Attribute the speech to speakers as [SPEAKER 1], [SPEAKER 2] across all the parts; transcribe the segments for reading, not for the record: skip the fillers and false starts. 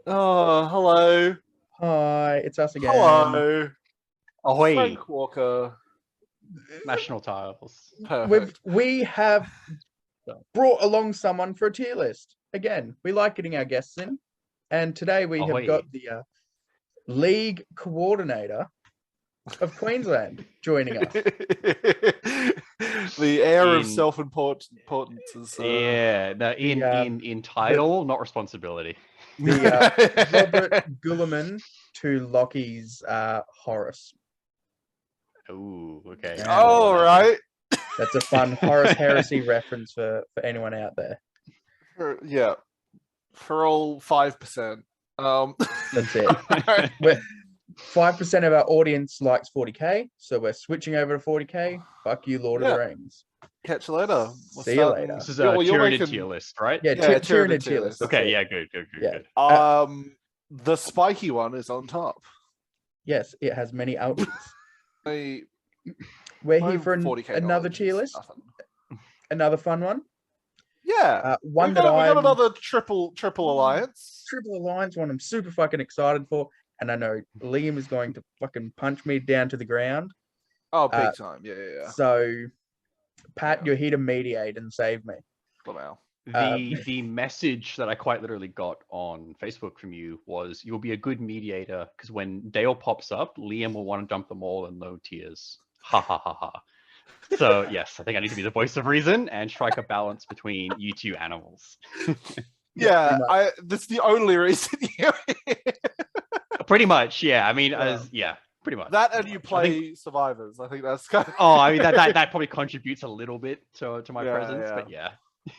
[SPEAKER 1] Oh, hello.
[SPEAKER 2] Hi, it's us again.
[SPEAKER 1] Hello.
[SPEAKER 3] Ahoy,
[SPEAKER 1] Frank Walker.
[SPEAKER 3] national tiles.
[SPEAKER 1] Perfect.
[SPEAKER 2] We have brought along someone for a tier list. Again, we like getting our guests in. And today we
[SPEAKER 3] Ahoy.
[SPEAKER 2] have got the league coordinator of Queensland joining us.
[SPEAKER 1] The air of self-importance is...
[SPEAKER 3] in title, not responsibility.
[SPEAKER 2] The Robert Gulliman to Lockie's Horace.
[SPEAKER 3] Ooh, okay.
[SPEAKER 1] Oh, right.
[SPEAKER 2] That's a fun Horace Heresy reference for anyone out there.
[SPEAKER 1] Yeah. For all 5%.
[SPEAKER 2] That's it. 5% of our audience likes 40k, so we're switching over to 40k. Fuck you, Lord of the Rings.
[SPEAKER 1] Catch you later.
[SPEAKER 2] See you later.
[SPEAKER 3] This is a tiered tier list, right?
[SPEAKER 2] Yeah, tiered tier list.
[SPEAKER 3] Okay, yeah, good.
[SPEAKER 1] The spiky one is on top.
[SPEAKER 2] Yes, it has many outfits.
[SPEAKER 1] We're
[SPEAKER 2] here for another tier list. Another fun one.
[SPEAKER 1] Yeah.
[SPEAKER 2] We got
[SPEAKER 1] another triple alliance.
[SPEAKER 2] Triple alliance one I'm super fucking excited for. And I know Liam is going to fucking punch me down to the ground.
[SPEAKER 1] Oh, big time. Yeah.
[SPEAKER 2] So, Pat, you're here to mediate and save me.
[SPEAKER 1] Wow.
[SPEAKER 3] The message that I quite literally got on Facebook from you was you'll be a good mediator because when Dale pops up, Liam will want to dump them all in low tiers. Ha ha ha ha. So yes, I think I need to be the voice of reason and strike a balance between you two animals.
[SPEAKER 1] Yeah, that's the only reason you're here.
[SPEAKER 3] Pretty much, yeah. I mean, pretty much.
[SPEAKER 1] That and you play Survivors. I think that's kind of...
[SPEAKER 3] Oh, I mean, that probably contributes a little bit to my presence, but yeah.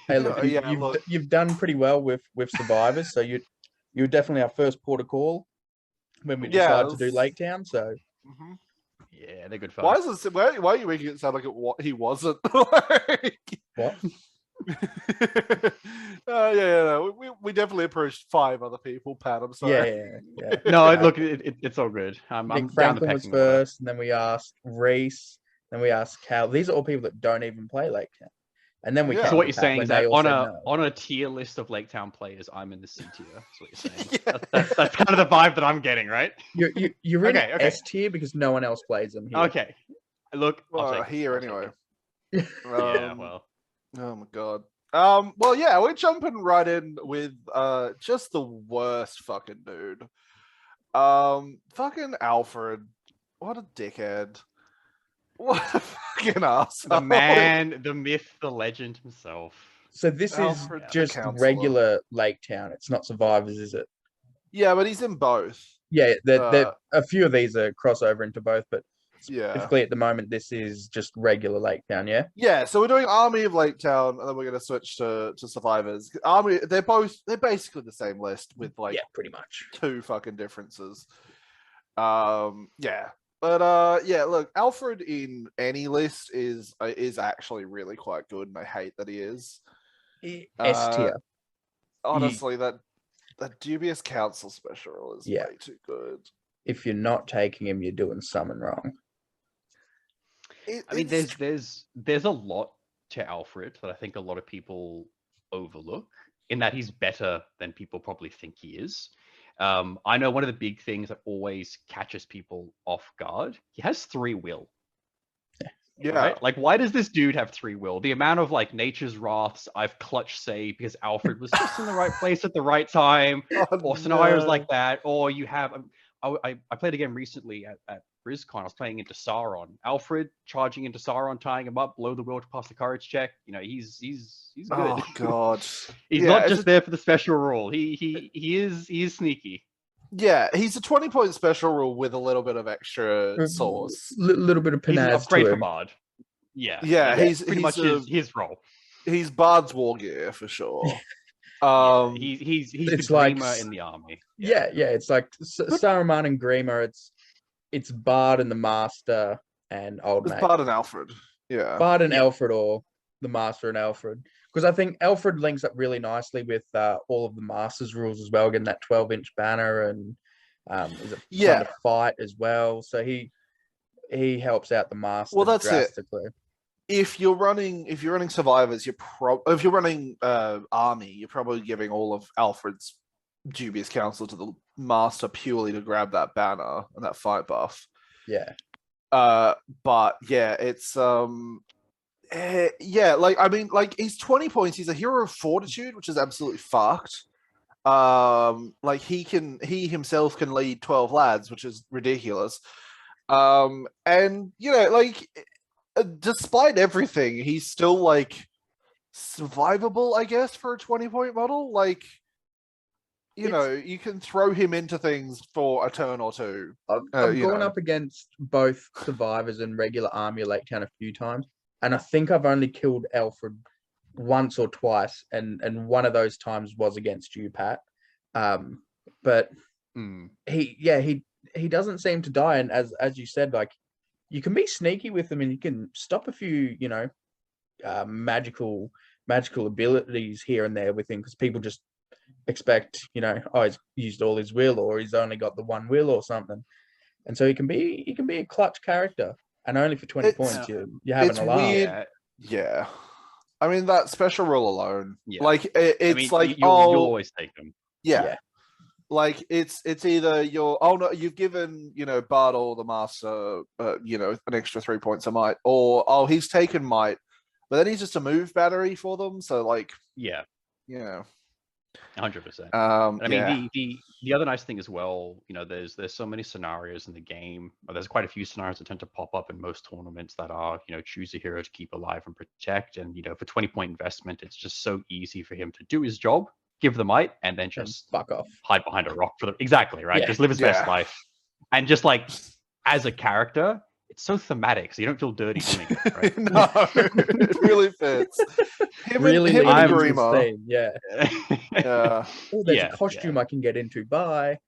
[SPEAKER 2] Hey, look, you've done pretty well with Survivors, so you're definitely our first port of call when we decided to do Lake Town. So,
[SPEAKER 3] yeah, they're good fun.
[SPEAKER 1] Why are you making it sound like he wasn't?
[SPEAKER 2] What?
[SPEAKER 1] We definitely approached 5 other people. Pat, I'm sorry.
[SPEAKER 2] Yeah.
[SPEAKER 3] No, look, it's all good. I'm
[SPEAKER 2] Franklin was first, and then we asked Reese, then we asked Cal. These are all people that don't even play Lake Town. And then we
[SPEAKER 3] So what you're saying is that on a tier list of Lake Town players, I'm in the C tier. That's what you're saying. That's kind of the vibe that I'm getting, right?
[SPEAKER 2] You're in S tier because no one else plays them here.
[SPEAKER 3] Okay. Look,
[SPEAKER 1] here anyway.
[SPEAKER 3] Yeah, well.
[SPEAKER 1] Oh my god. Well, yeah, we're jumping right in with just the worst fucking dude. Fucking Alfred. What a dickhead. What a fucking asshole.
[SPEAKER 3] The man, the myth, the legend himself.
[SPEAKER 2] So this Alfred is just regular Lake Town. It's not Survivors, is it?
[SPEAKER 1] Yeah, but he's in both.
[SPEAKER 2] Yeah, a few of these are crossover into both, but specifically at the moment, this is just regular Lake Town, yeah?
[SPEAKER 1] Yeah, so we're doing Army of Lake Town, and then we're going to switch to Survivors. Army, they're basically the same list with
[SPEAKER 2] pretty much
[SPEAKER 1] 2 fucking differences. But look, Alfred in any list is actually really quite good, and I hate that he is.
[SPEAKER 2] S tier.
[SPEAKER 1] Honestly, that dubious council special role is way too good.
[SPEAKER 2] If you're not taking him, you're doing something wrong.
[SPEAKER 3] I mean, there's a lot to Alfred that I think a lot of people overlook, in that he's better than people probably think he is. I know one of the big things that always catches people off guard, he has 3 will.
[SPEAKER 1] Yeah.
[SPEAKER 3] Right? Like, why does this dude have 3 will? The amount of nature's wraths I've clutch saved because Alfred was just in the right place at the right time, or scenarios like that, or you have... I played a game recently at BrizCon. I was playing into Sauron. Alfred charging into Sauron, tying him up, blow the will to pass the courage check. You know, he's good.
[SPEAKER 1] Oh god,
[SPEAKER 3] he's not just there for the special rule. He is sneaky.
[SPEAKER 1] Yeah, he's a 20-point special rule with a little bit of extra sauce,
[SPEAKER 2] little bit of panache.
[SPEAKER 3] He's an upgrade for Bard. Yeah. He's pretty much his role.
[SPEAKER 1] He's Bard's war gear for sure.
[SPEAKER 3] He's the Grima in the army.
[SPEAKER 2] Yeah. It's like Saruman and Grima. It's Bard and the Master and Old Mate.
[SPEAKER 1] It's Bard and Alfred. Yeah.
[SPEAKER 2] Bard and Alfred, or the Master and Alfred. Because I think Alfred links up really nicely with all of the Master's rules as well. Getting that 12-inch banner and trying to fight as well. So he helps out the Master.
[SPEAKER 1] Well, that's
[SPEAKER 2] drastically.
[SPEAKER 1] If you're running Survivors, if you're running Army, you're probably giving all of Alfred's dubious counsel to the master purely to grab that banner and that fight buff.
[SPEAKER 2] Yeah.
[SPEAKER 1] But yeah, it's yeah, like I mean, like he's 20 points. He's a hero of fortitude, which is absolutely fucked. Like he himself can lead 12 lads, which is ridiculous. And you know, like despite everything, he's still like survivable, I guess, for a 20-point model. Like, you know, you can throw him into things for a turn or two.
[SPEAKER 2] I've gone up against both survivors and regular army Lake Town a few times, and I think I've only killed Alfred once or twice, and one of those times was against you, Pat. But he doesn't seem to die, and as you said, like you can be sneaky with them, and you can stop a few, you know, magical abilities here and there with him, because people just expect, you know, oh, he's used all his will, or he's only got the one will or something, and so he can be a clutch character, and only for 20 points you're having a laugh.
[SPEAKER 1] Weird. Yeah. I mean, that special rule alone, like it's
[SPEAKER 3] you'll always take them.
[SPEAKER 1] Yeah. Like it's either you've given, you know, Bartle the master, you know, an extra 3 points of might, or he's taken might, but then he's just a move battery for them. So like,
[SPEAKER 3] yeah, 100%. I mean, the other nice thing as well, you know, there's so many scenarios in the game. There's quite a few scenarios that tend to pop up in most tournaments that are, you know, choose a hero to keep alive and protect. And, you know, for 20-point investment, it's just so easy for him to do his job, give the might, and then just
[SPEAKER 2] fuck off,
[SPEAKER 3] hide behind a rock for the exactly right. Just live his best life, and just like as a character, it's so thematic, so you don't feel dirty doing it. Right?
[SPEAKER 1] No, it really fits. Him
[SPEAKER 2] really,
[SPEAKER 1] and
[SPEAKER 2] Grima. Yeah. Oh, there's a costume I can get into. Bye.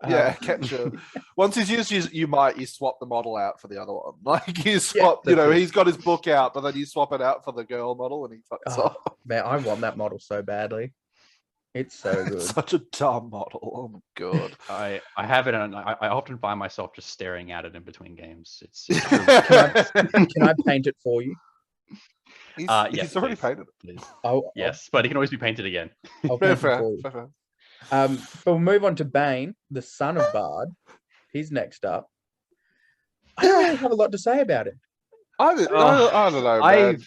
[SPEAKER 1] Catcher. Once he's used you swap the model out for the other one. Like you swap, you know, he's got his book out, but then you swap it out for the girl model, and he fucks off.
[SPEAKER 2] Man, I want that model so badly. It's so good.
[SPEAKER 1] It's such a dumb model. Oh my god.
[SPEAKER 3] I have it, and I often find myself just staring at it in between games. It's
[SPEAKER 2] can I paint it for you?
[SPEAKER 1] He's
[SPEAKER 3] yes,
[SPEAKER 1] already
[SPEAKER 3] please,
[SPEAKER 1] painted it.
[SPEAKER 3] Please.
[SPEAKER 2] Oh,
[SPEAKER 3] yes, but it can always be painted again.
[SPEAKER 2] I'll paint it for you. But we'll move on to Bain, the son of Bard. He's next up. I don't really have a lot to say about it.
[SPEAKER 1] I don't know. Man.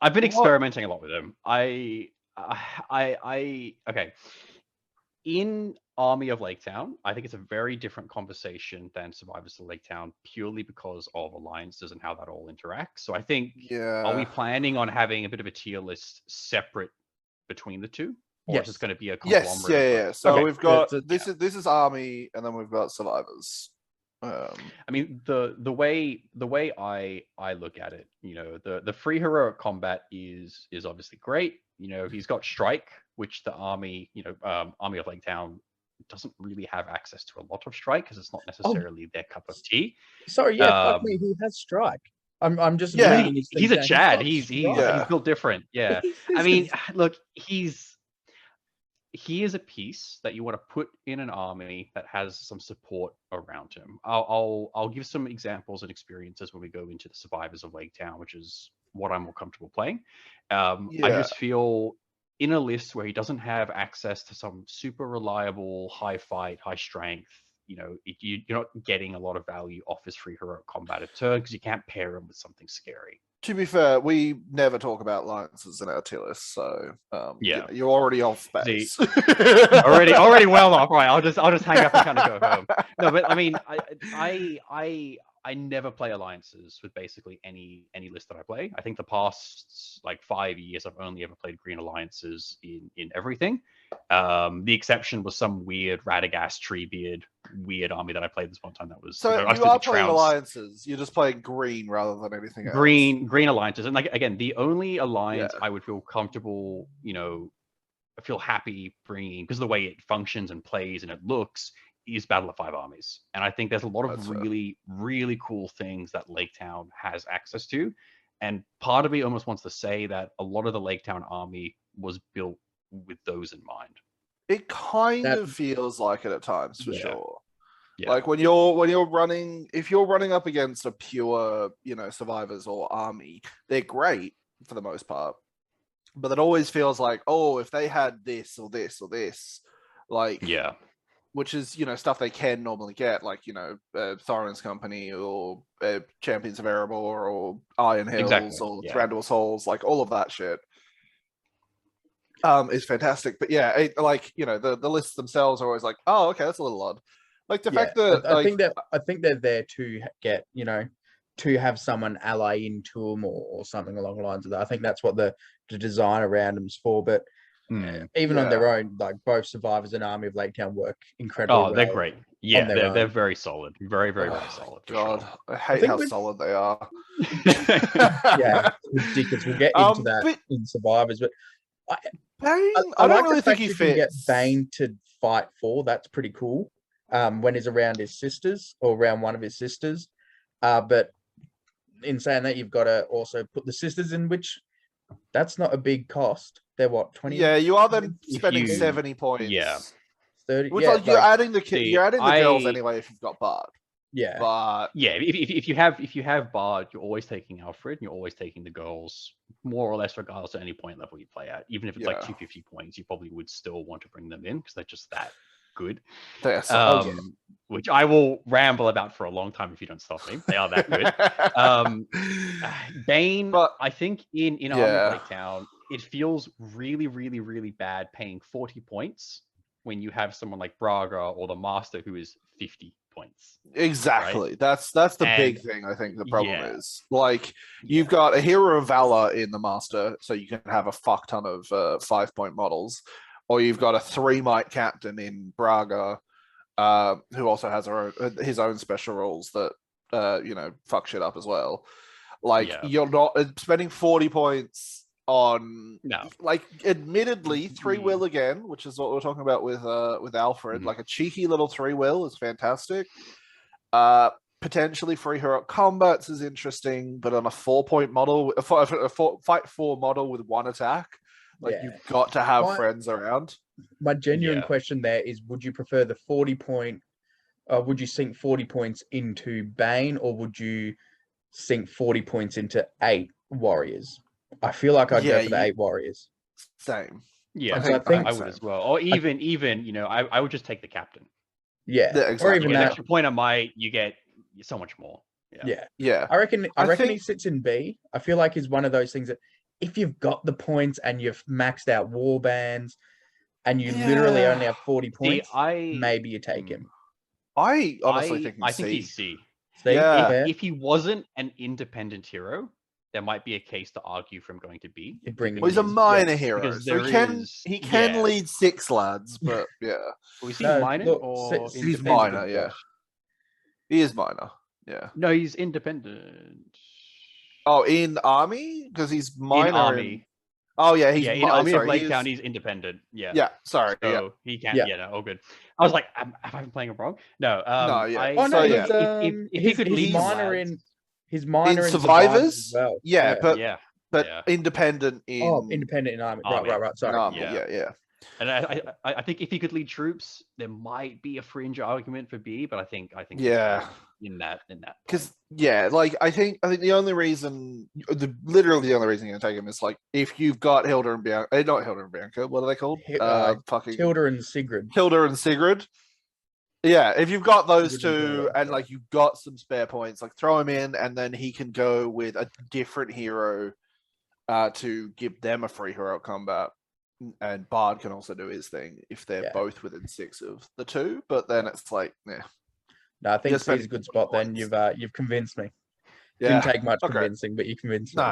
[SPEAKER 3] I've been experimenting a lot with him. Okay. In Army of Lake Town, I think it's a very different conversation than Survivors of Lake Town, purely because of alliances and how that all interacts. So I think, are we planning on having a bit of a tier list separate between the two? Or is it going to be a conglomerate?
[SPEAKER 1] Yes. So we've got this is Army, and then we've got Survivors.
[SPEAKER 3] I mean, the way I look at it, you know, the free heroic combat is obviously great. You know, he's got strike, which the army, you know, Army of Lake Town doesn't really have access to a lot of strike because it's not necessarily their cup of tea.
[SPEAKER 2] Sorry, fuck me, he has strike. I'm just reading his
[SPEAKER 3] he's a Chad. He's built different. Yeah. I mean, look, he is a piece that you want to put in an army that has some support around him. I'll give some examples and experiences when we go into the Survivors of Lake Town, which is what I'm more comfortable playing. I just feel in a list where he doesn't have access to some super reliable, high fight, high strength, you know, you're not getting a lot of value off his free heroic combat at turn because you can't pair him with something scary.
[SPEAKER 1] To be fair, we never talk about alliances in our tier list, so you're already off base.
[SPEAKER 3] already well off. Right, I'll just hang up and kind of go home. No, but I mean, I never play alliances with basically any list that I play. I think the past like 5 years, I've only ever played green alliances in everything. The exception was some weird Radagast Treebeard weird army that I played this one time. That was
[SPEAKER 1] so you are playing alliances. You're just playing green rather than anything else.
[SPEAKER 3] Green alliances, and like again, the only alliance I would feel comfortable, you know, feel happy bringing because the way it functions and plays and it looks is Battle of Five Armies. And I think there's a lot of really cool things that Lake Town has access to. And part of me almost wants to say that a lot of the Lake Town army was built with those in mind.
[SPEAKER 1] It kind of feels like it at times, for sure. Yeah. Like when you're running, if you're running up against a pure, you know, Survivors or army, they're great for the most part. But it always feels like, oh, if they had this or this or this, like
[SPEAKER 3] Yeah.
[SPEAKER 1] which is stuff they can normally get, like Thorin's Company or Champions of Erebor or Iron Hills or Thranduil's Halls, like all of that shit. Is fantastic, but yeah, the lists themselves are always like, oh, okay, that's a little odd. Like the fact that
[SPEAKER 2] I think they're there to get to have someone ally into them or something along the lines of that. I think that's what the design around them's for. But even on their own, like both Survivors and Army of Laketown work incredibly well.
[SPEAKER 3] Oh, they're great. Yeah, they're very solid. Very, very, very solid.
[SPEAKER 1] God,
[SPEAKER 3] sure.
[SPEAKER 1] I hate how solid they are.
[SPEAKER 2] Yeah, ridiculous. We'll get into that in Survivors, but
[SPEAKER 1] Bain,
[SPEAKER 2] I
[SPEAKER 1] don't
[SPEAKER 2] like
[SPEAKER 1] really
[SPEAKER 2] the
[SPEAKER 1] think
[SPEAKER 2] fact
[SPEAKER 1] he
[SPEAKER 2] you
[SPEAKER 1] fits.
[SPEAKER 2] can get Bain to fight for. That's pretty cool. When he's around his sisters or around one of his sisters, but in saying that, you've got to also put the sisters in, which that's not a big cost. They're what, 20?
[SPEAKER 1] Yeah, you are then spending 70 points.
[SPEAKER 3] Yeah,
[SPEAKER 2] 30.
[SPEAKER 1] Which you're adding the girls anyway if you've got Bard.
[SPEAKER 2] Yeah,
[SPEAKER 1] but
[SPEAKER 3] yeah, if you have Bard, you're always taking Alfred, and you're always taking the girls, more or less, regardless of any point level you play at. Even if it's like 250 points, you probably would still want to bring them in because they're just that good.
[SPEAKER 1] They are so
[SPEAKER 3] which I will ramble about for a long time if you don't stop me. They are that good. Bain, but I think in Army of Laketown, it feels really, really, really bad paying 40 points when you have someone like Braga or the Master who is 50 points.
[SPEAKER 1] Exactly. Right? That's the big thing. I think the problem is like you've got a Hero of Valor in the Master, so you can have a fuck ton of 5-point models, or you've got a 3-might captain in Braga, who also has his own special rules that fuck shit up as well. Like you're not spending 40 points on like admittedly 3-will again, which is what we're talking about with Alfred. Like a cheeky little 3-will is fantastic. Potentially free heroic combats is interesting, but on a 4-point model, a fight 4 model with 1 attack, like you've got to have friends around.
[SPEAKER 2] My genuine question there is: would you prefer the 40-point? Would you sink 40 points into Bain, or would you sink 40 points into 8 warriors? I feel like I'd go for the 8 warriors.
[SPEAKER 1] Same.
[SPEAKER 3] Yeah, I think I would as well. Or even I would just take the captain.
[SPEAKER 2] Yeah,
[SPEAKER 1] exactly.
[SPEAKER 2] Or even
[SPEAKER 3] an extra point on you get so much more.
[SPEAKER 2] Yeah. I reckon he sits in B. I feel like he's one of those things that if you've got the points and you've maxed out war bands and you literally only have 40 points, maybe you take him.
[SPEAKER 1] I honestly think
[SPEAKER 3] he's C.
[SPEAKER 1] Yeah.
[SPEAKER 3] If he wasn't an independent hero, there might be a case to argue for him going to B.
[SPEAKER 1] He's a minor hero, so he can lead 6 lads, but
[SPEAKER 3] is he minor or
[SPEAKER 1] he's minor? Yeah, he is minor. Yeah.
[SPEAKER 3] No, he's independent.
[SPEAKER 1] Oh, in Army because he's minor.
[SPEAKER 3] In Army.
[SPEAKER 1] Oh yeah, he's
[SPEAKER 3] in Army of Laketown. He's independent. Yeah.
[SPEAKER 1] Yeah. Sorry.
[SPEAKER 3] So he can't. Yeah. No, all good. I was like, have I been playing him wrong? No.
[SPEAKER 1] No. Yeah.
[SPEAKER 3] If he could lead
[SPEAKER 2] minor
[SPEAKER 3] lads,
[SPEAKER 2] He's minor in
[SPEAKER 1] Survivors
[SPEAKER 2] as well.
[SPEAKER 1] Yeah, but independent in
[SPEAKER 2] independent in Army. Right. Sorry.
[SPEAKER 1] Army, yeah.
[SPEAKER 3] And I think if he could lead troops, there might be a fringe argument for B, but I think in that
[SPEAKER 1] because like I think the only reason, literally the only reason you're gonna take him is like if you've got Hilda and Bianca, not Hilda and Bianca, what are they called?
[SPEAKER 2] Hilda and Sigrid.
[SPEAKER 1] Hilda and Sigrid. Yeah, if you've got those two and like you've got some spare points, like throw him in, and then he can go with a different hero to give them a free hero combat. And Bard can also do his thing if they're both within 6 of the 2. But then it's like,
[SPEAKER 2] No, I think C's a good spot. Then you've convinced me.
[SPEAKER 1] Yeah.
[SPEAKER 2] Didn't take much convincing, but you convinced me.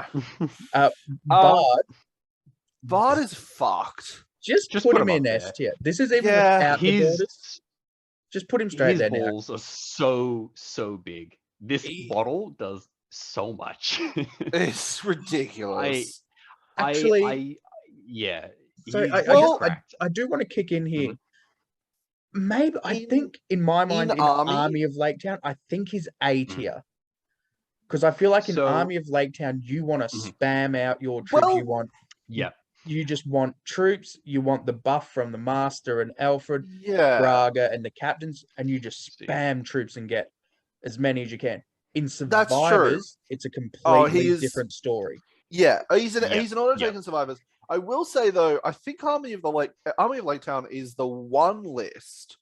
[SPEAKER 1] No. Bard is fucked.
[SPEAKER 2] Just put him in S tier. This is even without the borders. Just put him straight there now.
[SPEAKER 3] His balls are so big. This bottle does so much.
[SPEAKER 1] It's ridiculous.
[SPEAKER 2] So I do want to kick in here. Maybe I think in my mind in Army of Laketown, I think he's A tier. Because I feel like in Army of Laketown, you want to spam out your troops. You just want troops. You want the buff from the Master and Alfred, Braga, and the captains, and you just spam troops and get as many as you can. In Survivors, it's a completely different story.
[SPEAKER 1] Yeah, he's an auto-taken Survivors. I will say though, I think Army of Lake Town is the one list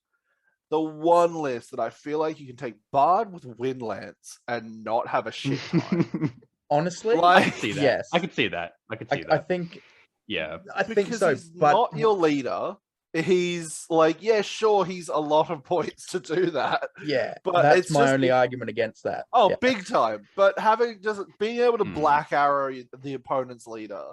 [SPEAKER 1] that I feel like you can take Bard with Windlance and not have a shit time.
[SPEAKER 2] Honestly,
[SPEAKER 3] I
[SPEAKER 1] Like,
[SPEAKER 3] could see that.
[SPEAKER 2] yes.
[SPEAKER 3] I could see that.
[SPEAKER 2] I think,
[SPEAKER 3] Yeah.
[SPEAKER 2] I think
[SPEAKER 1] because
[SPEAKER 2] so.
[SPEAKER 1] he's
[SPEAKER 2] But
[SPEAKER 1] not your leader. He's like, yeah, sure, he's a lot of points to do that.
[SPEAKER 2] yeah,
[SPEAKER 1] But
[SPEAKER 2] that's
[SPEAKER 1] it's
[SPEAKER 2] my
[SPEAKER 1] just
[SPEAKER 2] only argument against that.
[SPEAKER 1] Oh,
[SPEAKER 2] Yeah.
[SPEAKER 1] big time. But being able to
[SPEAKER 3] Hmm.
[SPEAKER 1] black arrow the opponent's leader,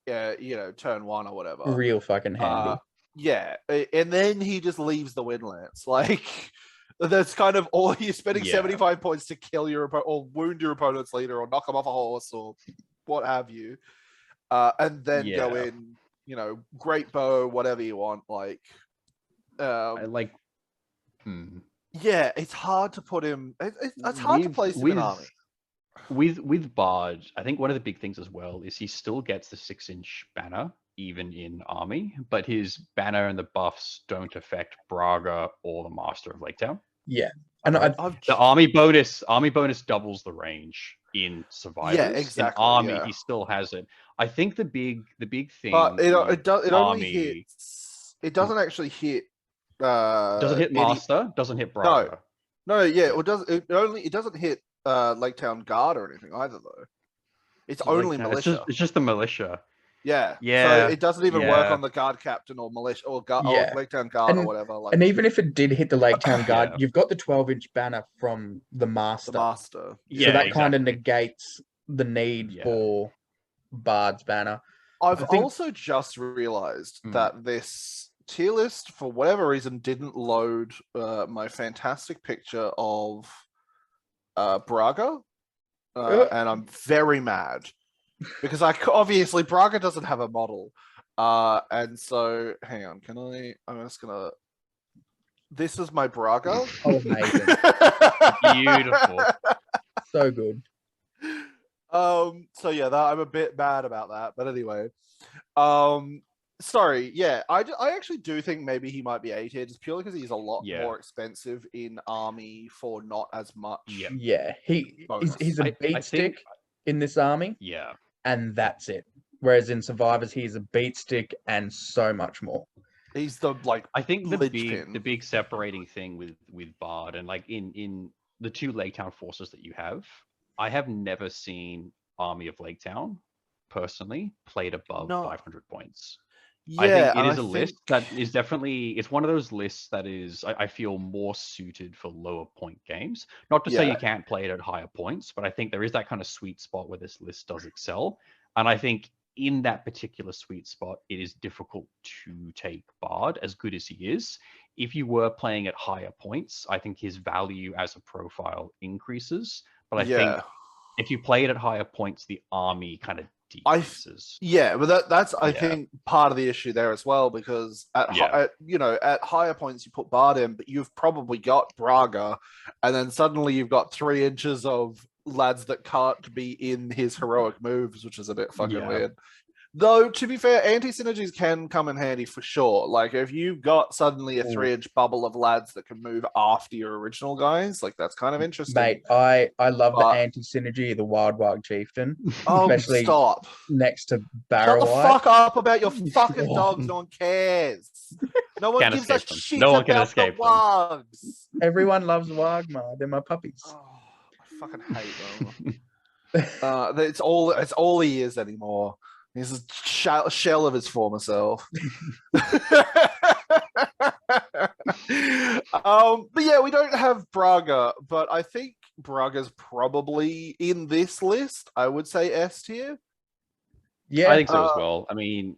[SPEAKER 1] turn 1 or whatever.
[SPEAKER 2] Real fucking handy.
[SPEAKER 1] Yeah, and then he just leaves the Windlance. Like, that's kind of all. You're spending 75 points to kill your opponent or wound your opponent's leader or knock him off a horse or what have you, and then go in. Great bow, whatever you want. Like, yeah, it's hard to put him. It's hard to place him in Army.
[SPEAKER 3] With Bard, I think one of the big things as well is he still gets the 6-inch banner even in Army, but his banner and the buffs don't affect Braga or the Master of Lake Town.
[SPEAKER 2] Yeah, and
[SPEAKER 3] the Army bonus doubles the range in Survivors.
[SPEAKER 1] Yeah, exactly.
[SPEAKER 3] In Army, he still has it. I think the big thing,
[SPEAKER 1] but it only
[SPEAKER 3] Army,
[SPEAKER 1] hits. It doesn't actually hit.
[SPEAKER 3] Doesn't hit Master. Doesn't hit Braga.
[SPEAKER 1] No, yeah, it doesn't hit Lake Town Guard or anything either though. It's only militia.
[SPEAKER 3] It's just the militia.
[SPEAKER 1] Yeah.
[SPEAKER 3] Yeah.
[SPEAKER 1] So it doesn't even work on the guard captain or militia or Lake Town Guard or whatever. Like,
[SPEAKER 2] and even if it did hit the Lake Town Guard, you've got the 12-inch banner from the Master. So that kind of negates the need for Bard's banner.
[SPEAKER 1] I've also just realized that this tier list, for whatever reason, didn't load my fantastic picture of Braga. And I'm very mad. Because obviously Braga doesn't have a model, and so hang on. I'm just gonna. This is my Braga.
[SPEAKER 2] Oh, amazing!
[SPEAKER 3] Beautiful,
[SPEAKER 2] so good.
[SPEAKER 1] So yeah, I'm a bit mad about that, but anyway. Sorry. Yeah, I actually do think maybe he might be A tier, just purely because he's a lot more expensive in Army for not as much.
[SPEAKER 2] Yeah, he's a beat stick in this Army.
[SPEAKER 3] Yeah.
[SPEAKER 2] And that's it. Whereas in Survivors, he's a beat stick and so much more.
[SPEAKER 1] He's the
[SPEAKER 3] I think the big separating thing with Bard and like in the 2 Lake Town forces that you have, I have never seen Army of Lake Town personally played above 500 points.
[SPEAKER 1] Yeah,
[SPEAKER 3] I think it is a list that is definitely, it's one of those lists that is, I feel, more suited for lower point games. Not to say you can't play it at higher points, but I think there is that kind of sweet spot where this list does excel. And I think in that particular sweet spot, it is difficult to take Bard, as good as he is. If you were playing at higher points, I think his value as a profile increases. But I think if you play it at higher points, the Army kind of decreases.
[SPEAKER 1] But that's I think part of the issue there as well, because at higher points you put Bard in, but you've probably got Braga, and then suddenly you've got 3 inches of lads that can't be in his heroic moves, which is a bit fucking weird. Though, to be fair, anti-synergies can come in handy for sure. Like, if you've got suddenly a 3-inch bubble of lads that can move after your original guys, like, that's kind of interesting.
[SPEAKER 2] Mate, I love the anti-synergy of the Wild Chieftain. Especially
[SPEAKER 1] stop.
[SPEAKER 2] Next to Barrow.
[SPEAKER 1] Shut the fuck up about your fucking dogs. No one cares. No one gives a shit about the Wargs.
[SPEAKER 2] Everyone loves Wargma. They're my puppies.
[SPEAKER 1] Oh, I fucking hate them. It's all he is anymore. He's a shell of his former self. But yeah, we don't have Braga, but I think Braga's probably in this list. I would say S tier.
[SPEAKER 2] Yeah,
[SPEAKER 3] I think so as well. I mean,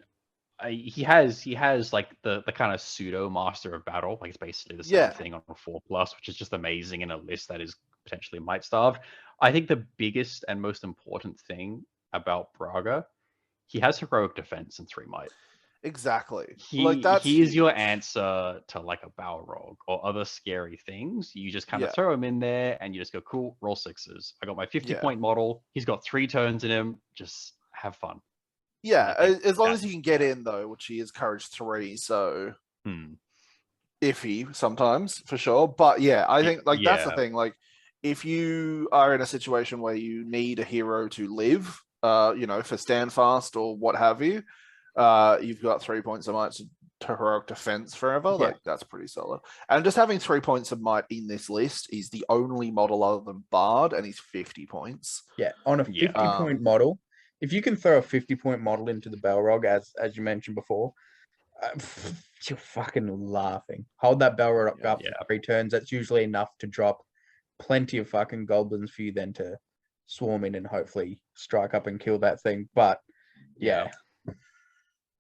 [SPEAKER 3] he has like the kind of pseudo master of battle. Like, it's basically the same thing on a 4+, which is just amazing in a list that is potentially might starved. I think the biggest and most important thing about Braga, he has heroic defense and 3 might.
[SPEAKER 1] Exactly.
[SPEAKER 3] He is your answer to like a Balrog or other scary things. You just kind of throw him in there and you just go, cool, roll 6s. I got my 50-point model. He's got 3 turns in him. Just have fun.
[SPEAKER 1] Yeah, as long as he can get in though, which he is courage 3, so iffy sometimes for sure. But yeah, I think that's the thing. Like, if you are in a situation where you need a hero to live, for stand fast or what have you, You've got 3 points of might to heroic defense forever.
[SPEAKER 2] Yeah.
[SPEAKER 1] Like that's pretty solid. And just having 3 points of might in this list, he's the only model other than Bard, and he's 50 points.
[SPEAKER 2] Yeah, on a 50-point model, if you can throw a 50-point model into the Balrog, as you mentioned before, you're fucking laughing. Hold that Balrog up for 3 turns. That's usually enough to drop plenty of fucking goblins for you then to swarm in and hopefully strike up and kill that thing. But yeah.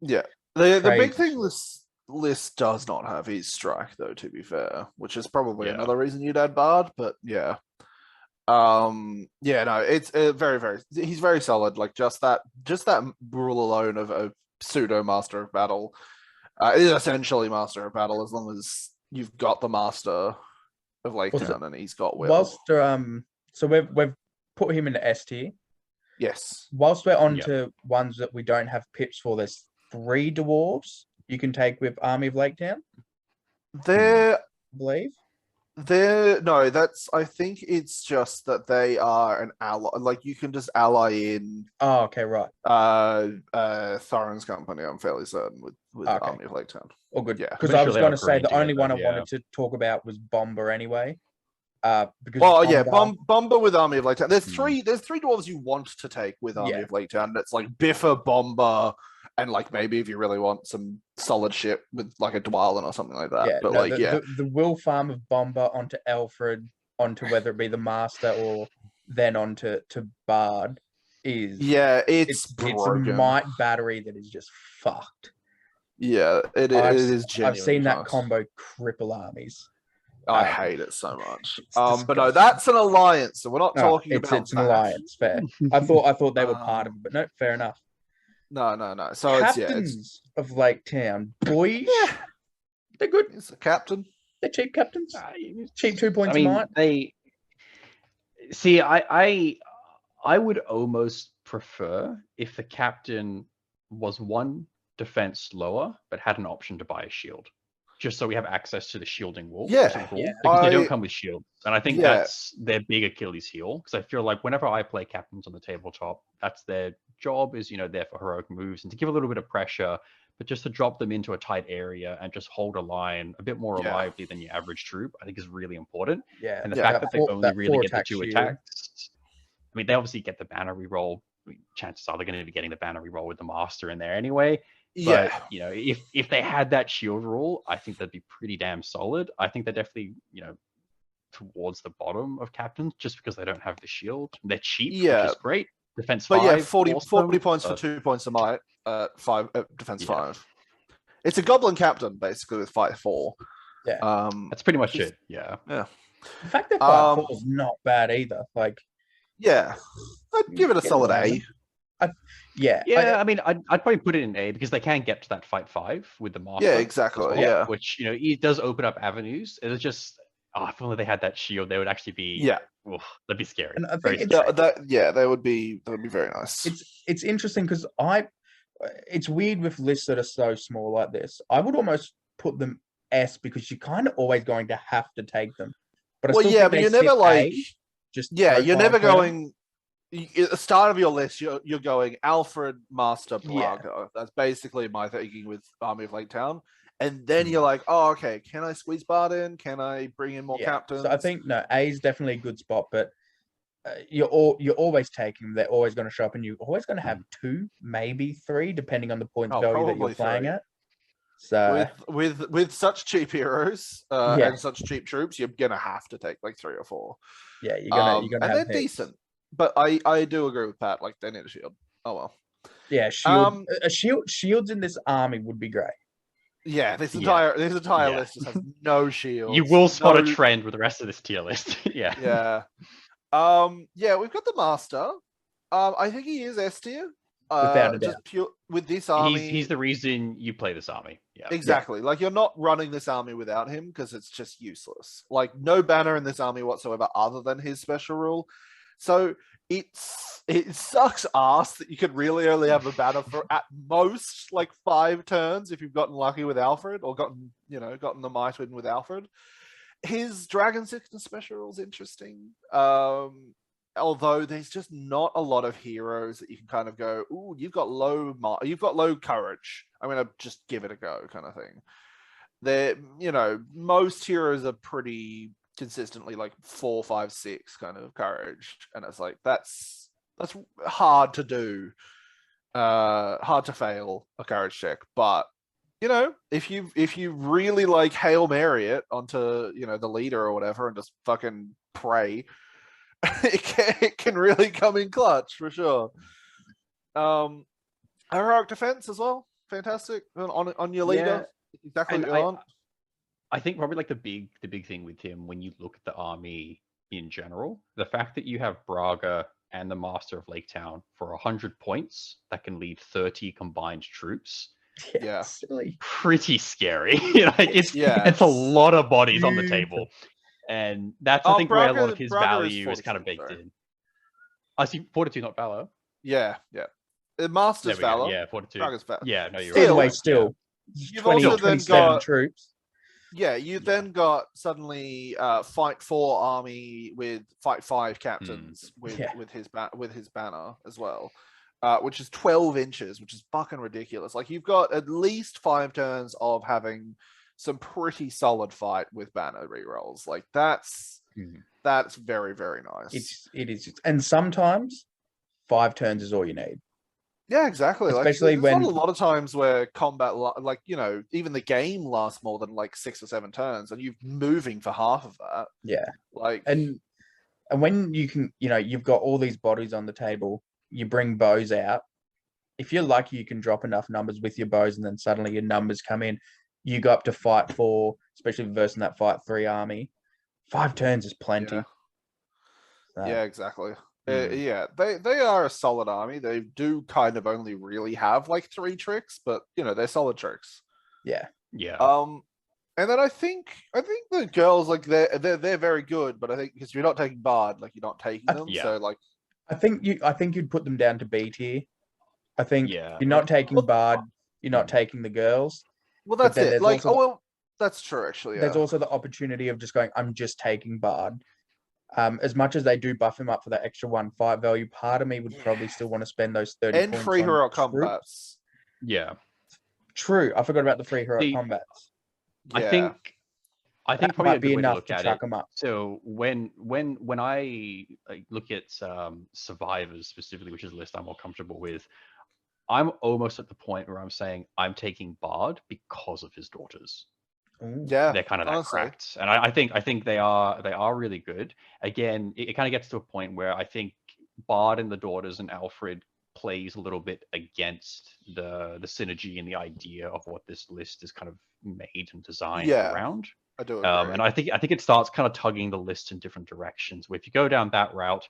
[SPEAKER 1] The big thing this list does not have is strike, though, to be fair, which is probably another reason you'd add Bard, but yeah. No, it's very, he's very solid. Like just that rule alone of a pseudo master of battle. It is essentially master of battle as long as you've got the master of Lake Town and he's got will.
[SPEAKER 2] Whilst so we've put him into S tier.
[SPEAKER 1] Yes.
[SPEAKER 2] Whilst we're on to ones that we don't have pips for, there's 3 dwarves you can take with Army of Lake Town.
[SPEAKER 1] I
[SPEAKER 2] believe.
[SPEAKER 1] I think it's just that they are an ally. Like you can just ally in.
[SPEAKER 2] Oh, okay, right.
[SPEAKER 1] Thorin's company. I'm fairly certain with Army of Lake Town.
[SPEAKER 2] Oh, good. Yeah, because I was going to say the only one I wanted to talk about was Bomber anyway.
[SPEAKER 1] Bomber with Army of Lake Town. There's three dwarves you want to take with Army of Lake Town. That's like Biffa, Bomber, and like maybe if you really want some solid shit with like a Dwalin or something like that.
[SPEAKER 2] The will farm of Bomber onto Alfred, onto whether it be the Master or then onto Bard is it's a might battery that is just fucked.
[SPEAKER 1] Yeah, it is genuinely
[SPEAKER 2] I've seen that
[SPEAKER 1] fast.
[SPEAKER 2] Combo cripple armies.
[SPEAKER 1] I hate it so much. But no, that's an alliance, so we're not talking about
[SPEAKER 2] it's an alliance. Fair. I thought they were part of it, but no, fair enough.
[SPEAKER 1] No. So
[SPEAKER 2] Captains of Lake Town, boys. They're good.
[SPEAKER 1] It's a captain.
[SPEAKER 2] They're cheap captains. Cheap 2 points.
[SPEAKER 3] They see. I would almost prefer if the captain was 1 defense lower, but had an option to buy a shield, just so we have access to the shielding wall. Because they don't come with shields, and I think that's their big Achilles heel. Because I feel like whenever I play captains on the tabletop, that's their job, is there for heroic moves and to give a little bit of pressure, but just to drop them into a tight area and just hold a line a bit more lively than your average troop, I think is really important.
[SPEAKER 2] Yeah,
[SPEAKER 3] and the fact that they only really get the 2 attacks. I mean, they obviously get the banner reroll. Chances are they're going to be getting the banner reroll with the master in there anyway. But if they had that shield rule, I think that'd be pretty damn solid. I think they're definitely towards the bottom of captains just because they don't have the shield. They're cheap, which is great. Defense 5.
[SPEAKER 1] But 40 points for 2 points of might. 5 defense 5. It's a goblin captain basically with fight 4.
[SPEAKER 2] Yeah,
[SPEAKER 3] that's pretty much it. Yeah.
[SPEAKER 2] The fact that fight 4 is not bad either. Like,
[SPEAKER 1] I'd give it a solid A.
[SPEAKER 3] I mean, I'd probably put it in A because they can get to that fight 5 with the master.
[SPEAKER 1] Yeah, exactly.
[SPEAKER 3] Well, which it does open up avenues. It's just, if only they had that shield, they would actually be. That'd be scary.
[SPEAKER 2] And I think
[SPEAKER 1] they would be very nice.
[SPEAKER 2] It's interesting because it's weird with lists that are so small like this. I would almost put them S because you're kind of always going to have to take them. But
[SPEAKER 1] but you're never like you're never going. At the start of your list, you're going Alfred, Master, Braga. Yeah. That's basically my thinking with Army of Lake Town. And then you're like, oh, okay, can I squeeze Bard in? Can I bring in more captains?
[SPEAKER 2] So I think, A is definitely a good spot, but you're always taking them. They're always going to show up, and you're always going to have 2, maybe 3, depending on the points value that you're playing
[SPEAKER 1] 3.
[SPEAKER 2] at. So
[SPEAKER 1] with such cheap heroes and such cheap troops, you're going to have to take like 3 or 4.
[SPEAKER 2] Yeah, you're gonna have
[SPEAKER 1] and they're decent. But I do agree with Pat. Like they need a shield. Oh well.
[SPEAKER 2] Yeah, shields in this army would be great.
[SPEAKER 1] Yeah, this entire list just has no shields.
[SPEAKER 3] You will spot a trend with the rest of this tier list. Yeah.
[SPEAKER 1] We've got the master. I think he is S tier.
[SPEAKER 2] Without a doubt.
[SPEAKER 1] With this army,
[SPEAKER 3] he's the reason you play this army. Yeah,
[SPEAKER 1] exactly. Like you're not running this army without him because it's just useless. Like no banner in this army whatsoever other than his special rule. So it sucks ass that you could really only have a banner for at most like 5 turns if you've gotten lucky with Alfred or gotten the might win with Alfred. His Dragon Sickness special rule is interesting. although there's just not a lot of heroes that you can kind of go, ooh, you've got low courage. I'm gonna just give it a go, kind of thing. They're, most heroes are pretty consistently like 4, 5, 6 kind of courage, and it's like that's hard to do, hard to fail a courage check. But if you really like Hail Mary it onto the leader or whatever and just fucking pray, it can really come in clutch for sure. Heroic defense as well, fantastic on your leader. Exactly what you want.
[SPEAKER 3] I think probably like the big thing with him when you look at the army in general, the fact that you have Braga and the Master of Lake Town for 100 points that can lead 30 combined troops.
[SPEAKER 1] Yeah,
[SPEAKER 2] silly.
[SPEAKER 3] Pretty scary. It's a lot of bodies on the table, and that's I think
[SPEAKER 1] Braga,
[SPEAKER 3] where a lot of his value is kind of baked in. I see Fortitude, not Valor.
[SPEAKER 1] Yeah. Master's Valor.
[SPEAKER 3] Yeah, Fortitude.
[SPEAKER 1] Braga's Valor.
[SPEAKER 3] Yeah, no, you're
[SPEAKER 2] Either
[SPEAKER 3] right.
[SPEAKER 2] way, still.
[SPEAKER 1] You've
[SPEAKER 2] 20,
[SPEAKER 1] also then
[SPEAKER 2] 27
[SPEAKER 1] got
[SPEAKER 2] troops.
[SPEAKER 1] Yeah, you then got suddenly Fight 4 army with Fight 5 captains with his banner as well, which is 12 inches, which is fucking ridiculous. Like, you've got at least 5 turns of having some pretty solid fight with banner rerolls. Like, that's very, very nice.
[SPEAKER 2] It is, and sometimes 5 turns is all you need.
[SPEAKER 1] Yeah, exactly.
[SPEAKER 2] Especially
[SPEAKER 1] like,
[SPEAKER 2] when
[SPEAKER 1] not a lot of times where combat, like, even the game lasts more than like 6 or 7 turns, and you're moving for half of that.
[SPEAKER 2] Yeah,
[SPEAKER 1] like,
[SPEAKER 2] and when you can, you've got all these bodies on the table, you bring bows out. If you're lucky, you can drop enough numbers with your bows, and then suddenly your numbers come in. You go up to Fight 4, especially versus that Fight 3 army. 5 turns is plenty.
[SPEAKER 1] Yeah, exactly. Yeah, they are a solid army. They do kind of only really have like 3 tricks, but they're solid tricks.
[SPEAKER 2] Yeah.
[SPEAKER 1] And then I think the girls, like, they're very good, but I think because you're not taking Bard, like, you're not taking them. So like,
[SPEAKER 2] I think you'd put them down to B tier. I think you're not taking Bard, you're not taking the girls.
[SPEAKER 1] Well, that's it. Like, that's true actually. Yeah.
[SPEAKER 2] There's also the opportunity of just going, I'm just taking Bard. As much as they do buff him up for that extra 1 fight value, part of me would probably still want to spend those 30
[SPEAKER 1] and
[SPEAKER 2] points
[SPEAKER 1] free heroic combats.
[SPEAKER 3] Yeah,
[SPEAKER 2] true. I forgot about the free heroic combats.
[SPEAKER 3] I think probably
[SPEAKER 2] might
[SPEAKER 3] a
[SPEAKER 2] be
[SPEAKER 3] good way to
[SPEAKER 2] enough
[SPEAKER 3] look
[SPEAKER 2] to
[SPEAKER 3] at
[SPEAKER 2] chuck
[SPEAKER 3] it.
[SPEAKER 2] them up.
[SPEAKER 3] So when I look at survivors specifically, which is a list I'm more comfortable with, I'm almost at the point where I'm saying I'm taking Bard because of his daughters.
[SPEAKER 1] Yeah,
[SPEAKER 3] they're kind of that cracked, and I think they are really good. Again, it kind of gets to a point where I think Bard and the daughters and Alfred plays a little bit against the synergy and the idea of what this list is kind of made and designed around.
[SPEAKER 1] I do agree.
[SPEAKER 3] And I think it starts kind of tugging the list in different directions. Where if you go down that route,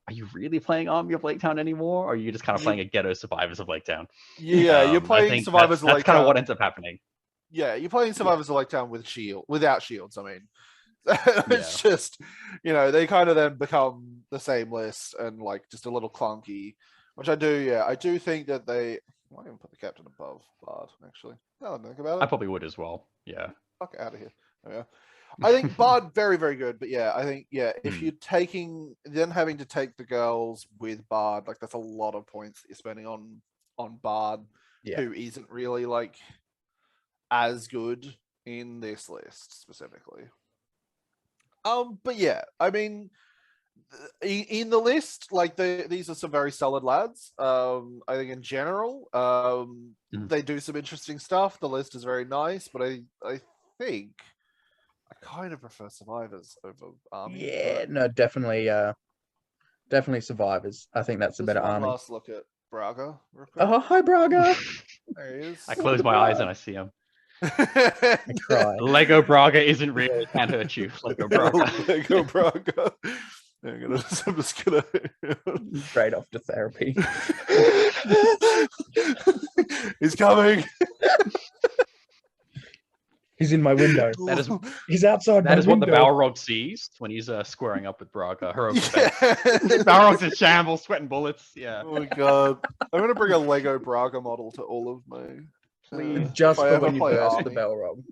[SPEAKER 3] are you really playing Army of Lake Town anymore, or are you just kind of playing a ghetto Survivors of Lake Town?
[SPEAKER 1] Yeah, you're playing Survivors of Lake Town.
[SPEAKER 3] That's kind of what ends up happening.
[SPEAKER 1] Yeah, you're playing Survivors of Lake Town without shields. I mean, it's just they kind of then become the same list and like just a little clunky. Which I do. Yeah, I do think that they. I might even put the captain above Bard. Actually, now that I think about it,
[SPEAKER 3] I probably would as well. Yeah.
[SPEAKER 1] Fuck out of here. Yeah. I think Bard very, very good, but yeah, I think if you're having to take the girls with Bard, like that's a lot of points that you're spending on Bard, who isn't really like as good in this list specifically. But yeah, I mean, in the list, like these are some very solid lads. I think in general, they do some interesting stuff. The list is very nice, but I think I kind of prefer Survivors over Army.
[SPEAKER 2] Yeah, no, definitely Survivors. I think that's a better army.
[SPEAKER 1] Last look at Braga.
[SPEAKER 2] Oh, hi, Braga.
[SPEAKER 1] There he is.
[SPEAKER 3] I close my eyes and I see him.
[SPEAKER 2] I cry.
[SPEAKER 3] Lego Braga isn't real. It can't hurt you. Lego Braga.
[SPEAKER 1] Lego Braga. I'm just gonna
[SPEAKER 2] straight off to therapy.
[SPEAKER 1] He's coming.
[SPEAKER 2] He's in my window. He's outside.
[SPEAKER 3] That is what the Balrog sees when he's squaring up with Braga. Balrog's in shambles, sweating bullets. Yeah.
[SPEAKER 1] Oh my god! I'm gonna bring a Lego Braga model to all of my.
[SPEAKER 2] Please, just for when you burst the Balrog.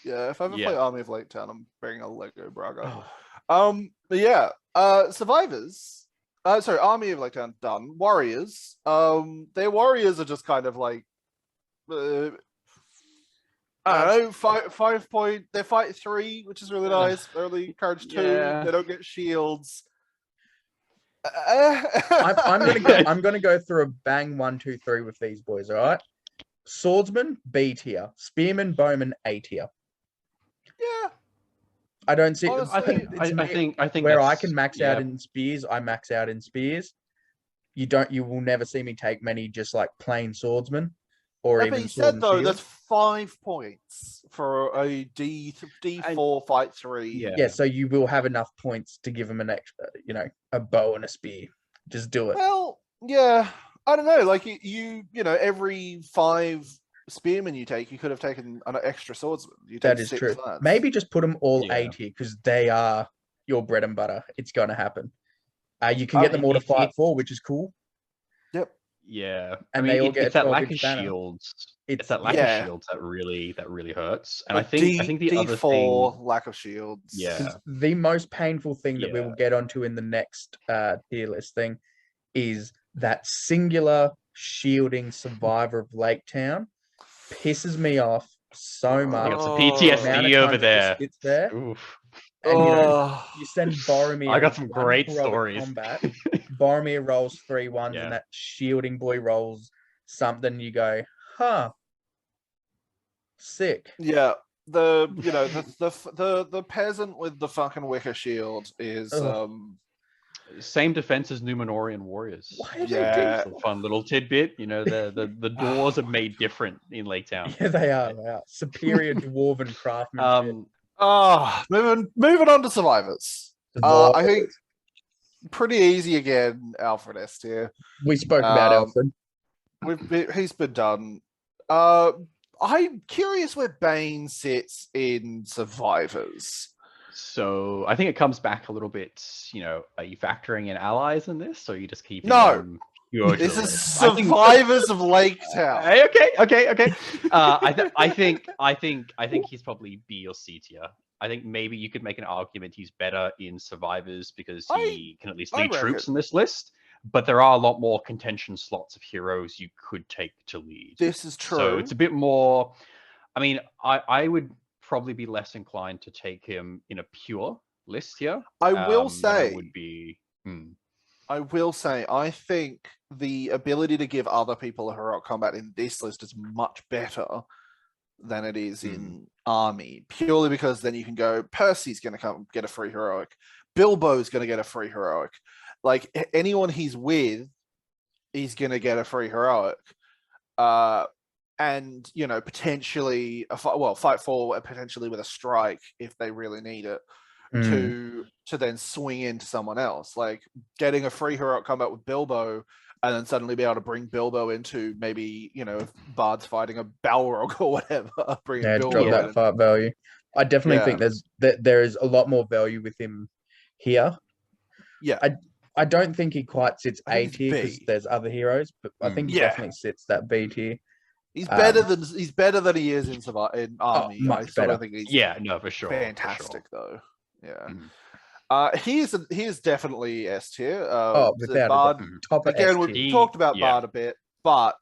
[SPEAKER 1] Yeah, if I ever play Army of Lake Town, I'm bringing a Lego Braga. But yeah, Survivors. Sorry, Army of Lake Town done. Warriors. Their warriors are just kind of like I don't know, 5 point. They fight 3, which is really nice. They only encourage 2.
[SPEAKER 3] Yeah.
[SPEAKER 1] They don't get shields.
[SPEAKER 2] I'm gonna go through a bang 1, 2, 3 with these boys. All right. Swordsman B tier, spearman, bowman A tier.
[SPEAKER 1] Yeah.
[SPEAKER 2] I don't see.
[SPEAKER 1] Honestly,
[SPEAKER 3] I think
[SPEAKER 2] where I
[SPEAKER 3] that's-
[SPEAKER 2] can max out in spears, I max out in spears. You will never see me take many just like plain swordsman or
[SPEAKER 1] That
[SPEAKER 2] even
[SPEAKER 1] being
[SPEAKER 2] sword
[SPEAKER 1] said,
[SPEAKER 2] and
[SPEAKER 1] though,
[SPEAKER 2] shield.
[SPEAKER 1] that's 5 points for a D4 fight 3.
[SPEAKER 3] Yeah.
[SPEAKER 2] Yeah, so you will have enough points to give him an extra, a bow and a spear. Just do it.
[SPEAKER 1] Well, yeah. I don't know. Like you know, every 5 spearmen you take, you could have taken an extra swordsman. You take
[SPEAKER 2] That is
[SPEAKER 1] 6
[SPEAKER 2] true.
[SPEAKER 1] lads.
[SPEAKER 2] Maybe just put them all
[SPEAKER 3] Yeah.
[SPEAKER 2] A tier because they are your bread and butter. It's going to happen. You can get them all to fight 4, which is cool.
[SPEAKER 1] Yep.
[SPEAKER 3] Yeah,
[SPEAKER 2] And they all get
[SPEAKER 3] it's
[SPEAKER 2] a
[SPEAKER 3] that lack
[SPEAKER 2] 12-inch
[SPEAKER 3] of
[SPEAKER 2] banner.
[SPEAKER 3] shields.
[SPEAKER 2] It's
[SPEAKER 3] It's that lack
[SPEAKER 1] yeah.
[SPEAKER 3] of shields that really hurts. And
[SPEAKER 1] A
[SPEAKER 3] I think the other
[SPEAKER 1] D4
[SPEAKER 3] thing,
[SPEAKER 1] lack of shields.
[SPEAKER 3] Yeah.
[SPEAKER 2] The most painful thing that we
[SPEAKER 3] Yeah.
[SPEAKER 2] will get onto in the next tier list thing is that singular shielding survivor of Lake Town pisses me off so
[SPEAKER 3] I
[SPEAKER 2] much.
[SPEAKER 3] got some
[SPEAKER 1] Oh.
[SPEAKER 2] The amount
[SPEAKER 3] PTSD
[SPEAKER 2] of
[SPEAKER 3] over
[SPEAKER 2] times it just
[SPEAKER 3] there.
[SPEAKER 2] sits there,
[SPEAKER 3] Oof.
[SPEAKER 2] and
[SPEAKER 1] Oh.
[SPEAKER 2] you send Boromir.
[SPEAKER 3] I got some
[SPEAKER 2] one
[SPEAKER 3] great
[SPEAKER 2] heroic
[SPEAKER 3] stories.
[SPEAKER 2] Combat. Boromir rolls 3 1s,
[SPEAKER 3] Yeah.
[SPEAKER 2] and that shielding boy rolls something. You go, huh? Sick.
[SPEAKER 1] Yeah. The peasant with the fucking wicker shield is
[SPEAKER 2] Ugh.
[SPEAKER 3] Same defense as Numenorian warriors.
[SPEAKER 2] Why are
[SPEAKER 1] Yeah.
[SPEAKER 3] It's a fun little tidbit. You know, the doors are made different in Lake Town.
[SPEAKER 2] Yeah, they are. They are superior dwarven craftsmanship.
[SPEAKER 1] Moving on to survivors. I think pretty easy again. Alfred S tier.
[SPEAKER 2] We spoke about Alfred.
[SPEAKER 1] He's been done. I'm curious where Bain sits in survivors.
[SPEAKER 3] So I think it comes back a little bit. You know, are you factoring in allies in this, or are you just keeping
[SPEAKER 1] No.
[SPEAKER 3] them pure to
[SPEAKER 1] This
[SPEAKER 3] the
[SPEAKER 1] is
[SPEAKER 3] list? I think-
[SPEAKER 1] survivors of Lake Town.
[SPEAKER 3] Okay. I think he's probably B or C tier. I think maybe you could make an argument he's better in survivors because he can at least
[SPEAKER 1] I
[SPEAKER 3] lead troops
[SPEAKER 1] reckon.
[SPEAKER 3] in this list. But there are a lot more contention slots of heroes you could take to lead.
[SPEAKER 1] This is true.
[SPEAKER 3] So it's a bit more. I mean, I would probably be less inclined to take him in a pure list here.
[SPEAKER 1] I will
[SPEAKER 3] than I
[SPEAKER 1] say,
[SPEAKER 3] would be.
[SPEAKER 1] I think the ability to give other people a heroic combat in this list is much better than it is in Army, purely because then you can go, Percy's going to come get a free heroic, Bilbo's going to get a free heroic, like anyone he's with, he's going to get a free heroic, and potentially fight 4 potentially with a strike if they really need it. To then swing into someone else, like getting a free heroic combat with Bilbo, and then suddenly be able to bring Bilbo into maybe if Bard's fighting a Balrog or whatever. Bring Bilbo
[SPEAKER 2] drop that
[SPEAKER 1] in.
[SPEAKER 2] fight value. I definitely think there is a lot more value with him here.
[SPEAKER 1] Yeah,
[SPEAKER 2] I don't think he quite sits A tier because
[SPEAKER 1] B.
[SPEAKER 2] there's other heroes, but I think he definitely sits that B tier.
[SPEAKER 1] He's better than he is in Army.
[SPEAKER 2] Much better.
[SPEAKER 1] Think he's
[SPEAKER 3] For sure.
[SPEAKER 1] fantastic
[SPEAKER 3] for sure.
[SPEAKER 1] though. Yeah. He is definitely S tier.
[SPEAKER 2] Without
[SPEAKER 1] Bard,
[SPEAKER 2] a doubt. Top of
[SPEAKER 1] again,
[SPEAKER 2] S
[SPEAKER 1] we've
[SPEAKER 2] tier.
[SPEAKER 1] talked about Bard a bit, but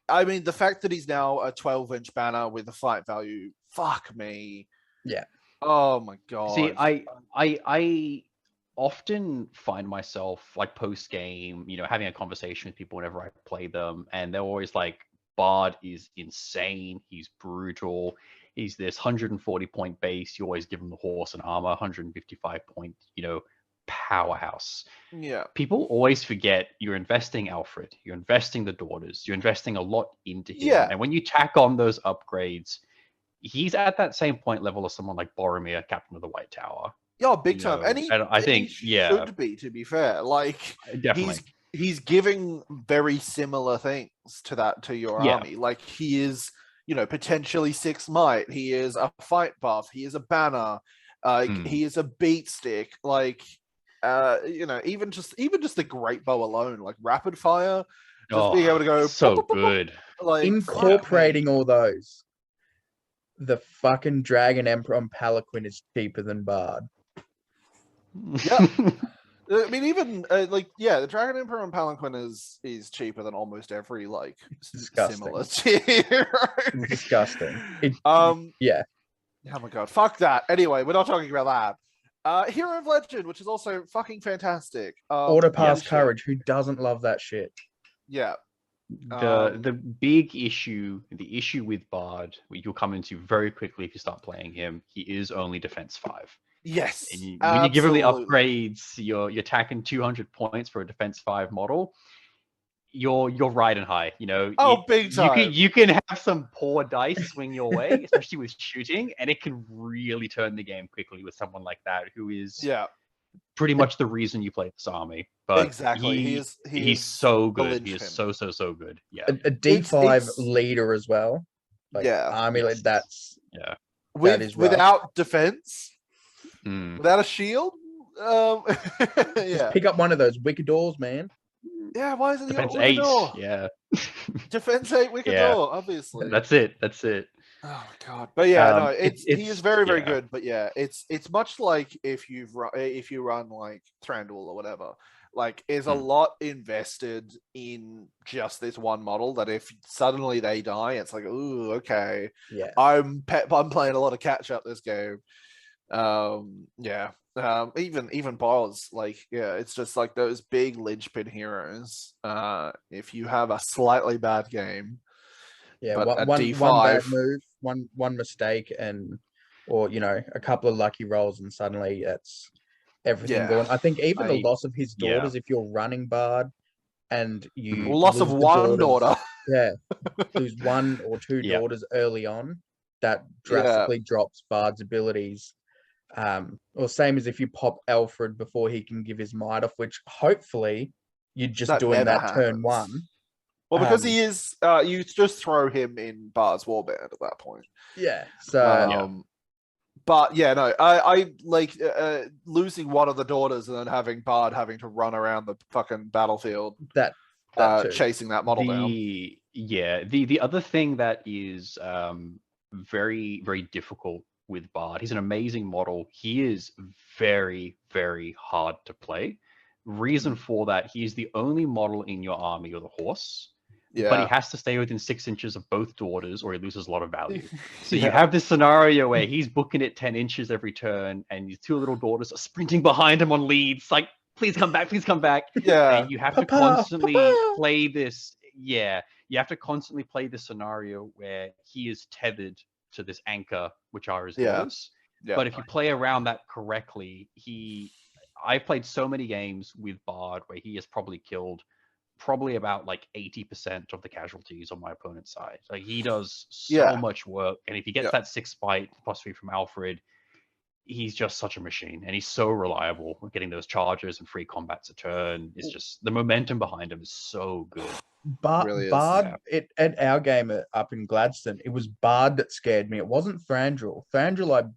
[SPEAKER 1] I mean the fact that he's now a 12-inch banner with a fight value, fuck me.
[SPEAKER 2] Yeah.
[SPEAKER 1] Oh my god.
[SPEAKER 3] See, I often find myself like post game, having a conversation with people whenever I play them, and they're always like, Bard is insane. He's brutal. He's this 140 point base. You always give him the horse and armor, 155 point, powerhouse.
[SPEAKER 1] Yeah.
[SPEAKER 3] People always forget you're investing Alfred. You're investing the daughters. You're investing a lot into him.
[SPEAKER 1] Yeah.
[SPEAKER 3] And when you tack on those upgrades, he's at that same point level as someone like Boromir, Captain of the White Tower.
[SPEAKER 1] Yeah, big time. And
[SPEAKER 3] I think
[SPEAKER 1] he should be, to be fair. Like
[SPEAKER 3] definitely.
[SPEAKER 1] He's giving very similar things to your army. Like he is, potentially 6 might. He is a fight buff. He is a banner. He is a beat stick. Like, even just the great bow alone, like rapid fire, just being able to go
[SPEAKER 3] so
[SPEAKER 1] pop, pop, pop,
[SPEAKER 3] good.
[SPEAKER 1] like
[SPEAKER 2] Incorporating all those. The fucking Dragon Emperor on Palanquin is cheaper than Bard.
[SPEAKER 1] Yeah. I mean, even the Dragon Emperor and Palanquin is cheaper than almost every
[SPEAKER 2] Disgusting.
[SPEAKER 1] similar tier.
[SPEAKER 2] Disgusting. Yeah.
[SPEAKER 1] Oh my god, fuck that. Anyway, we're not talking about that. Hero of Legend, which is also fucking fantastic.
[SPEAKER 2] Auto pass courage. Who doesn't love that shit?
[SPEAKER 1] Yeah.
[SPEAKER 3] The big issue, the issue with Bard, you'll come into very quickly if you start playing him. He is only defense 5.
[SPEAKER 1] Yes.
[SPEAKER 3] And when you give him the upgrades, you're attacking 200 points for a defense 5 model. You're riding high, you know.
[SPEAKER 1] Big time.
[SPEAKER 3] You can have some poor dice swing your way, especially with shooting, and it can really turn the game quickly with someone like that who is pretty much the reason you play this army. But
[SPEAKER 1] exactly,
[SPEAKER 3] he's so good. He is so good. Yeah,
[SPEAKER 2] a D5 leader as well. Army leader. That's
[SPEAKER 1] without defense, without a shield.
[SPEAKER 2] Just pick up one of those wicked doors, man.
[SPEAKER 1] Yeah, why isn't he
[SPEAKER 3] defense
[SPEAKER 1] on
[SPEAKER 3] 8?
[SPEAKER 1] Door?
[SPEAKER 3] Yeah,
[SPEAKER 1] defense 8 wicked door, obviously.
[SPEAKER 3] That's it.
[SPEAKER 1] Oh my god! But he is very good. But it's much like if you run like Thranduil or whatever. Like, is a lot invested in just this one model that if suddenly they die, it's like, ooh, okay.
[SPEAKER 2] Yeah,
[SPEAKER 1] I'm playing a lot of catch up this game. Even Boz, it's just like those big linchpin heroes. If you have a slightly bad game,
[SPEAKER 2] one bad move, one mistake, or a couple of lucky rolls, and suddenly it's everything gone. I think even the loss of his daughters, if you're running Bard and you
[SPEAKER 1] loss of one daughter,
[SPEAKER 2] lose one or two daughters early on, that drastically drops Bard's abilities. Or same as if you pop Alfred before he can give his might off, which hopefully you're just doing that turn 1.
[SPEAKER 1] Well, because he is, you just throw him in Bard's Warband at that point.
[SPEAKER 2] Yeah. So.
[SPEAKER 1] But I like losing one of the daughters and then having Bard having to run around the fucking battlefield,
[SPEAKER 2] that
[SPEAKER 1] chasing that model down.
[SPEAKER 3] Yeah. The other thing that is very, very difficult with Bard, he's an amazing model. He is very, very hard to play. Reason for that, he's the only model in your army with a horse. But he has to stay within 6 inches of both daughters or he loses a lot of value. So you have this scenario where he's booking it 10 inches every turn and his 2 little daughters are sprinting behind him on leads. Like, please come back, please come back.
[SPEAKER 1] Yeah.
[SPEAKER 3] And you have to constantly play this. Yeah. You have to constantly play this scenario where he is tethered to this anchor, which are his daughters. Yeah. But if you play around that correctly, I played so many games with Bard where he has probably killed about like 80% of the casualties on my opponent's side. Like, he does so much work, and if he gets that 6 fight +3 from Alfred, he's just such a machine, and he's so reliable. Getting those charges and free combats a turn is just, the momentum behind him is so good.
[SPEAKER 2] Bard, at our game up in Gladstone, it was Bard that scared me. It wasn't Thranduil. Thranduil,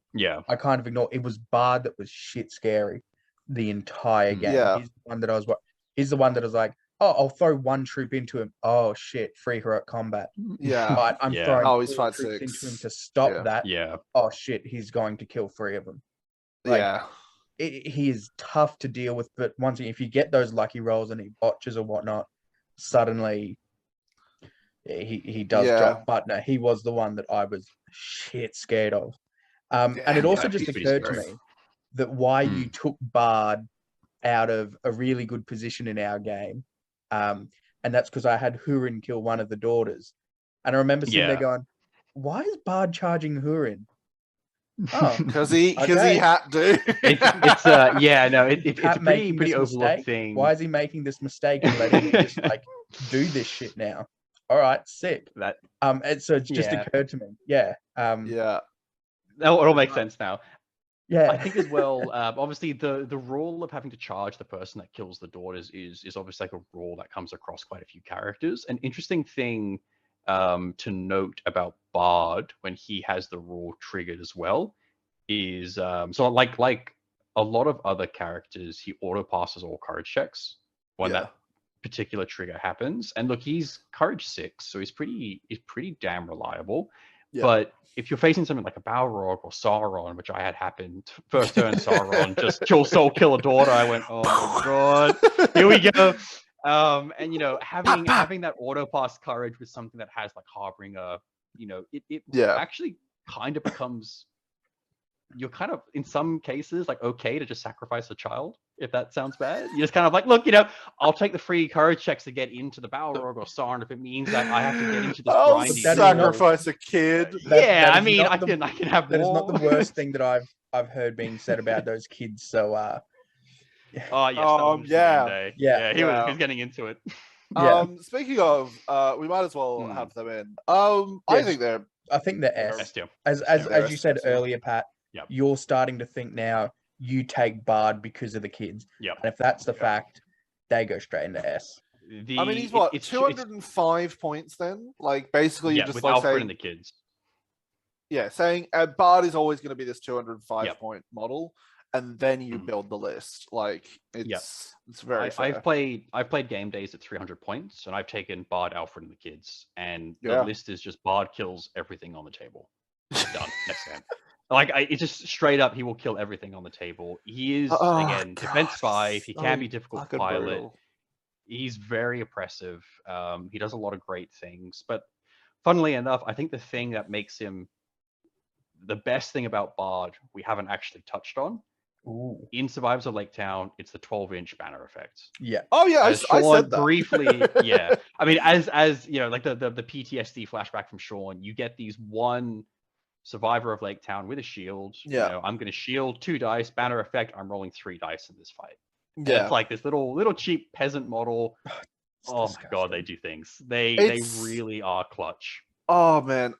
[SPEAKER 2] I kind of ignored. It was Bard that was shit scary the entire game.
[SPEAKER 1] Yeah.
[SPEAKER 2] He's the one that I was like, oh, I'll throw one troop into him. Oh shit, free heroic combat.
[SPEAKER 1] Yeah.
[SPEAKER 2] But I'm throwing
[SPEAKER 1] he's 5'6"
[SPEAKER 2] into him to stop that.
[SPEAKER 3] Yeah.
[SPEAKER 2] Oh shit, he's going to kill 3 of them. He is tough to deal with, but once again, if you get those lucky rolls and he botches or whatnot, suddenly he does drop. But no, he was the one that I was shit scared of. And it also just occurred to me that why you took Bard out of a really good position in our game. And that's because I had Hurin kill one of the daughters. And I remember sitting there going, why is Bard charging Hurin? Oh,
[SPEAKER 1] because he had to.
[SPEAKER 3] It's a pretty overlooked thing.
[SPEAKER 2] Why is he making this mistake and letting me just do this shit now? All right, sick. And so it's just occurred to me. It
[SPEAKER 3] all makes sense now.
[SPEAKER 2] Yeah,
[SPEAKER 3] I think as well. Obviously, the rule of having to charge the person that kills the daughters is obviously like a rule that comes across quite a few characters. An interesting thing to note about Bard when he has the rule triggered as well is so like a lot of other characters, he auto passes all courage checks when that particular trigger happens. And look, he's courage 6, so he's pretty damn reliable. But if you're facing something like a Balrog or Sauron, which I had happened first turn, Sauron just kill a daughter. I went, oh my god, here we go. And you know, having that auto pass courage with something that has like Harbinger, you know, it actually kind of becomes, you're kind of in some cases like okay to just sacrifice a child if that sounds bad. You're just kind of like, look, you know, I'll take the free courage checks to get into the Balrog or Sauron if it means that I have to get into this
[SPEAKER 1] I'll
[SPEAKER 3] grindy
[SPEAKER 1] sacrifice a kid.
[SPEAKER 3] I mean, I can have
[SPEAKER 2] that
[SPEAKER 3] more.
[SPEAKER 2] is not the worst thing that I've heard being said about those kids. So
[SPEAKER 3] Oh yes, that was
[SPEAKER 1] yeah.
[SPEAKER 3] day.
[SPEAKER 2] Yeah.
[SPEAKER 3] He was getting into it.
[SPEAKER 2] Yeah.
[SPEAKER 1] Speaking of, we might as well have them in. I think they're
[SPEAKER 2] S.
[SPEAKER 3] tier.
[SPEAKER 2] As you said earlier, Pat,
[SPEAKER 3] Yep.
[SPEAKER 2] you're starting to think now you take Bard because of the kids.
[SPEAKER 3] Yep.
[SPEAKER 2] And if that's the fact, they go straight into S.
[SPEAKER 1] I mean, he's what, 205 points then? Like, basically, you're just
[SPEAKER 3] with
[SPEAKER 1] like
[SPEAKER 3] Alfred
[SPEAKER 1] saying,
[SPEAKER 3] and the kids.
[SPEAKER 1] Yeah, saying Bard is always going to be this 205 point model, and then you build the list. Like, it's very fair.
[SPEAKER 3] I've played game days at 300 points, and I've taken Bard, Alfred, and the kids, and the list is just Bard kills everything on the table. Done. Next game. Like, it's just straight up, he will kill everything on the table. He is, again, defense 5. He can be difficult to pilot. Brutal. He's very oppressive. He does a lot of great things. But funnily enough, I think the thing that makes him the best thing about Bard we haven't actually touched on.
[SPEAKER 2] Ooh.
[SPEAKER 3] In Survivors of Lake Town, it's the 12-inch banner effect.
[SPEAKER 1] Yeah. Oh yeah, I said that
[SPEAKER 3] briefly. Yeah. I mean, as you know, like the PTSD flashback from Sean, you get these one Survivor of Lake Town with a shield.
[SPEAKER 1] Yeah.
[SPEAKER 3] You know, I'm going to shield 2 dice, banner effect. I'm rolling 3 dice in this fight.
[SPEAKER 1] Yeah.
[SPEAKER 3] And it's like this little cheap peasant model. Oh my god, they do things. They really are clutch.
[SPEAKER 1] Oh man,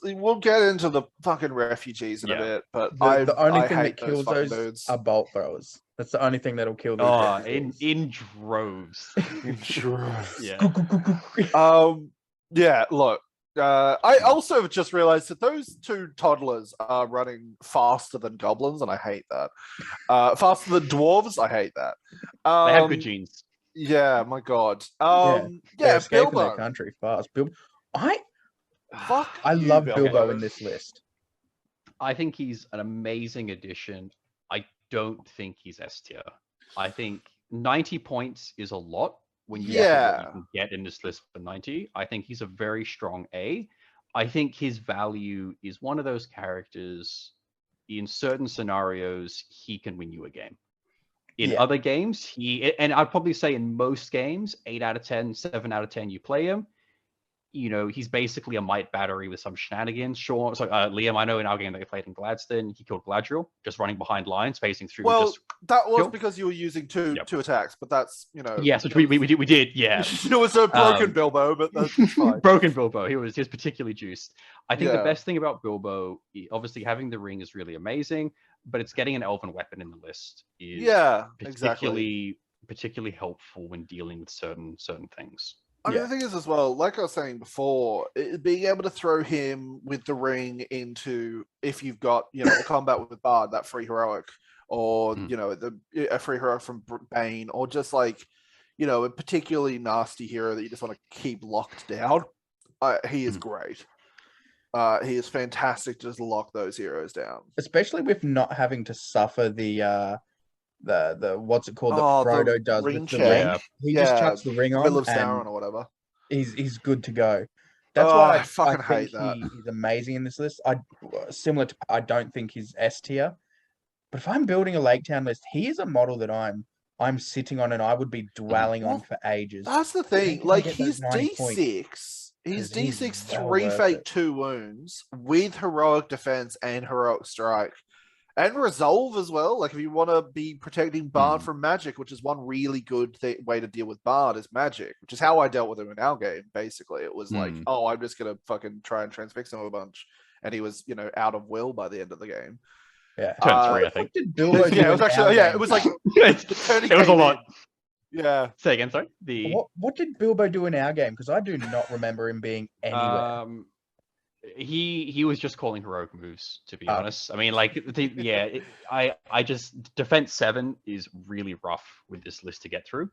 [SPEAKER 1] we'll get into the fucking refugees in a bit, but
[SPEAKER 2] the only thing that kills those are bolt throwers. That's the only thing that'll kill those.
[SPEAKER 3] In droves.
[SPEAKER 1] In droves.
[SPEAKER 3] Yeah.
[SPEAKER 1] Yeah. Look, I also just realized that those 2 toddlers are running faster than goblins, and I hate that. Faster than dwarves, I hate that.
[SPEAKER 3] They have good genes.
[SPEAKER 1] Yeah, my god.
[SPEAKER 2] They're escaping
[SPEAKER 1] Bilbo.
[SPEAKER 2] their country fast. Bilbo.
[SPEAKER 1] I
[SPEAKER 2] love Bilbo in this list.
[SPEAKER 3] I think he's an amazing addition. I don't think he's S tier. I think 90 points is a lot when you look at what you can get in this list for 90. I think he's a very strong A. I think his value is one of those characters in certain scenarios he can win you a game. In other games, and I'd probably say in most games, 8 out of 10, 7 out of 10, you play him. You know, he's basically a might battery with some shenanigans. Sure. So Liam, I know in our game that we played in Gladstone, he killed Galadriel, just running behind lines, facing through.
[SPEAKER 1] Well, that was because you were using two attacks, but that's, you know.
[SPEAKER 3] Yes, which we did, yeah.
[SPEAKER 1] It was a broken Bilbo, but that's fine.
[SPEAKER 3] Broken Bilbo. He was particularly juiced. I think the best thing about Bilbo, obviously having the ring is really amazing, but it's getting an elven weapon in the list is particularly helpful when dealing with certain things.
[SPEAKER 1] I mean, the thing is as well, like I was saying before, being able to throw him with the ring into, if you've got, you know, the combat with Bard, that free heroic, or, you know, a free heroic from Bain, or just like, you know, a particularly nasty hero that you just want to keep locked down. He is great. He is fantastic to just lock those heroes down.
[SPEAKER 2] Especially with not having to suffer the what's it called that Frodo does with the ring. He just chucks the ring on
[SPEAKER 1] of Sauron or whatever.
[SPEAKER 2] He's good to go. That's why I
[SPEAKER 1] fucking
[SPEAKER 2] think
[SPEAKER 1] hate that.
[SPEAKER 2] He's amazing in this list. I don't think he's S tier. But if I'm building a Lake Town list, he is a model that I'm sitting on and I would be dwelling on for ages.
[SPEAKER 1] That's the thing. Like, he's D6. He's D6 3 fake 2 wounds with heroic defense and heroic strike. And resolve as well. Like, if you want to be protecting Bard from magic, which is one really good way to deal with Bard is magic, which is how I dealt with him in our game, basically. It was like, oh, I'm just going to fucking try and transfix him a bunch. And he was, you know, out of will by the end of the game.
[SPEAKER 3] Yeah. Turn 3, I think.
[SPEAKER 2] Did Bilbo
[SPEAKER 1] it was actually, it was like,
[SPEAKER 3] it was a lot.
[SPEAKER 1] Yeah.
[SPEAKER 3] Say again, sorry?
[SPEAKER 2] What did Bilbo do in our game? Because I do not remember him being anywhere.
[SPEAKER 3] He was just calling heroic moves, to be honest. I mean, like, I just defense 7 is really rough with this list to get through.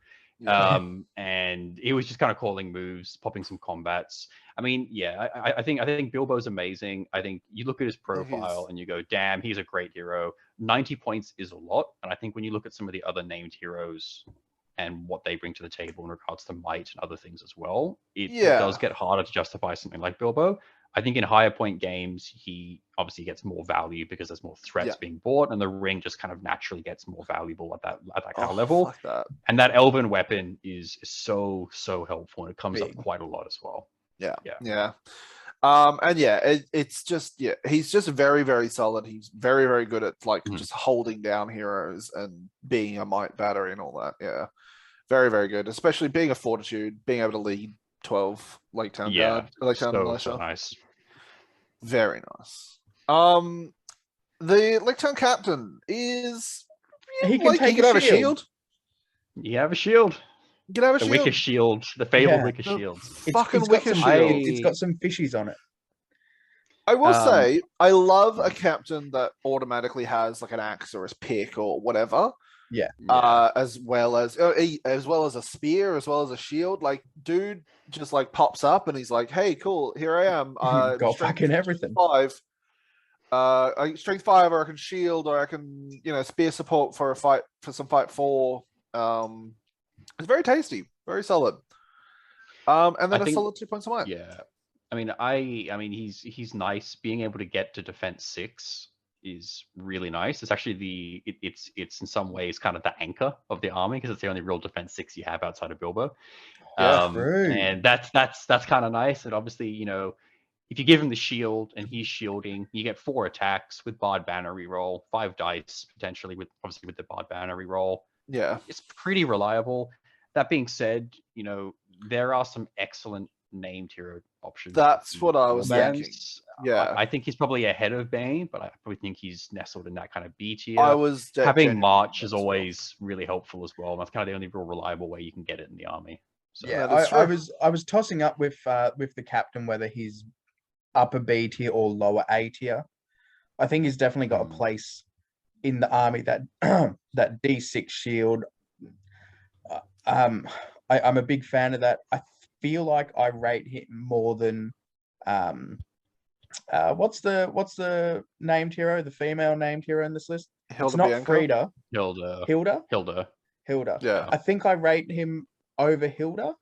[SPEAKER 3] And he was just kind of calling moves, popping some combats. I mean, yeah, I think Bilbo's amazing. I think you look at his profile and you go, damn, he's a great hero. 90 points is a lot. And I think when you look at some of the other named heroes and what they bring to the table in regards to might and other things as well, it does get harder to justify something like Bilbo. I think in higher point games, he obviously gets more value because there's more threats being bought, and the ring just kind of naturally gets more valuable at that kind of level. And that elven weapon is so helpful, and it comes up quite a lot as well.
[SPEAKER 1] Yeah. It's just he's just very solid. He's very good at like just holding down heroes and being a might battery and all that. Yeah, very good. Especially being a fortitude, being able to lead 12 Lake Town Guard, Lake Town Militia.
[SPEAKER 3] So nice.
[SPEAKER 1] Very nice. The Lake Town Captain is
[SPEAKER 2] he can
[SPEAKER 1] have a shield.
[SPEAKER 3] You have a shield.
[SPEAKER 1] You can have a shield.
[SPEAKER 3] Wicker shield, the fabled wicker shield.
[SPEAKER 1] Fucking wicker shield.
[SPEAKER 2] It's got some fishies on it.
[SPEAKER 1] I will say, I love a captain that automatically has like an axe or a pick or whatever. As well as a spear, as well as a shield. Like, dude just like pops up and he's like, "Hey, cool, here I am.
[SPEAKER 2] Got fucking everything.
[SPEAKER 1] 5. Strength 5, or I can shield, or I can spear support for some fight 4. It's very tasty, very solid. And then a solid 2 points of might.
[SPEAKER 3] Yeah, I mean, he's nice. Being able to get to defense 6 is really nice. It's actually it's in some ways kind of the anchor of the army, because it's the only real defense 6 you have outside of Bilbo. And that's kind of nice. And obviously, if you give him the shield and he's shielding, you get 4 attacks with Bard Banner reroll, 5 dice potentially with the Bard Banner reroll.
[SPEAKER 1] Yeah,
[SPEAKER 3] it's pretty reliable. That being said, there are some excellent named hero options.
[SPEAKER 1] That's what I was thinking. Yeah,
[SPEAKER 3] I think he's probably ahead of Bain, but I probably think he's nestled in that kind of B tier.
[SPEAKER 1] Having
[SPEAKER 3] March is always really helpful as well. That's kind of the only real reliable way you can get it in the army. So,
[SPEAKER 2] I was tossing up with the captain whether he's upper B tier or lower A tier. I think he's definitely got a place in the army. That that D6 shield. I'm a big fan of that. I feel like I rate him more than what's the named hero, the female named hero in this list?
[SPEAKER 1] Hilda,
[SPEAKER 2] it's not
[SPEAKER 1] Bianca?
[SPEAKER 2] Frida.
[SPEAKER 3] Hilda.
[SPEAKER 2] Yeah. I think I rate him over Hilda.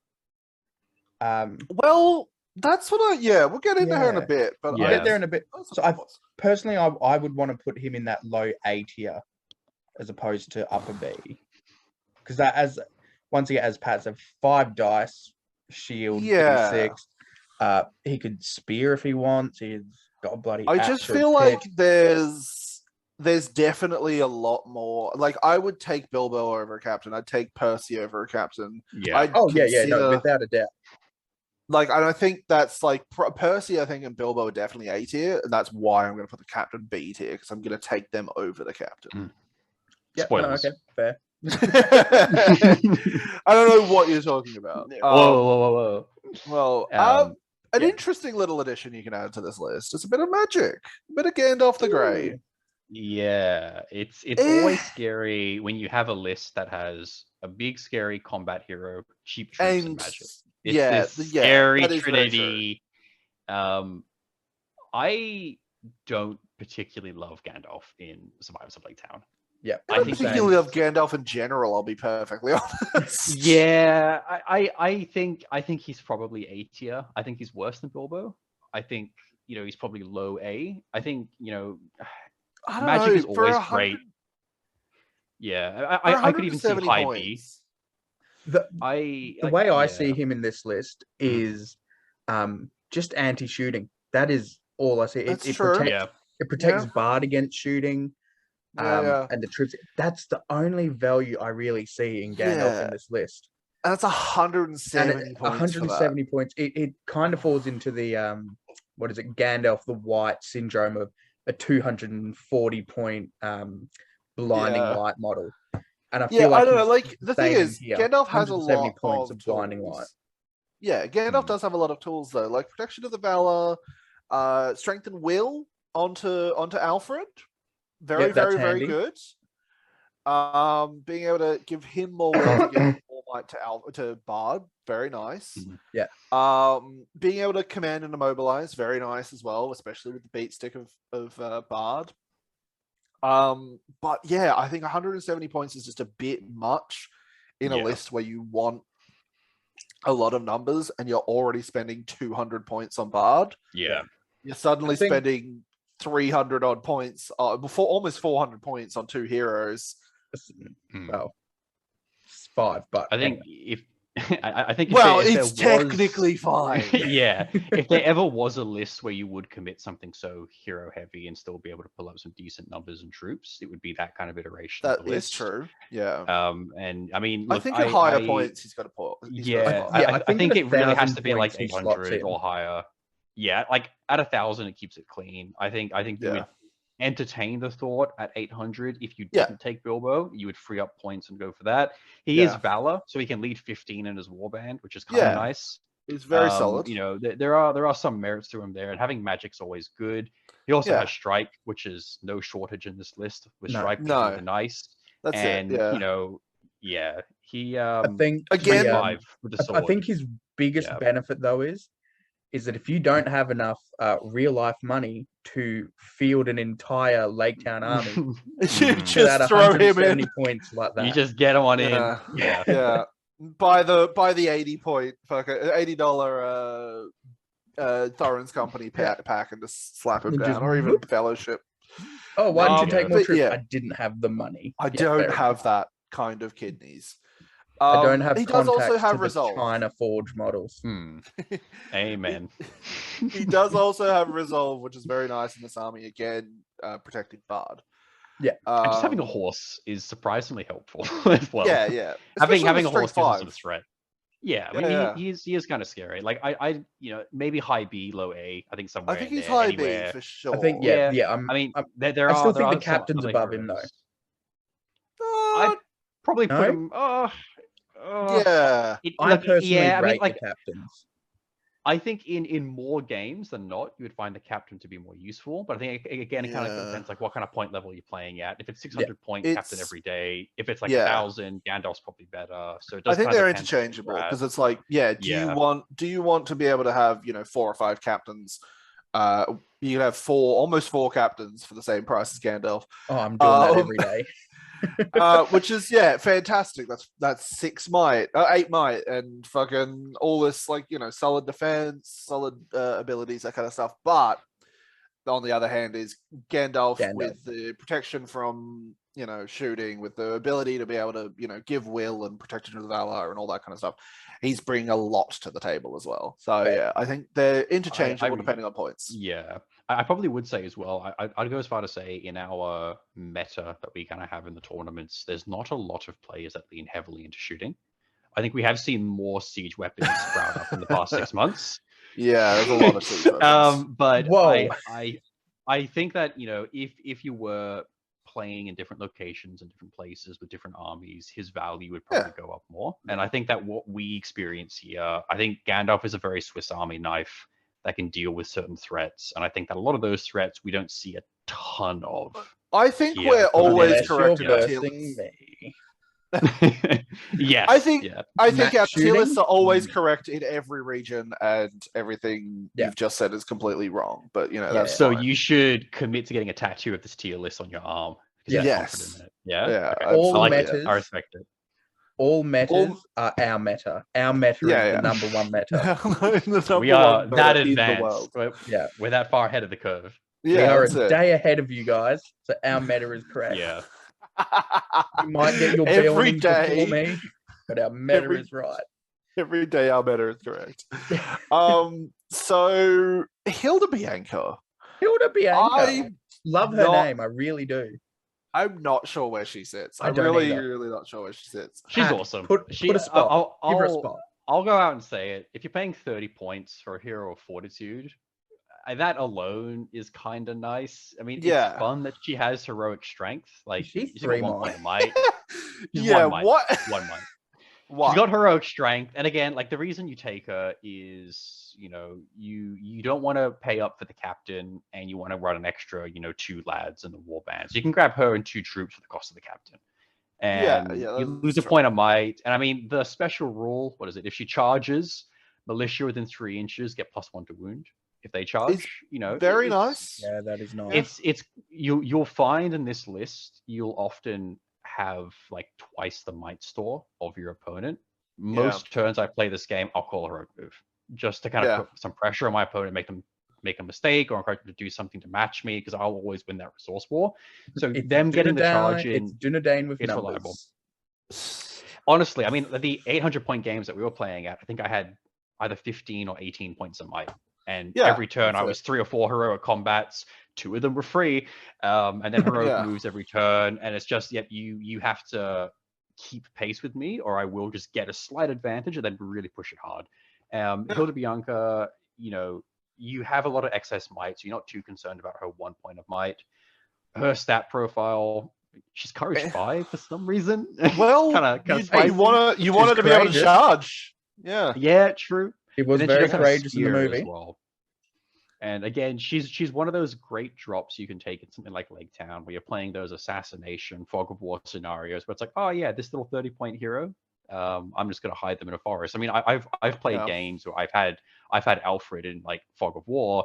[SPEAKER 1] Well, that's what we'll get into her in a bit, but
[SPEAKER 2] I'll get there in a bit. So I would want to put him in that low A tier as opposed to upper B, because that as Pat said, 5 dice, shield, 6. He could spear if he wants. He's got a bloody.
[SPEAKER 1] I just feel like there's definitely a lot more. Like, I would take Bilbo over a captain. I'd take Percy over a captain.
[SPEAKER 2] Yeah. No, without a doubt.
[SPEAKER 1] Like, and I think that's like Percy, I think, and Bilbo are definitely A tier, and that's why I'm going to put the captain B tier, because I'm going to take them over the captain.
[SPEAKER 2] Yeah.
[SPEAKER 3] Spoilers.
[SPEAKER 2] Okay. Fair.
[SPEAKER 1] I don't know what you're talking about.
[SPEAKER 3] Whoa.
[SPEAKER 1] Well, an interesting little addition you can add to this list is a bit of magic, a bit of Gandalf the Grey.
[SPEAKER 3] Yeah, it's always scary when you have a list that has a big scary combat hero, cheap troops, and magic. It's this scary trinity. I don't particularly love Gandalf in Survivors of Lake Town.
[SPEAKER 2] Yeah,
[SPEAKER 1] I don't particularly love Gandalf in general, I'll be perfectly honest.
[SPEAKER 3] Yeah, I think he's probably A tier. I think he's worse than Bilbo. I think he's probably low A. I think magic is always great. Yeah, I could even see high
[SPEAKER 1] points.
[SPEAKER 3] B.
[SPEAKER 2] The way I see him in this list is just anti-shooting. That is all I see. It protects Bard against shooting. And the troops. That's the only value I really see in Gandalf in this list.
[SPEAKER 1] And that's 170 points.
[SPEAKER 2] 170 points. It kind of falls into the Gandalf the White syndrome of a 240 point blinding light model. And I feel like
[SPEAKER 1] I don't know. Like, the thing is,
[SPEAKER 2] here,
[SPEAKER 1] Gandalf has a lot
[SPEAKER 2] points
[SPEAKER 1] of
[SPEAKER 2] blinding light.
[SPEAKER 1] Yeah, Gandalf does have a lot of tools though, like Protection of the Valor, Strength and Will onto Alfred. Very good. Being able to give him more will to give him more might to Bard, very nice. Being able to command and immobilize, very nice as well, especially with the beat stick of Bard. But yeah, I think 170 points is just a bit much in a list where you want a lot of numbers and you're already spending 200 points on Bard.
[SPEAKER 3] Yeah.
[SPEAKER 1] You're suddenly spending 300 odd points, before almost 400 points on 2 heroes.
[SPEAKER 2] Well, it's 5, but
[SPEAKER 3] I think
[SPEAKER 2] anyway.
[SPEAKER 3] I think
[SPEAKER 1] it's technically 5.
[SPEAKER 3] Yeah, if there ever was a list where you would commit something so hero heavy and still be able to pull up some decent numbers and troops, it would be that kind of iteration.
[SPEAKER 1] That
[SPEAKER 3] of the list.
[SPEAKER 1] Is true. Yeah.
[SPEAKER 3] And I mean, look,
[SPEAKER 1] I think at higher points he's got to put.
[SPEAKER 3] I think it really has to be like
[SPEAKER 2] 800
[SPEAKER 3] 800 or higher. Yeah, like at 1,000 it keeps it clean. I think you would entertain the thought at 800. If you didn't take Bilbo, you would free up points and go for that. He is Valor, so he can lead 15 in his warband, which is kind of nice.
[SPEAKER 1] He's very solid.
[SPEAKER 3] You know, there are some merits to him there, and having magic's always good. He also has Strike, which is no shortage in this list. With Strike, really nice.
[SPEAKER 1] That's
[SPEAKER 3] and,
[SPEAKER 1] it. Yeah.
[SPEAKER 3] You know, he.
[SPEAKER 2] I think
[SPEAKER 3] again, with the sword.
[SPEAKER 2] I think his biggest benefit though is that if you don't have enough real life money to field an entire Lake Town army,
[SPEAKER 1] you just throw him in
[SPEAKER 2] points like that.
[SPEAKER 3] You just get him on in.
[SPEAKER 1] Yeah. By the 80 point $80 Thorin's Company pack and just slap him down, or even Fellowship.
[SPEAKER 2] Oh, why didn't you take more trips? I didn't have the money.
[SPEAKER 1] I don't have that kind of kidneys.
[SPEAKER 2] I don't have.
[SPEAKER 1] He does also have resolve.
[SPEAKER 2] China Forge models.
[SPEAKER 3] Amen.
[SPEAKER 1] He does also have resolve, which is very nice in this army. Again, protecting Bard.
[SPEAKER 2] Yeah,
[SPEAKER 3] and just having a horse is surprisingly helpful as well.
[SPEAKER 1] Yeah.
[SPEAKER 3] Having a horse gives him a threat. Yeah, I mean,
[SPEAKER 1] yeah.
[SPEAKER 3] He is kind of scary. Like I maybe high B, low A. I think somewhere.
[SPEAKER 1] I think he's
[SPEAKER 3] there,
[SPEAKER 1] high
[SPEAKER 3] anywhere.
[SPEAKER 1] B for sure.
[SPEAKER 2] I think there
[SPEAKER 3] I
[SPEAKER 2] still think the captain's above him though.
[SPEAKER 3] I'd probably put him.
[SPEAKER 1] Yeah.
[SPEAKER 2] I personally rate the captains.
[SPEAKER 3] I think in more games than not, you would find the captain to be more useful. But I think again, it kind of depends like what kind of point level you're playing at. If it's 600 point captain every day, if it's like 1,000, Gandalf's probably better. So it does.
[SPEAKER 1] I think they're interchangeable because it's like, do you want to be able to have 4 or 5 captains? You can have almost 4 captains for the same price as Gandalf.
[SPEAKER 2] Oh, I'm doing that every day.
[SPEAKER 1] Which is fantastic. That's 6 might, 8 might, and fucking all this solid defense, solid abilities, that kind of stuff. But on the other hand, is Gandalf with the protection from shooting, with the ability to be able to give will and protection of the valor and all that kind of stuff. He's bringing a lot to the table as well. So I think they're interchangeable depending on points.
[SPEAKER 3] Yeah. I probably would say as well, I'd go as far to say in our meta that we kind of have in the tournaments, there's not a lot of players that lean heavily into shooting. I think we have seen more siege weapons sprout up in the past 6 months.
[SPEAKER 1] Yeah, there's a lot of siege weapons.
[SPEAKER 3] But I think that, if you were playing in different locations and different places with different armies, his value would probably go up more. And I think that what we experience here, I think Gandalf is a very Swiss Army knife that can deal with certain threats. And I think that a lot of those threats we don't see a ton of.
[SPEAKER 1] I think we're always correct.
[SPEAKER 3] Yes.
[SPEAKER 1] I think our tier lists are always correct in every region, and everything you've just said is completely wrong. But that's
[SPEAKER 3] so
[SPEAKER 1] fine.
[SPEAKER 3] You should commit to getting a tattoo of this tier list on your arm.
[SPEAKER 1] Yes.
[SPEAKER 3] In it. Yeah.
[SPEAKER 1] Okay.
[SPEAKER 2] All
[SPEAKER 3] metas. I respect it.
[SPEAKER 2] All metas are our meta. Our meta is the number one meta.
[SPEAKER 3] We are that advanced. We're that far ahead of the curve.
[SPEAKER 2] We are a day ahead of you guys, so our meta is correct.
[SPEAKER 3] Yeah.
[SPEAKER 2] You might get your
[SPEAKER 1] every
[SPEAKER 2] buildings
[SPEAKER 1] day
[SPEAKER 2] before me, but our meta is right.
[SPEAKER 1] Every day our meta is correct. So Hilda Bianca.
[SPEAKER 2] I love her name. I really do.
[SPEAKER 1] I'm not sure where she sits. I'm really not sure where she sits.
[SPEAKER 3] She's awesome.
[SPEAKER 2] Put a spot. Give her a spot.
[SPEAKER 3] I'll go out and say it. If you're paying 30 points for a hero of fortitude, that alone is kind of nice. I mean, it's fun that she has heroic strength. Like
[SPEAKER 2] she's
[SPEAKER 3] 3 might.
[SPEAKER 1] One might.
[SPEAKER 3] She's got heroic strength, and again, like the reason you take her is, you don't want to pay up for the captain, and you want to run an extra, 2 lads in the warband. So you can grab her and 2 troops for the cost of the captain. and
[SPEAKER 1] yeah,
[SPEAKER 3] you lose a
[SPEAKER 1] true.
[SPEAKER 3] point of might. And I mean, the special rule, what is it? If she charges, militia within 3 inches get +1 to wound. If they charge,
[SPEAKER 1] Very nice.
[SPEAKER 2] Yeah, that is nice.
[SPEAKER 3] You'll find in this list, you'll often have like twice the might store of your opponent. Most turns I play this game, I'll call a heroic move just to kind of put some pressure on my opponent, make a mistake, or encourage them to do something to match me, because I'll always win that resource war. So
[SPEAKER 2] It's
[SPEAKER 3] them getting the charge in,
[SPEAKER 2] it's Dunedain with
[SPEAKER 3] it's
[SPEAKER 2] numbers.
[SPEAKER 3] reliable. Honestly, I mean, the 800-point games that we were playing at, I think I had either 15 or 18 points of might. And every turn I was 3 or 4 heroic combats. 2 of them were free, and then heroic moves every turn. And it's just, you have to keep pace with me, or I will just get a slight advantage and then really push it hard. Hilda Bianca, you have a lot of excess might, so you're not too concerned about her 1 point of might. Her stat profile, she's courage 5 for some reason.
[SPEAKER 1] Well, you want her to be able to charge.
[SPEAKER 3] Yeah, true.
[SPEAKER 2] It was very courageous in the movie.
[SPEAKER 3] Well. And again, she's one of those great drops you can take in something like Lake Town, where you're playing those assassination, fog of war scenarios, where it's like, oh yeah, this little 30-point hero, I'm just gonna hide them in a forest. I mean, I've played games where I've had Alfred in like fog of war,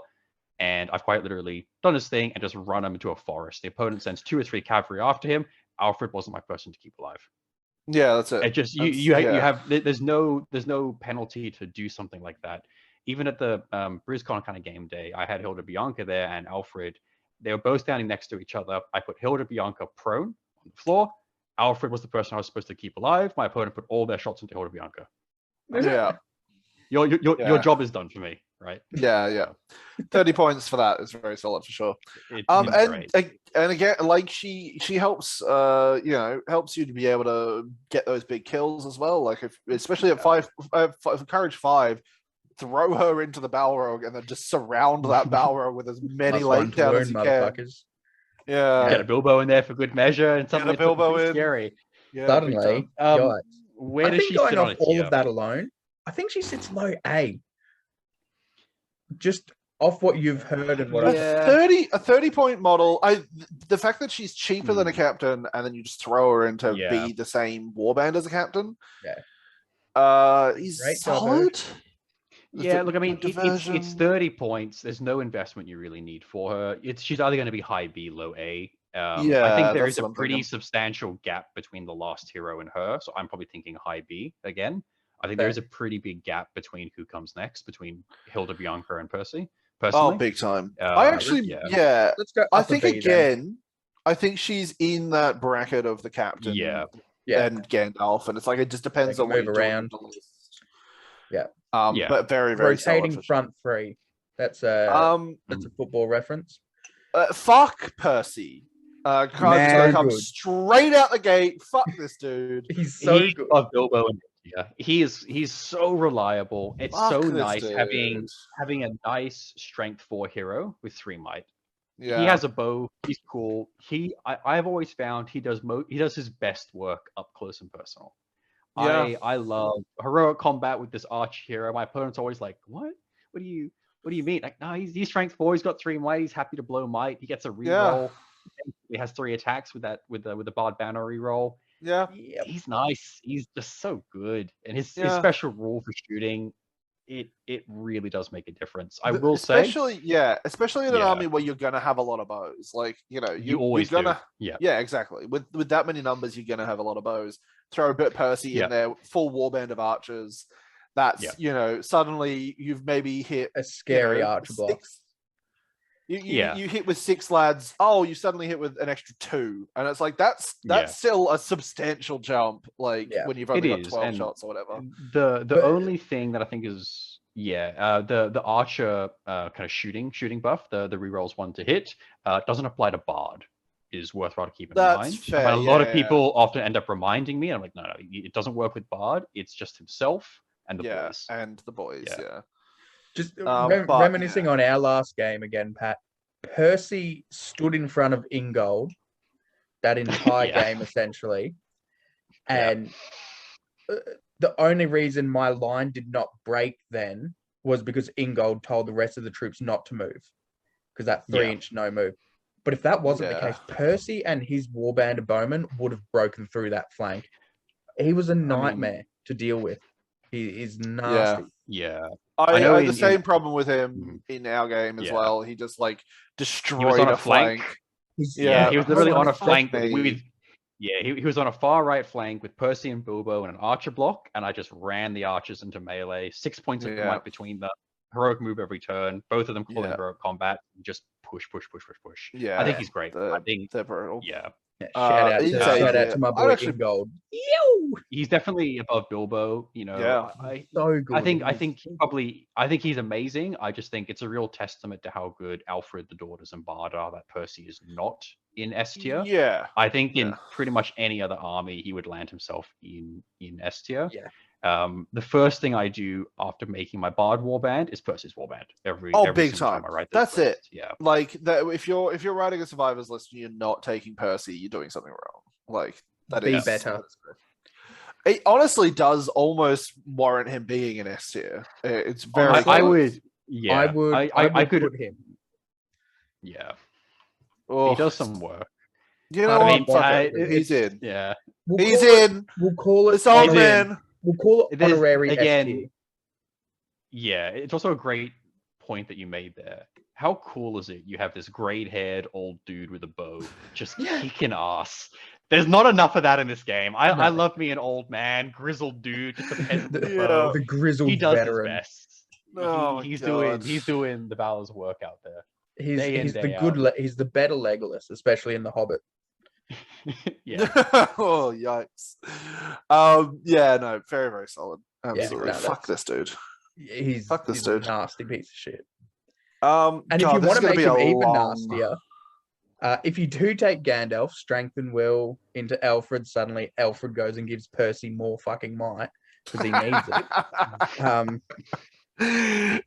[SPEAKER 3] and I've quite literally done this thing and just run him into a forest. The opponent sends 2 or 3 cavalry after him. Alfred wasn't my person to keep alive.
[SPEAKER 1] Yeah, that's it.
[SPEAKER 3] It just you have there's no penalty to do something like that. Even at the BruceCon kind of game day, I had Hilda Bianca there and Alfred. They were both standing next to each other. I put Hilda Bianca prone on the floor. Alfred was the person I was supposed to keep alive. My opponent put all their shots into Hilda Bianca.
[SPEAKER 1] Yeah.
[SPEAKER 3] Your job is done for me, right?
[SPEAKER 1] Yeah. 30 points for that is very solid for sure. And again, like she helps helps you to be able to get those big kills as well. Like especially at 5 courage 5, throw her into the Balrog and then just surround that Balrog with as many Lake Town as you can. Yeah.
[SPEAKER 3] Get a Bilbo in there for good measure, and something that's scary.
[SPEAKER 1] Yeah,
[SPEAKER 2] suddenly,
[SPEAKER 3] where does she sit on it?
[SPEAKER 2] All of that alone, I think she sits low A. Just off what you've heard and what
[SPEAKER 1] a 30-point model. The fact that she's cheaper than a captain, and then you just throw her into be the same warband as a captain. Is solid.
[SPEAKER 3] Yeah, look, I mean, it's 30 points. There's no investment you really need for her. She's either going to be high B, low A. I think there is a pretty substantial gap between the last hero and her, so I'm probably thinking high B again. I think there is a pretty big gap between who comes next, between Hilda Bianca and Percy. Personally.
[SPEAKER 1] Oh, big time. I actually, let's go. I think again, I think she's in that bracket of the captain, and Gandalf, and it's like it just depends on what you around. But very, very
[SPEAKER 2] rotating front 3. That's a football reference.
[SPEAKER 1] Fuck Percy. Come straight out the gate. Fuck this dude.
[SPEAKER 2] He's so good.
[SPEAKER 3] Of Bilbo and he's so reliable. It's so nice having a nice strength 4 hero with 3 might. Yeah. He has a bow. He's cool. I've always found he does his best work up close and personal. Yeah. I love heroic combat with this arch hero. My opponent's always like, what? What do you mean? Like, no, he's strength 4. He's got 3 might. He's happy to blow might. He gets a reroll. He has 3 attacks with the Bard Banner reroll.
[SPEAKER 1] Yeah,
[SPEAKER 3] he's nice. He's just so good, and his special rule for shooting, it really does make a difference. I will say,
[SPEAKER 1] especially in an army where you're gonna have a lot of bows. Like
[SPEAKER 3] you always
[SPEAKER 1] you're gonna exactly. With that many numbers, you're gonna have a lot of bows. Throw a bit Percy in there, full warband of archers. That's suddenly you've maybe hit
[SPEAKER 2] a scary archer block.
[SPEAKER 1] You hit with 6 lads. Oh, you suddenly hit with an extra 2, and it's like that's still a substantial jump. Like when you've only got 12 shots or whatever.
[SPEAKER 3] The only thing that I think is the archer kind of shooting buff, the rerolls 1 to hit, doesn't apply to Bard. Is worthwhile to keep in mind.
[SPEAKER 1] Fair,
[SPEAKER 3] but a lot of people often end up reminding me. I'm like, no, it doesn't work with Bard. It's just himself and the boys.
[SPEAKER 1] And the boys.
[SPEAKER 2] Just reminiscing on our last game again, Pat. Percy stood in front of Ingold that entire game, essentially. And the only reason my line did not break then was because Ingold told the rest of the troops not to move. Because that 3-inch no move. But if that wasn't the
[SPEAKER 1] Yeah.
[SPEAKER 2] case, Percy and his warband of bowmen would have broken through that flank. He was a nightmare to deal with. He is nasty.
[SPEAKER 3] Yeah.
[SPEAKER 1] I
[SPEAKER 3] know
[SPEAKER 1] had the
[SPEAKER 3] in-
[SPEAKER 1] same
[SPEAKER 3] in-
[SPEAKER 1] problem with him in our game as
[SPEAKER 3] Yeah.
[SPEAKER 1] well. He just like
[SPEAKER 3] He was
[SPEAKER 1] destroyed
[SPEAKER 3] on a
[SPEAKER 1] a flank.
[SPEAKER 3] Yeah, he was literally on a
[SPEAKER 1] fuck
[SPEAKER 3] flank
[SPEAKER 1] me.
[SPEAKER 3] with. Yeah, he was on a far right flank with Percy and Bilbo and an archer block, and I just ran the archers into melee. 6 points of
[SPEAKER 1] Yeah.
[SPEAKER 3] might between them. Heroic move every turn. Both of them calling
[SPEAKER 1] Yeah.
[SPEAKER 3] heroic combat. Just push.
[SPEAKER 1] Yeah,
[SPEAKER 3] I think he's great.
[SPEAKER 1] they're,
[SPEAKER 3] I think.
[SPEAKER 1] they're brutal.
[SPEAKER 3] Yeah,
[SPEAKER 2] Shout
[SPEAKER 1] he's
[SPEAKER 2] out to my boy
[SPEAKER 1] actually-
[SPEAKER 2] Ingold. Yo!
[SPEAKER 3] he's definitely above Bilbo. You know,
[SPEAKER 1] Yeah.
[SPEAKER 2] So good.
[SPEAKER 3] I think he's amazing. I just think it's a real testament to how good Alfred, the daughters, and Bard are that Percy is not in S tier.
[SPEAKER 1] Yeah.
[SPEAKER 3] I think in
[SPEAKER 1] Yeah.
[SPEAKER 3] pretty much any other army he would land himself in S tier.
[SPEAKER 2] Yeah.
[SPEAKER 3] The first thing I do after making my Bard warband is Percy's warband. Every
[SPEAKER 1] Big
[SPEAKER 3] single
[SPEAKER 1] time.
[SPEAKER 3] I write this
[SPEAKER 1] That's it.
[SPEAKER 3] list. Yeah.
[SPEAKER 1] Like that, if you're writing a survivors list and you're not taking Percy, you're doing something wrong. Like that
[SPEAKER 2] Be
[SPEAKER 1] is
[SPEAKER 2] better.
[SPEAKER 1] that is good. It honestly does almost warrant him being an S tier. It's very.
[SPEAKER 3] I
[SPEAKER 1] close.
[SPEAKER 3] would. Yeah.
[SPEAKER 2] I
[SPEAKER 3] could
[SPEAKER 2] put him.
[SPEAKER 3] Yeah.
[SPEAKER 1] Oh,
[SPEAKER 3] He does some work.
[SPEAKER 1] You know
[SPEAKER 2] I
[SPEAKER 1] what?
[SPEAKER 2] mean,
[SPEAKER 1] Fuck
[SPEAKER 2] I-
[SPEAKER 1] it. He's in.
[SPEAKER 3] Yeah.
[SPEAKER 1] He's in.
[SPEAKER 2] We'll call it.
[SPEAKER 1] It's on,
[SPEAKER 3] He's in.
[SPEAKER 1] man.
[SPEAKER 2] We'll call it
[SPEAKER 3] There's-
[SPEAKER 2] honorary
[SPEAKER 3] again,
[SPEAKER 2] S tier.
[SPEAKER 3] Yeah, it's also a great point that you made there. How cool is it? You have this grey-haired old dude with a bow just kicking ass. There's not enough of that in this game. I love me an old man, grizzled dude, just a peasant with a bow.
[SPEAKER 2] The grizzled
[SPEAKER 3] He does
[SPEAKER 2] veteran.
[SPEAKER 3] his best.
[SPEAKER 1] Oh my
[SPEAKER 3] he's
[SPEAKER 1] God.
[SPEAKER 3] doing the Valor's work out there.
[SPEAKER 2] He's
[SPEAKER 3] Day in,
[SPEAKER 2] the
[SPEAKER 3] day
[SPEAKER 2] good.
[SPEAKER 3] out.
[SPEAKER 2] He's the better Legolas, especially in the Hobbit.
[SPEAKER 3] Yeah.
[SPEAKER 1] Oh yikes. Yeah, no, very, very solid. Absolutely.
[SPEAKER 2] no,
[SPEAKER 1] Fuck this dude.
[SPEAKER 2] He's
[SPEAKER 1] Fuck this
[SPEAKER 2] he's
[SPEAKER 1] dude.
[SPEAKER 2] a nasty piece of shit.
[SPEAKER 1] And
[SPEAKER 2] And if you want to make him even nastier, if you do take Gandalf, strength and will into Alfred, suddenly Alfred goes and gives Percy more fucking might because he needs it.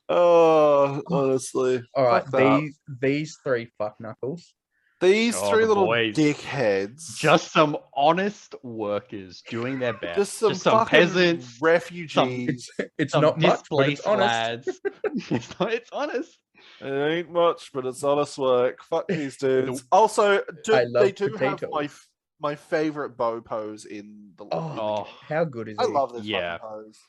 [SPEAKER 1] Oh, honestly.
[SPEAKER 2] All right,
[SPEAKER 1] Fuck that.
[SPEAKER 2] these three fuck knuckles.
[SPEAKER 1] These
[SPEAKER 3] Oh,
[SPEAKER 1] three
[SPEAKER 3] the
[SPEAKER 1] little
[SPEAKER 3] boys.
[SPEAKER 1] dickheads.
[SPEAKER 3] Just some honest workers doing their best.
[SPEAKER 1] Just some fucking
[SPEAKER 3] peasants.
[SPEAKER 2] It's
[SPEAKER 1] refugees.
[SPEAKER 2] it's
[SPEAKER 3] Some
[SPEAKER 2] not much, but it's
[SPEAKER 3] displaced
[SPEAKER 2] honest.
[SPEAKER 3] lads. It's honest.
[SPEAKER 1] It ain't much, but it's honest work. Fuck these dudes. Also,
[SPEAKER 2] I love
[SPEAKER 1] they do have
[SPEAKER 2] potatoes.
[SPEAKER 1] my favorite bow pose in the
[SPEAKER 3] Oh,
[SPEAKER 2] How good is
[SPEAKER 1] I
[SPEAKER 2] he?
[SPEAKER 1] love this
[SPEAKER 3] Yeah.
[SPEAKER 1] fucking pose.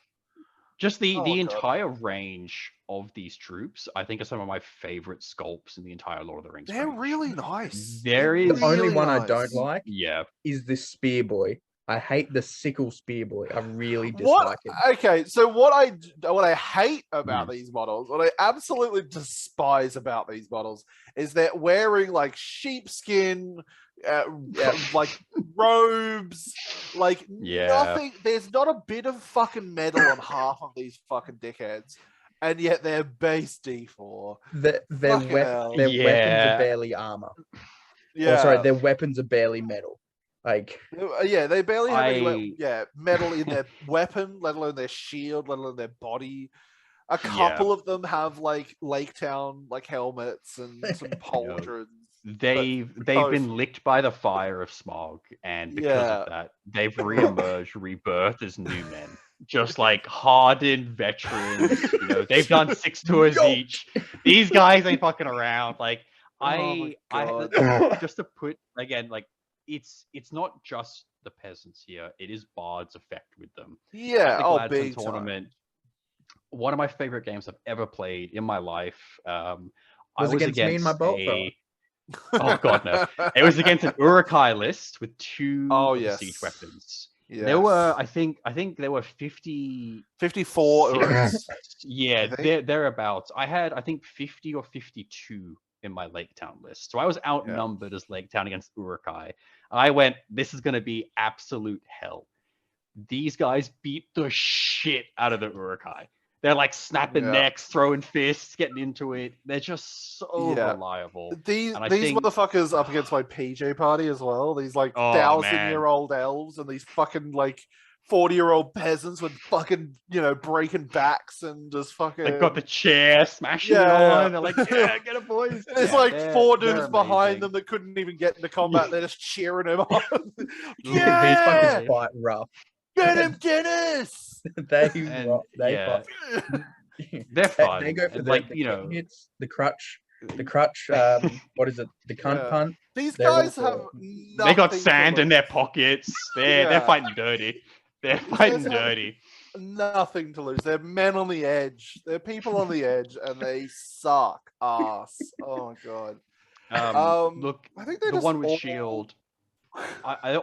[SPEAKER 3] Just the
[SPEAKER 1] Oh, God.
[SPEAKER 3] entire range of these troops, I think, are some of my favorite sculpts in the entire Lord of the Rings.
[SPEAKER 1] They're
[SPEAKER 3] range.
[SPEAKER 1] really nice.
[SPEAKER 3] There
[SPEAKER 1] They're
[SPEAKER 3] is-
[SPEAKER 2] The only
[SPEAKER 1] really
[SPEAKER 2] one I
[SPEAKER 1] nice.
[SPEAKER 2] don't like
[SPEAKER 3] Yeah.
[SPEAKER 2] is this spear boy. I hate the sickle spear boy. I really
[SPEAKER 1] What?
[SPEAKER 2] dislike him.
[SPEAKER 1] Okay, so what I hate about these models, what I absolutely despise about these models, is they're wearing like sheepskin, like robes, like
[SPEAKER 3] Yeah.
[SPEAKER 1] nothing. There's not a bit of fucking metal on half of these fucking dickheads, and yet they're base D4.
[SPEAKER 2] Their
[SPEAKER 1] Fucking hell.
[SPEAKER 2] weapons
[SPEAKER 3] Yeah.
[SPEAKER 2] are barely armor.
[SPEAKER 1] Yeah,
[SPEAKER 2] Oh, sorry, their weapons are barely metal. Like
[SPEAKER 1] yeah, they barely have any
[SPEAKER 3] I-
[SPEAKER 1] metal in their weapon, let alone their shield, let alone their body. A couple of them have like Lake Town like helmets and some pauldrons.
[SPEAKER 3] They've
[SPEAKER 1] both.
[SPEAKER 3] been licked by the fire of smog, and because
[SPEAKER 1] Yeah.
[SPEAKER 3] of that, they've reemerged, rebirthed as new men. Just like hardened veterans. You know, they've done 6 tours
[SPEAKER 2] Yo.
[SPEAKER 3] each. These guys ain't fucking around. Like
[SPEAKER 1] Oh my
[SPEAKER 3] I
[SPEAKER 1] God.
[SPEAKER 3] just to put again, like it's not just the peasants here. It is Bard's effect with them.
[SPEAKER 1] Yeah,
[SPEAKER 3] The
[SPEAKER 1] oh,
[SPEAKER 3] Gladstone
[SPEAKER 1] big
[SPEAKER 3] tournament. One of my favorite games I've ever played in my life. I
[SPEAKER 2] Was
[SPEAKER 3] was
[SPEAKER 2] against me and my bolt thrower.
[SPEAKER 3] Oh god, no! It was against an Urukai list with 2
[SPEAKER 1] Oh,
[SPEAKER 3] of the
[SPEAKER 1] yes.
[SPEAKER 3] siege weapons.
[SPEAKER 1] Yes.
[SPEAKER 3] There were, I think there were 50.
[SPEAKER 1] 54 Urus.
[SPEAKER 3] Yeah,
[SPEAKER 1] I think.
[SPEAKER 3] thereabouts. I had, I think, 50 or 52 in my Lake Town list, so I was outnumbered as Lake Town against Urukai. I went, this is going to be absolute hell. These guys beat the shit out of the Urukai. They're like snapping
[SPEAKER 1] Yeah.
[SPEAKER 3] necks, throwing fists, getting into it. They're just so
[SPEAKER 1] Yeah.
[SPEAKER 3] reliable.
[SPEAKER 1] These
[SPEAKER 3] And I
[SPEAKER 1] these
[SPEAKER 3] think-
[SPEAKER 1] motherfuckers up against my PJ party as well. These like
[SPEAKER 3] Oh,
[SPEAKER 1] 1,000-year-old elves and these fucking like 40-year-old peasants with fucking breaking backs and just fucking.
[SPEAKER 3] They've got the chair smashing it
[SPEAKER 1] Yeah.
[SPEAKER 3] on. They're like, yeah, get it, boys.
[SPEAKER 1] There's
[SPEAKER 3] Yeah,
[SPEAKER 1] like
[SPEAKER 3] they're-
[SPEAKER 1] 4
[SPEAKER 3] they're
[SPEAKER 1] dudes behind
[SPEAKER 3] amazing.
[SPEAKER 1] them that couldn't even get into combat. They're just cheering him on.
[SPEAKER 2] These
[SPEAKER 1] yeah,
[SPEAKER 2] fuckers fight rough.
[SPEAKER 1] get him, Guinness.
[SPEAKER 2] They
[SPEAKER 3] And,
[SPEAKER 2] rock. They
[SPEAKER 3] yeah.
[SPEAKER 2] fight.
[SPEAKER 3] They're fun.
[SPEAKER 2] They go for
[SPEAKER 3] And,
[SPEAKER 2] the,
[SPEAKER 3] like,
[SPEAKER 2] the
[SPEAKER 3] you
[SPEAKER 2] king
[SPEAKER 3] know,
[SPEAKER 2] hits, the crutch, The crutch. What is it? The cunt punt.
[SPEAKER 1] These
[SPEAKER 2] They're
[SPEAKER 1] guys
[SPEAKER 2] also-
[SPEAKER 1] have
[SPEAKER 3] They got
[SPEAKER 1] nothing to
[SPEAKER 3] sand in
[SPEAKER 1] lose.
[SPEAKER 3] their pockets. They're
[SPEAKER 1] Yeah.
[SPEAKER 3] fighting dirty. They're
[SPEAKER 1] These
[SPEAKER 3] fighting
[SPEAKER 1] guys have
[SPEAKER 3] dirty.
[SPEAKER 1] Nothing to lose. They're men on the edge. They're people on the edge, and they suck ass. Oh my god.
[SPEAKER 3] Look,
[SPEAKER 1] I think they're
[SPEAKER 3] the
[SPEAKER 1] just
[SPEAKER 3] one with
[SPEAKER 1] all-
[SPEAKER 3] shield.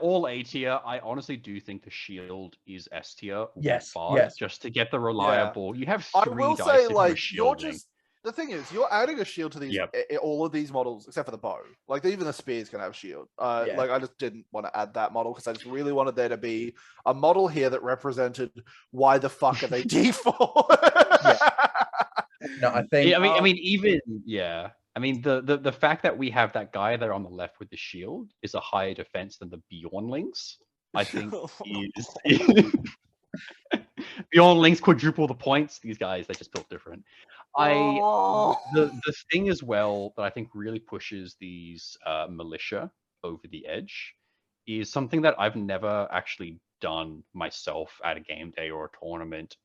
[SPEAKER 3] All A tier. I honestly do think the shield is S tier. with
[SPEAKER 2] Yes,
[SPEAKER 3] Bard,
[SPEAKER 2] yes.
[SPEAKER 3] just to get the reliable. You have
[SPEAKER 1] I
[SPEAKER 3] 3
[SPEAKER 1] will
[SPEAKER 3] dice
[SPEAKER 1] say,
[SPEAKER 3] if you're
[SPEAKER 1] like, you're
[SPEAKER 3] shielding.
[SPEAKER 1] just the thing is, you're adding a shield to these
[SPEAKER 3] Yep.
[SPEAKER 1] all of these models except for the bow. Like even the spears can have shield.
[SPEAKER 2] Yeah.
[SPEAKER 1] Like I just didn't want to add that model because I just really wanted there to be a model here that represented why the fuck are they D4.
[SPEAKER 2] No, I think.
[SPEAKER 3] Yeah, I mean, even yeah. I mean, the fact that we have that guy there on the left with the shield is a higher defense than the Bjornlings. I think is Bjornlings quadruple the points. These guys, they're just built different. The thing as well that I think really pushes these militia over the edge is something that I've never actually done myself at a game day or a tournament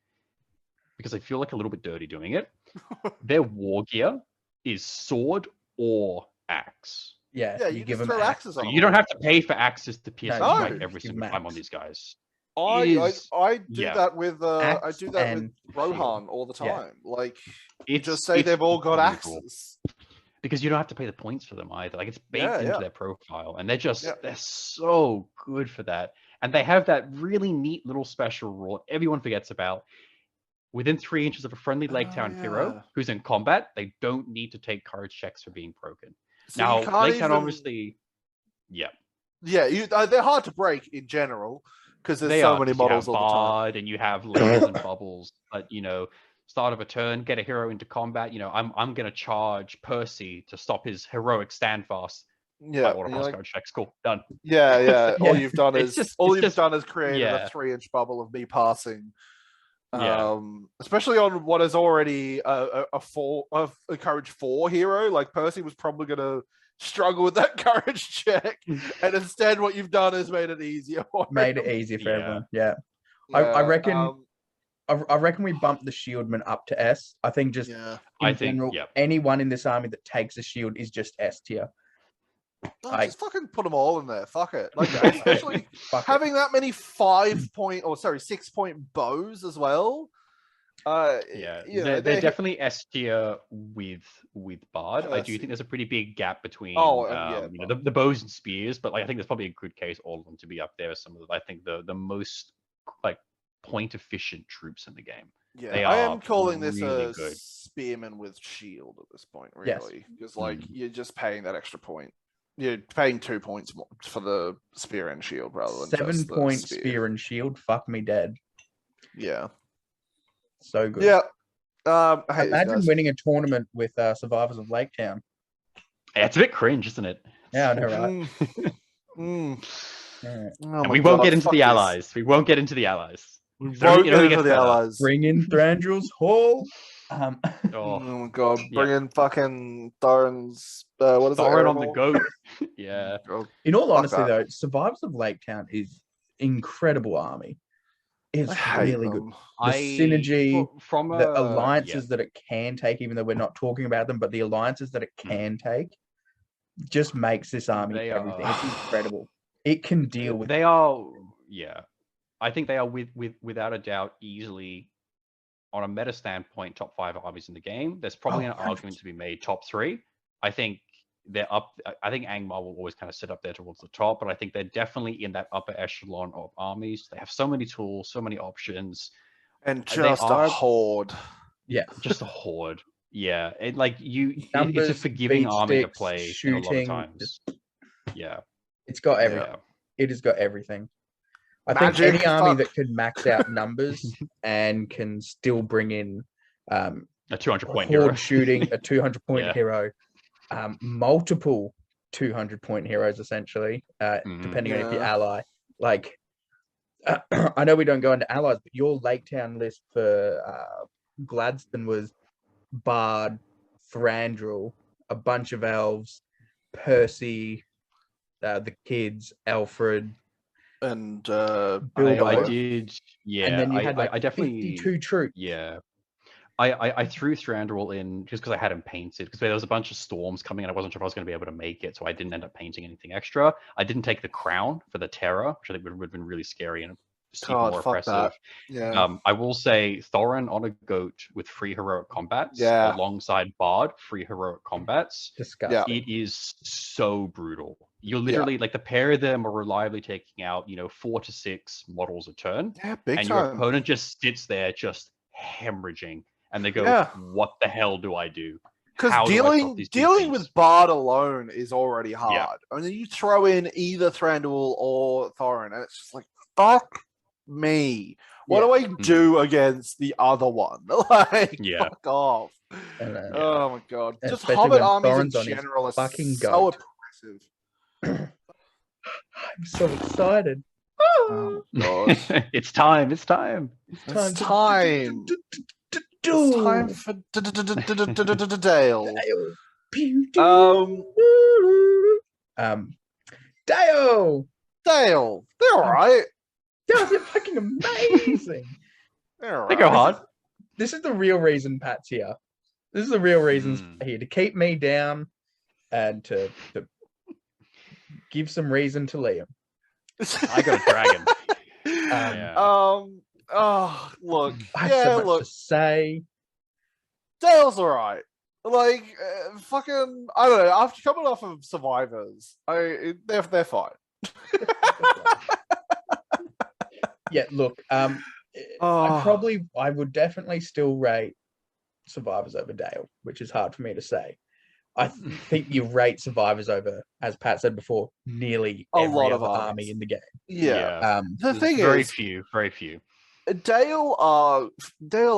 [SPEAKER 3] because I feel like a little bit dirty doing it. Their war gear is sword or axe.
[SPEAKER 2] Yeah,
[SPEAKER 1] you
[SPEAKER 2] give
[SPEAKER 1] just
[SPEAKER 2] them
[SPEAKER 1] throw
[SPEAKER 2] axe.
[SPEAKER 1] axes on
[SPEAKER 3] So
[SPEAKER 1] them.
[SPEAKER 3] you don't have to pay for axes to pierce
[SPEAKER 2] No,
[SPEAKER 3] the
[SPEAKER 1] you
[SPEAKER 3] every
[SPEAKER 2] just give
[SPEAKER 3] single
[SPEAKER 2] them
[SPEAKER 3] time on
[SPEAKER 2] axe.
[SPEAKER 3] these guys.
[SPEAKER 1] I do
[SPEAKER 3] yeah.
[SPEAKER 1] that with I
[SPEAKER 2] Axe
[SPEAKER 1] do that with
[SPEAKER 2] and
[SPEAKER 1] Rohan all the
[SPEAKER 2] Yeah.
[SPEAKER 1] time. Like
[SPEAKER 3] It's
[SPEAKER 1] just say
[SPEAKER 3] it's
[SPEAKER 1] they've all got
[SPEAKER 3] brutal.
[SPEAKER 1] axes.
[SPEAKER 3] Because you don't have to pay the points for them either. Like it's baked
[SPEAKER 1] Yeah,
[SPEAKER 3] into
[SPEAKER 1] yeah.
[SPEAKER 3] their profile, and they're
[SPEAKER 1] Yeah.
[SPEAKER 3] so good for that. And they have that really neat little special rule everyone forgets about. Within 3 inches of a friendly Lake Town
[SPEAKER 1] yeah.
[SPEAKER 3] hero who's in combat, they don't need to take courage checks for being broken.
[SPEAKER 1] So
[SPEAKER 3] Now,
[SPEAKER 1] you can't
[SPEAKER 3] Lake Town
[SPEAKER 1] even-
[SPEAKER 3] obviously, yeah,
[SPEAKER 1] Yeah, they're hard to break in general because there's
[SPEAKER 3] they
[SPEAKER 1] so
[SPEAKER 3] are.
[SPEAKER 1] many
[SPEAKER 3] 'Cause you
[SPEAKER 1] models
[SPEAKER 3] have
[SPEAKER 1] all the time.
[SPEAKER 3] Bard and you have lasers and bubbles. But start of a turn, get a hero into combat. I'm gonna charge Percy to stop his heroic standfast.
[SPEAKER 1] Yeah,
[SPEAKER 3] Order
[SPEAKER 1] and you're
[SPEAKER 3] pass
[SPEAKER 1] like,
[SPEAKER 3] courage checks. Cool, done.
[SPEAKER 1] yeah. All
[SPEAKER 2] Yeah.
[SPEAKER 1] you've done
[SPEAKER 3] It's
[SPEAKER 1] is
[SPEAKER 3] just-
[SPEAKER 1] created
[SPEAKER 3] yeah.
[SPEAKER 1] a 3-inch bubble of me passing.
[SPEAKER 3] Yeah.
[SPEAKER 1] Especially on what is already a courage 4 hero. Like Percy was probably gonna struggle with that courage check, and instead, what you've done is made it easier.
[SPEAKER 2] Made it easy for
[SPEAKER 3] Yeah.
[SPEAKER 2] everyone. Yeah. I reckon. I reckon we bumped the shieldman up to S. I think just
[SPEAKER 1] Yeah.
[SPEAKER 2] in general, anyone in this army that takes a shield is just S tier.
[SPEAKER 1] Just fucking put them all in there. Fuck it. Like especially
[SPEAKER 2] Fuck it.
[SPEAKER 1] having that many 6-point bows as well.
[SPEAKER 3] They're definitely S tier with Bard. I do
[SPEAKER 1] Percy.
[SPEAKER 3] think there's a pretty big gap between
[SPEAKER 1] Bard.
[SPEAKER 3] the bows and spears, but I think there's probably a good case all of them to be up there as some of the, I think the most point efficient troops in the game.
[SPEAKER 1] Yeah,
[SPEAKER 3] They
[SPEAKER 1] I
[SPEAKER 3] are
[SPEAKER 1] am calling this
[SPEAKER 3] really
[SPEAKER 1] a
[SPEAKER 3] good.
[SPEAKER 1] spearman with shield at this point,
[SPEAKER 2] Yes.
[SPEAKER 1] really. Because you're just paying that extra point. You're paying 2 points more for the spear and shield rather than
[SPEAKER 2] 7
[SPEAKER 1] just
[SPEAKER 2] point
[SPEAKER 1] the
[SPEAKER 2] spear and shield. Fuck me dead.
[SPEAKER 1] Yeah.
[SPEAKER 2] So good.
[SPEAKER 1] Yeah. I hate these
[SPEAKER 2] Imagine
[SPEAKER 1] guys.
[SPEAKER 2] winning a tournament with Survivors of Lake Town.
[SPEAKER 3] Yeah, it's a bit cringe, isn't it?
[SPEAKER 2] Yeah, I know, right? Yeah.
[SPEAKER 1] Oh
[SPEAKER 3] And
[SPEAKER 1] my
[SPEAKER 3] we won't
[SPEAKER 1] God,
[SPEAKER 3] get into
[SPEAKER 1] fuck
[SPEAKER 3] the
[SPEAKER 1] this.
[SPEAKER 3] allies. We won't get into the allies.
[SPEAKER 1] We
[SPEAKER 3] So,
[SPEAKER 1] won't
[SPEAKER 3] you know,
[SPEAKER 1] get
[SPEAKER 3] we
[SPEAKER 1] into
[SPEAKER 3] get
[SPEAKER 1] the
[SPEAKER 3] better.
[SPEAKER 1] allies.
[SPEAKER 2] Bring in Thranduil's Hall.
[SPEAKER 3] Oh,
[SPEAKER 1] Oh my God,
[SPEAKER 3] Yeah.
[SPEAKER 1] bring in fucking Thorin's. What is
[SPEAKER 3] Thorin
[SPEAKER 1] it?
[SPEAKER 3] on the goat. Yeah.
[SPEAKER 1] Oh,
[SPEAKER 2] In all
[SPEAKER 1] Fuck
[SPEAKER 2] honesty,
[SPEAKER 1] that.
[SPEAKER 2] though, Survivors of Lake Town is incredible army. It's
[SPEAKER 1] I hate
[SPEAKER 2] really good.
[SPEAKER 1] them.
[SPEAKER 2] The synergy,
[SPEAKER 3] from
[SPEAKER 2] the
[SPEAKER 3] a-
[SPEAKER 2] alliances that it can take, even though we're not talking about them, but the alliances that it can take just makes this army
[SPEAKER 3] They
[SPEAKER 2] everything.
[SPEAKER 3] are-
[SPEAKER 2] It's incredible. It can deal with
[SPEAKER 3] They are, yeah. I think they are without a doubt easily, on a meta standpoint, top 5 armies in the game. There's probably
[SPEAKER 2] Oh,
[SPEAKER 3] an argument to be made top 3. I think they're up. I think Angmar will always kind of sit up there towards the top, but I think they're definitely in that upper echelon of armies. They have so many tools, so many options.
[SPEAKER 1] And
[SPEAKER 3] They
[SPEAKER 1] just
[SPEAKER 3] are-
[SPEAKER 1] a horde.
[SPEAKER 2] Yeah.
[SPEAKER 3] Just a horde. Yeah, it's a
[SPEAKER 2] Numbers,
[SPEAKER 3] forgiving
[SPEAKER 2] beat
[SPEAKER 3] army to
[SPEAKER 2] sticks,
[SPEAKER 3] play in a
[SPEAKER 2] shooting,
[SPEAKER 3] lot of times. Yeah,
[SPEAKER 2] It's got
[SPEAKER 1] Yeah.
[SPEAKER 2] everything. It has got everything. I think
[SPEAKER 1] Magic,
[SPEAKER 2] any army
[SPEAKER 1] fuck.
[SPEAKER 2] that can max out numbers and can still bring in
[SPEAKER 3] a 200-point
[SPEAKER 2] horde
[SPEAKER 3] hero.
[SPEAKER 2] shooting, a 200-point
[SPEAKER 3] Yeah.
[SPEAKER 2] hero, multiple 200-point heroes, essentially, depending on if you
[SPEAKER 1] Yeah.
[SPEAKER 2] ally. Like, I know we don't go into allies, but your Lake Town list for Gladstone was Bard, Thranduil, a bunch of elves, Percy, the kids, Alfred,
[SPEAKER 1] And
[SPEAKER 2] Bilbo.
[SPEAKER 3] I did. Yeah,
[SPEAKER 2] and then you had like
[SPEAKER 3] I definitely
[SPEAKER 2] 52 troops.
[SPEAKER 3] Yeah, I threw Thranduil in just because I had him painted, because there was a bunch of storms coming and I wasn't sure if I was going to be able to make it, so I didn't end up painting anything extra. I didn't take the crown for the Terror, which I think would have been really scary and even more
[SPEAKER 1] God, fuck
[SPEAKER 3] oppressive.
[SPEAKER 1] that. Yeah.
[SPEAKER 3] I will say Thorin on a goat with free heroic combats
[SPEAKER 1] Yeah.
[SPEAKER 3] alongside Bard, free heroic combats.
[SPEAKER 2] Disgusting.
[SPEAKER 3] It is so brutal. You're literally like the pair of them are reliably taking out, 4 to 6 models a turn.
[SPEAKER 1] Yeah, big
[SPEAKER 3] and
[SPEAKER 1] time.
[SPEAKER 3] your opponent just sits there just hemorrhaging. And they go,
[SPEAKER 1] Yeah.
[SPEAKER 3] what the hell do I do?
[SPEAKER 1] Because dealing with Bard alone is already hard.
[SPEAKER 3] Yeah.
[SPEAKER 1] And then you throw in either Thranduil or Thorin, and it's just like, fuck me. What do I do against the other one? Like, fuck off. Oh my god.
[SPEAKER 2] And
[SPEAKER 1] just Hobbit armies
[SPEAKER 2] Thorin's
[SPEAKER 1] in general are
[SPEAKER 2] fucking
[SPEAKER 1] so
[SPEAKER 2] oppressive. I'm so excited.
[SPEAKER 1] Oh god.
[SPEAKER 3] It's time. It's time.
[SPEAKER 1] It's time. It's time for Dale.
[SPEAKER 2] Dale.
[SPEAKER 1] Dale. They're all right.
[SPEAKER 2] Dale's fucking amazing.
[SPEAKER 1] They're all
[SPEAKER 3] They go
[SPEAKER 1] right.
[SPEAKER 3] hard.
[SPEAKER 2] This is the real reason Pat's here. This is the real reasons here, to keep me down and to give some reason to Liam.
[SPEAKER 3] I got a dragon.
[SPEAKER 1] Look.
[SPEAKER 2] I have so much to say.
[SPEAKER 1] Dale's all right. Like, fucking, I don't know. After coming off of Survivors, they're fine.
[SPEAKER 2] Yeah, look. I would definitely still rate Survivors over Dale, which is hard for me to say. I think you rate Survivors over, as Pat said before, nearly every other army in the game.
[SPEAKER 1] Yeah. The thing is,
[SPEAKER 3] very few.
[SPEAKER 1] Dale are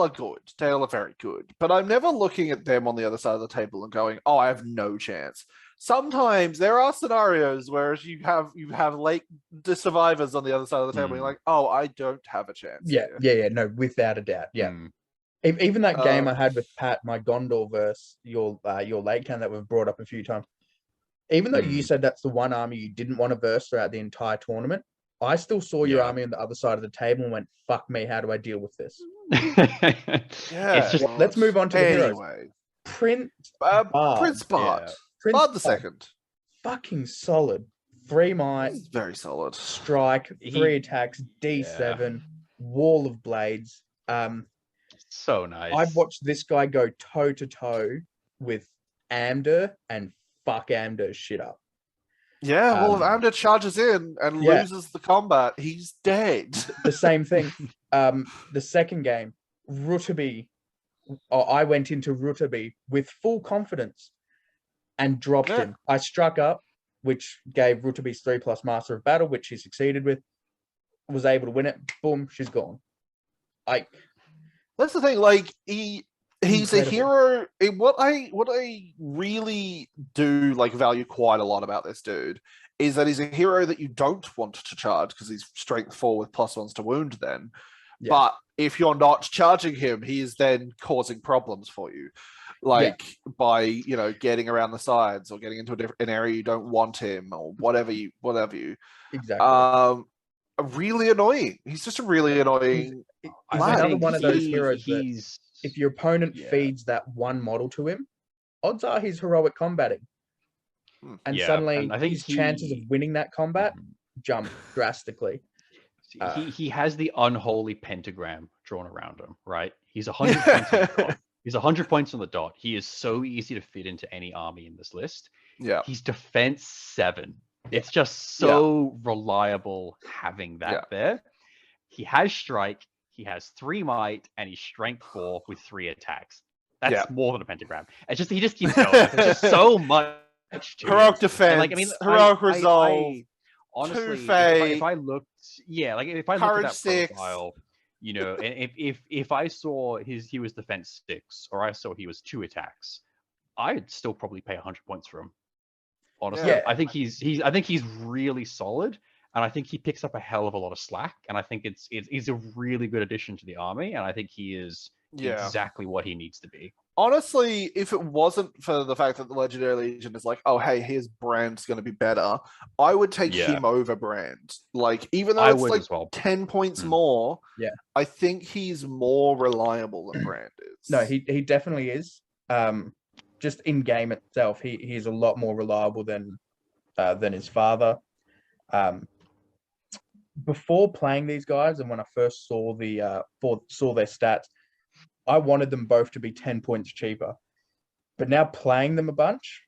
[SPEAKER 1] good. Dale are very good. But I'm never looking at them on the other side of the table and going, "Oh, I have no chance." Sometimes there are scenarios where you have late survivors on the other side of the table. And you're like, "Oh, I don't have a chance."
[SPEAKER 2] Yeah, no, without a doubt. Yeah. Even that game I had with Pat, my Gondor versus your late can that we've brought up a few times. Even though you said that's the one army you didn't want to verse throughout the entire tournament, I still saw your army on the other side of the table and went, "Fuck me, how do I deal with this?"
[SPEAKER 3] It's just
[SPEAKER 2] let's move on to the heroes. Prince Bard.
[SPEAKER 1] Bard the second.
[SPEAKER 2] Fucking solid. 3 might.
[SPEAKER 1] Very solid.
[SPEAKER 2] Strike, 3 attacks, D7, Wall of Blades.
[SPEAKER 3] So nice.
[SPEAKER 2] I've watched this guy go toe to toe with Amder and fuck Amder's shit up.
[SPEAKER 1] Yeah, well, if Amder charges in and loses the combat, he's dead.
[SPEAKER 2] The same thing. The second game, Rutaby. I went into Rutaby with full confidence and dropped him. I struck up, which gave Rutaby's 3+ Master of Battle, which he succeeded with. Was able to win it. Boom, she's gone.
[SPEAKER 1] That's the thing. Like he's incredible. A hero. What I really do value quite a lot about this dude is that he's a hero that you don't want to charge because he's strength 4 with +1s to wound. Then, but if you're not charging him, he is then causing problems for you, by getting around the sides or getting into an area you don't want him or whatever you.
[SPEAKER 2] Exactly.
[SPEAKER 1] Really annoying. He's just a really annoying.
[SPEAKER 2] He's another one of those heroes that if your opponent feeds that one model to him, odds are he's heroic combating. And suddenly I think his chances of winning that combat jump drastically.
[SPEAKER 3] He has the unholy pentagram drawn around him, right? He's 100 points on the dot. He's 100 points on the dot. He is so easy to fit into any army in this list.
[SPEAKER 1] Yeah.
[SPEAKER 3] He's defense 7. It's just so reliable having that there. He has strike, he has 3 might, and he's strength 4 with 3 attacks. That's more than a pentagram. It's just he just keeps going. There's just so much to
[SPEAKER 1] heroic
[SPEAKER 3] it.
[SPEAKER 1] defense, heroic resolve.
[SPEAKER 3] Honestly, if I looked, if I looked at that profile, and if I saw he was defense 6, or I saw he was 2 attacks, I'd still probably pay 100 points for him. Honestly, I think he's really solid, and I think he picks up a hell of a lot of slack, and I think he's a really good addition to the army, and I think he is exactly what he needs to be.
[SPEAKER 1] Honestly, if it wasn't for the fact that the Legendary Legion is like, oh, hey, here's Brand's going to be better, I would take him over Brand. Like, even though
[SPEAKER 3] I
[SPEAKER 1] it's
[SPEAKER 3] would
[SPEAKER 1] like
[SPEAKER 3] as well.
[SPEAKER 1] 10 points more,
[SPEAKER 2] Yeah.
[SPEAKER 1] I think he's more reliable than Brand is.
[SPEAKER 2] No, he definitely is. Just in game itself, he's a lot more reliable than his father. Before playing these guys, and when I first saw saw their stats, I wanted them both to be 10 points cheaper. But now playing them a bunch,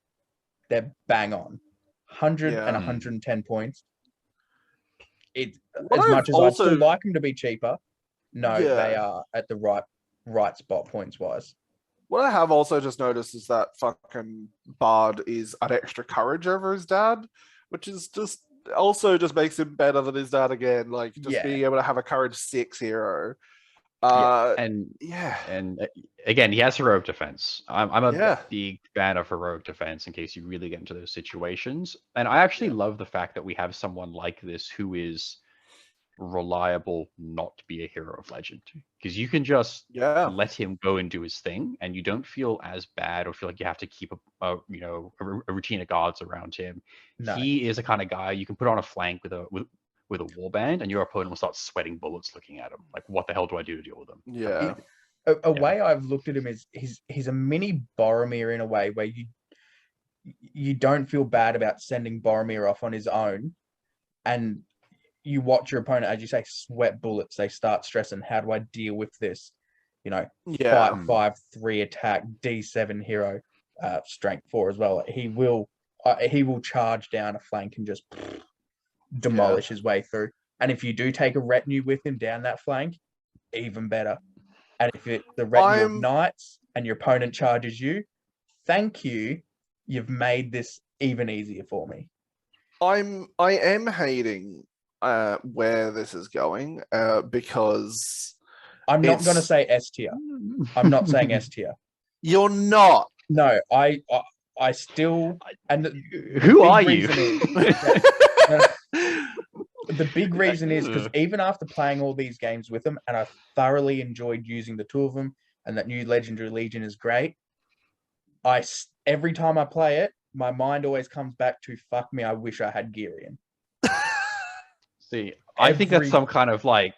[SPEAKER 2] they're bang on. 100 and 110 points. As much as I'd still like them to be cheaper, they are at the right spot points wise.
[SPEAKER 1] What I have also just noticed is that fucking Bard is an extra courage over his dad, which is just also just makes him better than his dad again. Like just being able to have a courage 6 hero.
[SPEAKER 3] And again, he has heroic defense. I'm a big fan of heroic defense in case you really get into those situations. And I actually love the fact that we have someone like this who is reliable not to be a hero of legend, because you can just let him go and do his thing and you don't feel as bad or feel like you have to keep a routine of guards around him. He is a kind of guy you can put on a flank with a warband and your opponent will start sweating bullets looking at him like, what the hell do I do to deal with them?
[SPEAKER 2] A way I've looked at him is he's a mini Boromir in a way where you don't feel bad about sending Boromir off on his own, and you watch your opponent, as you say, sweat bullets. They start stressing, how do I deal with this? 5/3 attack, D7 hero, strength 4 as well. He will charge down a flank and just demolish his way through. And if you do take a retinue with him down that flank, even better. And if it's the retinue of knights and your opponent charges you, thank you. You've made this even easier for me.
[SPEAKER 1] I am hating where this is going because
[SPEAKER 2] I'm not going to say S tier. I'm not saying S tier.
[SPEAKER 1] You're not.
[SPEAKER 2] No, I still. And
[SPEAKER 3] who are you?
[SPEAKER 2] The big reason is because even after playing all these games with them, and I thoroughly enjoyed using the 2 of them, and that new Legendary Legion is great. Every time I play it, my mind always comes back to, fuck me, I wish I had Girion.
[SPEAKER 3] See, I think it's some kind of like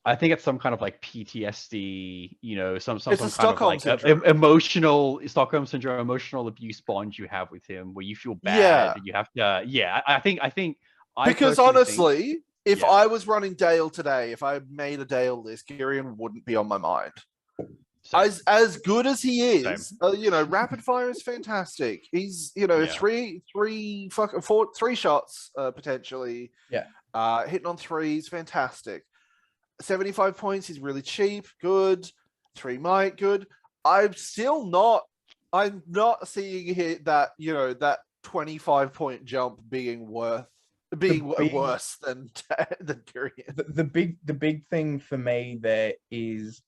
[SPEAKER 3] PTSD, some kind of like emotional Stockholm syndrome, emotional abuse bond you have with him, where you feel bad. You have to. I think.
[SPEAKER 1] Because honestly, if I was running Dale today, if I made a Dale list, Girion wouldn't be on my mind. As good as he is, rapid fire is fantastic. He's three shots potentially. Hitting on 3s, fantastic. 75 points, he's really cheap, good. 3 might, good. I'm not seeing that 25 point jump being worse than Girion.
[SPEAKER 2] The big thing for me there is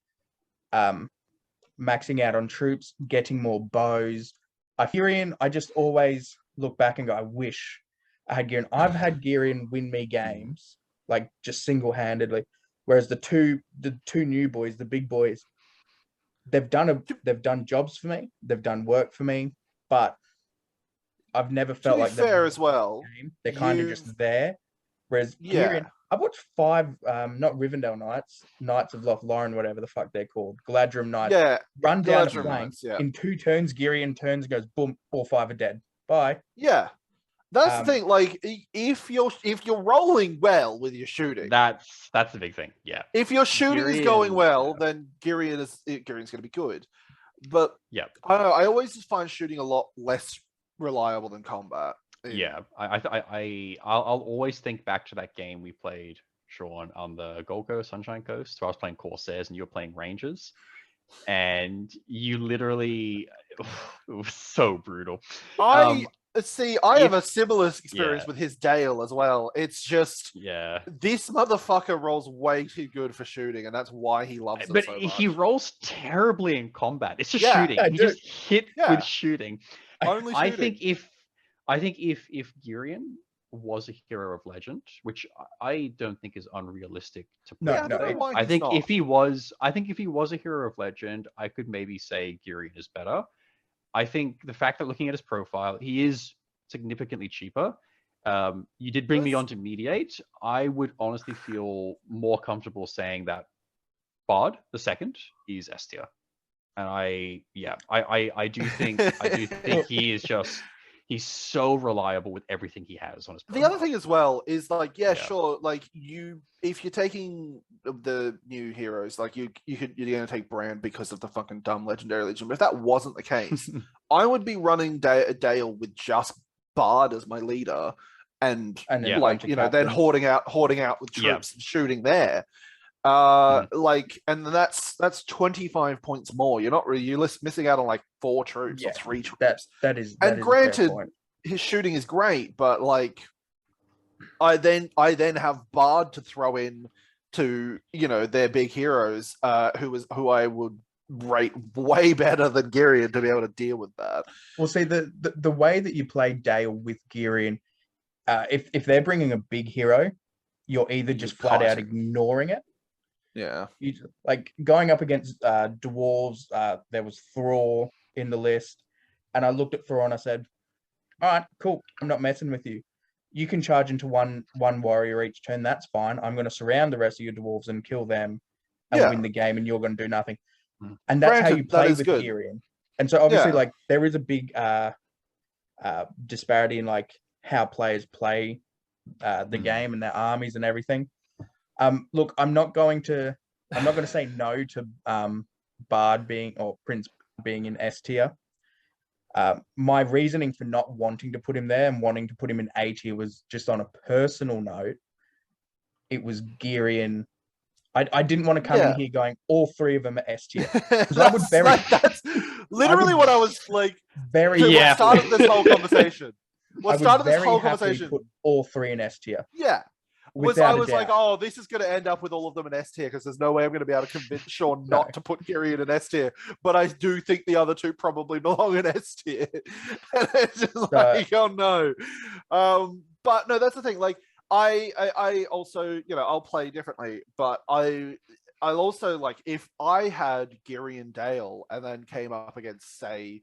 [SPEAKER 2] maxing out on troops, getting more bows. Girion, I just always look back and go, I wish I had Girion. I've had Girion win me games, like just single-handedly. Whereas the two new boys, the big boys, they've done jobs for me, they've done work for me, but I've never felt like
[SPEAKER 1] fair as well.
[SPEAKER 2] They're kind of just there. Whereas Girion, I've watched 5, not Rivendell Knights of Lothlorien, whatever the fuck they're called, Galadrim Knights. Run down a flank in 2 turns. Girion turns and goes boom, all 5 are dead. Bye.
[SPEAKER 1] Yeah. That's the thing. Like, if you're rolling well with your shooting,
[SPEAKER 3] that's the big thing. Yeah.
[SPEAKER 1] If your shooting is going well, then Girion's going to be good. But I don't know. I always just find shooting a lot less reliable than combat.
[SPEAKER 3] Yeah, I'll always think back to that game we played, Sean, on the Gold Coast, Sunshine Coast, where I was playing Corsairs and you were playing Rangers, and you literally, it was so brutal.
[SPEAKER 1] I have a similar experience with his Dale as well. It's just this motherfucker rolls way too good for shooting, and that's why he loves it so much.
[SPEAKER 3] He rolls terribly in combat. It's just shooting. He just hit with shooting.
[SPEAKER 1] Only shooting.
[SPEAKER 3] I think if Girion was a hero of legend, which I don't think is unrealistic to
[SPEAKER 2] No,
[SPEAKER 3] play.
[SPEAKER 1] I don't know why
[SPEAKER 3] I
[SPEAKER 1] he's
[SPEAKER 3] think
[SPEAKER 1] not.
[SPEAKER 3] if he was a hero of legend, I could maybe say Girion is better. I think the fact that looking at his profile, he is significantly cheaper. You did bring me on to mediate. I would honestly feel more comfortable saying that Bard the second is S tier, and I do think he is just he's so reliable with everything he has on his profile.
[SPEAKER 1] The other thing as well is like,
[SPEAKER 3] Yeah.
[SPEAKER 1] sure, like if you're taking the new heroes, like you're gonna take Bran because of the fucking dumb legendary legion. But if that wasn't the case, I would be running Dale with just Bard as my leader, and
[SPEAKER 2] then
[SPEAKER 1] like then hoarding out with troops and shooting there. Like, and that's 25 points more. You're not really missing out on like 4 troops or 3 troops.
[SPEAKER 2] That is
[SPEAKER 1] granted, his shooting is great, but like I then have Bard to throw in to their big heroes, who I would rate way better than Girion to be able to deal with that.
[SPEAKER 2] Well, see, the way that you play Dale with Girion, if they're bringing a big hero, you're either just flat out ignoring it.
[SPEAKER 1] Yeah,
[SPEAKER 2] like going up against dwarves. There was Thrall in the list, and I looked at Thrall and I said, "All right, cool. I'm not messing with you. You can charge into one warrior each turn. That's fine. I'm going to surround the rest of your dwarves and kill them, and win the game. And you're going to do nothing." And that's how you play with Girion. And so obviously, like there is a big disparity in like how players play the game and their armies and everything. Look, I'm not going to say no to Bard or Prince being in S tier. My reasoning for not wanting to put him there and wanting to put him in A tier was just on a personal note. It was Girion. I didn't want to come in here going all 3 of them are S tier. Because I would
[SPEAKER 1] that's literally what I was like.
[SPEAKER 2] What
[SPEAKER 1] started this whole conversation?
[SPEAKER 2] What started this whole conversation? Put all 3 in S tier.
[SPEAKER 1] Yeah. I was like, oh, this is going to end up with all of them in S tier because there's no way I'm going to be able to convince Sean not to put Girion in S tier. But I do think the other 2 probably belong in S tier. And it's just like, oh no. But no, that's the thing. Like, I also, I'll play differently, but I'll also like if I had Girion Dale and then came up against, say,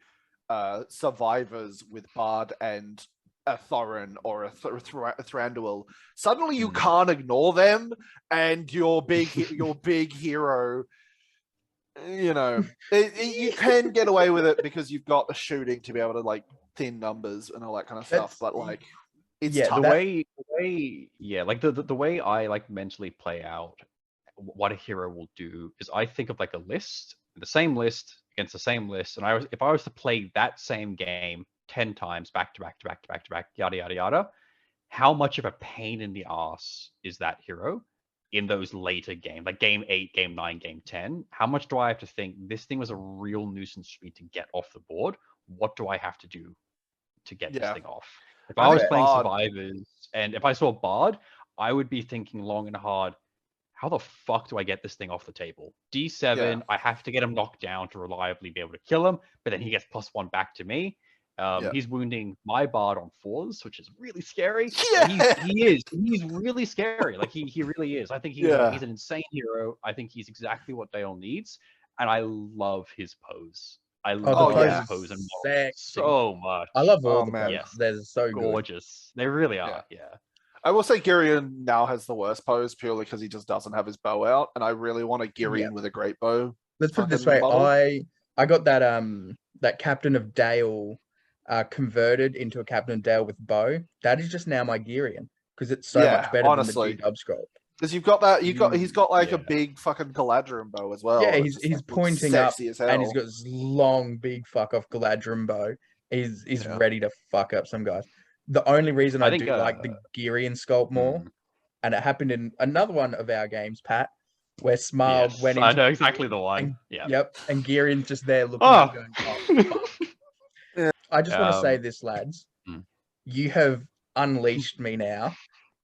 [SPEAKER 1] survivors with Bard and a Thorin or a Thranduil, suddenly you can't ignore them, and your big hero, you can get away with it because you've got the shooting to be able to like thin numbers and all that kind of stuff. But like, it's tough.
[SPEAKER 3] The way I like mentally play out what a hero will do is I think of like a list, the same list against the same list, and if I was to play that same game 10 times back to back, yada yada yada, how much of a pain in the ass is that hero in those later games, like game 8, game 9, game 10? How much do I have to think this thing was a real nuisance for me to get off the board? What do I have to do to get this thing off? If I was playing survivors and if I saw Bard, I would be thinking long and hard, how the fuck do I get this thing off the table? D7, I have to get him knocked down to reliably be able to kill him, but then he gets +1 back to me. He's wounding my Bard on 4s, which is really scary. He's really scary. Like he really is. I think he's an insane hero. I think he's exactly what Dale needs, and I love his pose. I love his pose and model so much.
[SPEAKER 2] I love all the poses. They're so
[SPEAKER 3] gorgeous. They really are. Yeah.
[SPEAKER 1] I will say Girion now has the worst pose purely because he just doesn't have his bow out, and I really want a Girion with a great bow.
[SPEAKER 2] Let's put it this way: I got that Captain of Dale converted into a Captain of Dale with bow. That is just now my Girion because it's so much better than the dub scroll.
[SPEAKER 1] Because you've got that, he's got like a big fucking Galadriel bow as well.
[SPEAKER 2] Yeah, he's pointing up and he's got this long, big fuck off Galadriel bow. He's ready to fuck up some guys. The only reason I do like the Girion sculpt more, and it happened in another one of our games, Pat, where Smile went into...
[SPEAKER 3] I know exactly the one.
[SPEAKER 2] And Girion's just there looking at going, oh, fuck. I just want to say this, lads. You have unleashed me now.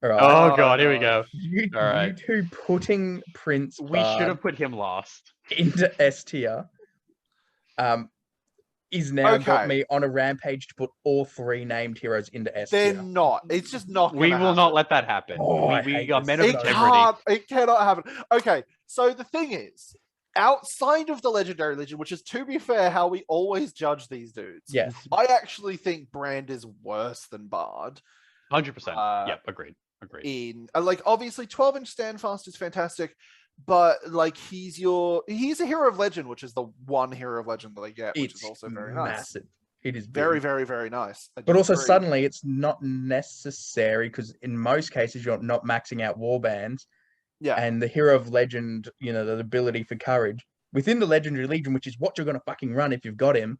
[SPEAKER 2] All right.
[SPEAKER 3] Oh, God, here we go.
[SPEAKER 2] You two putting Prince
[SPEAKER 3] We should have put him last.
[SPEAKER 2] Into S tier. is now got
[SPEAKER 1] Okay.
[SPEAKER 2] me on a rampage to put all 3 named heroes into S
[SPEAKER 1] They're
[SPEAKER 2] tier.
[SPEAKER 1] not. It's just not.
[SPEAKER 3] We will not let that happen.
[SPEAKER 2] Oh, I
[SPEAKER 3] we
[SPEAKER 2] hate
[SPEAKER 3] are
[SPEAKER 2] this
[SPEAKER 3] men of
[SPEAKER 2] so
[SPEAKER 3] integrity.
[SPEAKER 1] It cannot happen. Okay, so the thing is, outside of the Legendary Legion, which is, to be fair, how we always judge these dudes.
[SPEAKER 2] Yes.
[SPEAKER 1] I actually think Brand is worse than Bard.
[SPEAKER 3] 100%. Yep, agreed.
[SPEAKER 1] Like, obviously 12-inch Standfast is fantastic, but like he's a hero of legend, which is the one hero of legend that I get, which is also very
[SPEAKER 2] massive.
[SPEAKER 1] nice.
[SPEAKER 2] It is
[SPEAKER 1] very,
[SPEAKER 2] big.
[SPEAKER 1] very, very nice.
[SPEAKER 2] But also suddenly it's not necessary, because in most cases you're not maxing out warbands.
[SPEAKER 1] Yeah.
[SPEAKER 2] And the hero of legend, you know, the ability for courage within the Legendary Legion, which is what you're gonna fucking run if you've got him.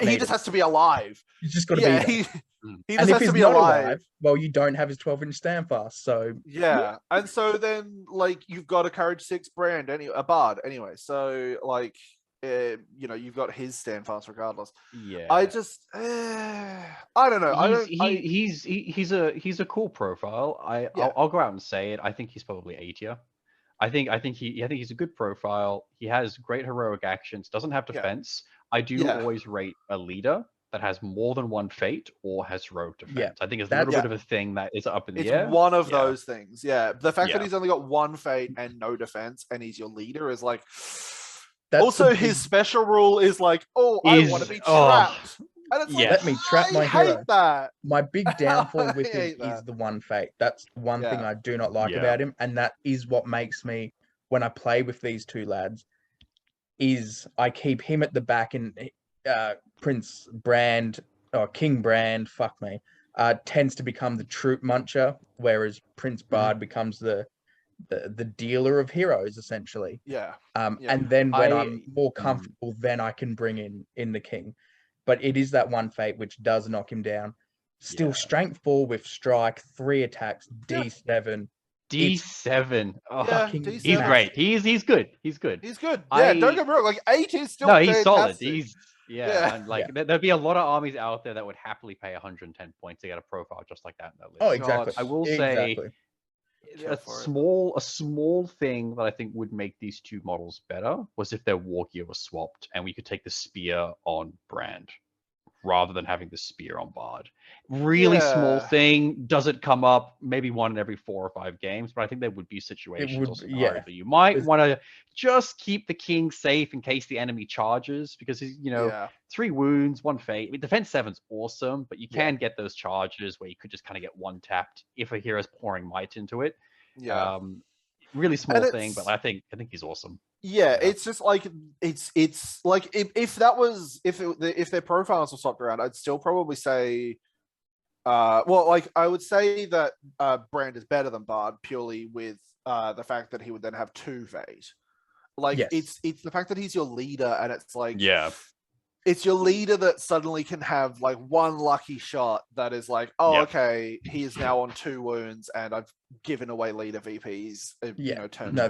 [SPEAKER 1] He just has to be alive.
[SPEAKER 2] He's just got to be there.
[SPEAKER 1] He
[SPEAKER 2] and
[SPEAKER 1] just
[SPEAKER 2] if
[SPEAKER 1] has
[SPEAKER 2] he's
[SPEAKER 1] to be
[SPEAKER 2] not
[SPEAKER 1] alive,
[SPEAKER 2] well, you don't have his 12-inch Standfast. So
[SPEAKER 1] yeah, and so then like you've got a Courage 6 Brand, a Bard anyway. So like, you know, you've got his Standfast regardless.
[SPEAKER 3] Yeah,
[SPEAKER 1] I just, I don't know.
[SPEAKER 3] He's a cool profile. I'll go out and say it. I think he's probably A tier. I think he's a good profile. He has great heroic actions. Doesn't have defense. I do always rate a leader that has more than one fate or has heroic defense. I think it's a little bit of a thing that is up in the air.
[SPEAKER 1] It's one of those things. Yeah, the fact that he's only got one fate and no defense, and he's your leader, is like. Also, his special rule is like, I want to be trapped. And it's like,
[SPEAKER 2] let me trap my hero.
[SPEAKER 1] I hate that.
[SPEAKER 2] My big downfall with him is the one fate. That's one thing I do not like about him, and that is what makes me, when I play with these two lads, is I keep him at the back, and Prince Brand or King Brand, tends to become the troop muncher, whereas Prince Bard becomes the dealer of heroes, essentially. And then when I'm more comfortable, then I can bring in the king. But it is that one fate which does knock him down. Still strength 4 with strike, 3 attacks, D7.
[SPEAKER 3] D7. Oh,
[SPEAKER 1] D7.
[SPEAKER 3] He's great. He's good. He's good.
[SPEAKER 1] He's good. Yeah, don't get me wrong. Like 8 is still
[SPEAKER 3] he's
[SPEAKER 1] fantastic.
[SPEAKER 3] solid. And like there'd be a lot of armies out there that would happily pay 110 points to get a profile just like that in that list.
[SPEAKER 2] Oh, exactly.
[SPEAKER 3] I will say a small thing that I think would make these two models better was if their war gear was swapped and we could take the spear on Brand rather than having the spear on Bard. Really small thing. Does it come up maybe one in every 4 or 5 games? But I think there would be situations or scenarios that you might want to just keep the king safe in case the enemy charges, because he's 3 wounds, 1 fate. I mean, defense 7's awesome, but you can get those charges where you could just kind of get one tapped if a hero's pouring might into it. Really small thing, but I think he's awesome.
[SPEAKER 1] It's just like it's like if their profiles were swapped around, I'd still probably say I would say that Brand is better than Bard purely with the fact that he would then have 2 fate. Like it's the fact that he's your leader, and it's like it's your leader that suddenly can have like 1 lucky shot that is like, okay, he is now on 2 wounds and I've given away leader VPs. Turn 2.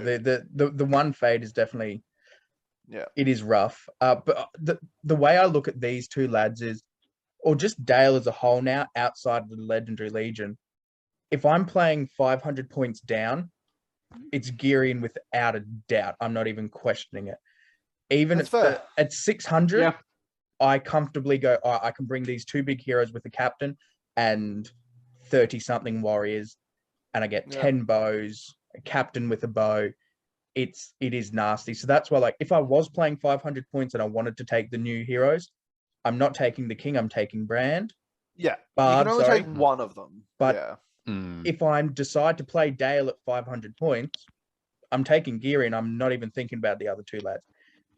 [SPEAKER 2] The one fate is definitely it is rough. But the way I look at these two lads is, or just Dale as a whole now, outside of the Legendary Legion, if I'm playing 500 points down, it's Girion without a doubt. I'm not even questioning it. Even at 600, I comfortably go, I can bring these 2 big heroes with a captain and 30-something warriors, and I get 10 bows, a captain with a bow. It is nasty. So that's why, like, if I was playing 500 points and I wanted to take the new heroes, I'm not taking the king, I'm taking Brand.
[SPEAKER 1] Bard, you can only take one of them.
[SPEAKER 2] But if I decide to play Dale at 500 points, I'm taking Girion. I'm not even thinking about the other 2 lads.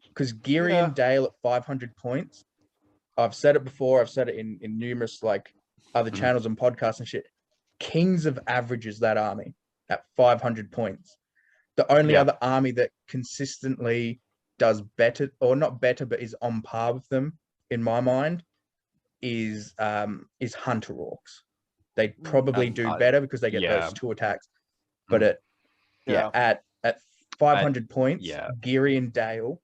[SPEAKER 2] Because Girion Dale at 500 points, I've said it before, I've said it in numerous like other channels and podcasts and shit. Kings of averages that army at 500 points. The only other army that consistently does better, or not better, but is on par with them in my mind, is Hunter Orcs. They probably do better because they get those 2 attacks. But at 500 points, Girion Dale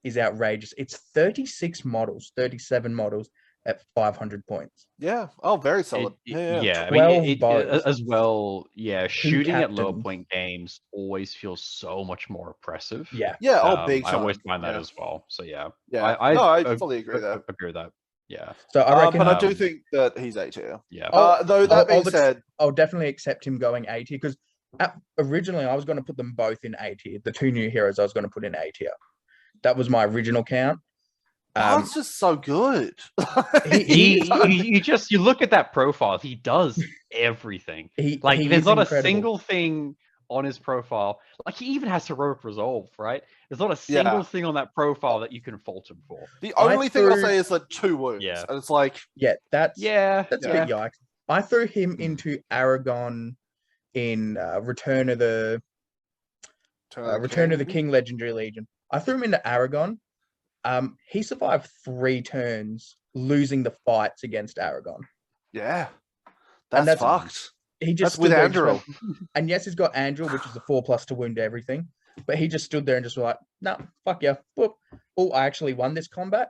[SPEAKER 2] is outrageous. It's 36 models, 37 models, at 500 points.
[SPEAKER 1] Yeah. Oh, very solid. Yeah.
[SPEAKER 3] I mean,
[SPEAKER 2] 12 bows.
[SPEAKER 3] as well. Yeah, shooting at lower
[SPEAKER 2] captains.
[SPEAKER 3] point games always feels so much more oppressive.
[SPEAKER 2] Yeah.
[SPEAKER 1] Yeah. Oh, big
[SPEAKER 3] I
[SPEAKER 1] time.
[SPEAKER 3] always find that
[SPEAKER 1] Yeah.
[SPEAKER 3] as well. So yeah,
[SPEAKER 1] Yeah.
[SPEAKER 3] I
[SPEAKER 1] fully agree there.
[SPEAKER 3] agree with that. Yeah.
[SPEAKER 2] So I reckon.
[SPEAKER 1] But I do think that he's A tier.
[SPEAKER 3] Yeah.
[SPEAKER 1] Though that being said,
[SPEAKER 2] I'll definitely accept him going A tier because originally I was going to put them both in A tier. The 2 new heroes I was going to put in A tier. That was my original count.
[SPEAKER 1] Bard's just so good.
[SPEAKER 3] You look at that profile. He does everything. There's not
[SPEAKER 2] incredible.
[SPEAKER 3] a single thing on his profile. Like he even has heroic resolve, right? There's not a single thing on that profile that you can fault him for.
[SPEAKER 1] The only thing I'll say is like 2 wounds.
[SPEAKER 3] Yeah.
[SPEAKER 1] And it's like
[SPEAKER 2] that's a bit
[SPEAKER 1] Yeah.
[SPEAKER 2] yikes. I threw him into Aragon in Return of the King Legendary Legion. I threw him into Aragon. He survived 3 turns losing the fights against Aragon.
[SPEAKER 1] Yeah. That's fucked.
[SPEAKER 2] He just
[SPEAKER 1] That's with Andrew.
[SPEAKER 2] And yes, he's got Andrew, which is a 4+ to wound to everything. But he just stood there and just was like, no, fuck you. Boop. Oh, I actually won this combat.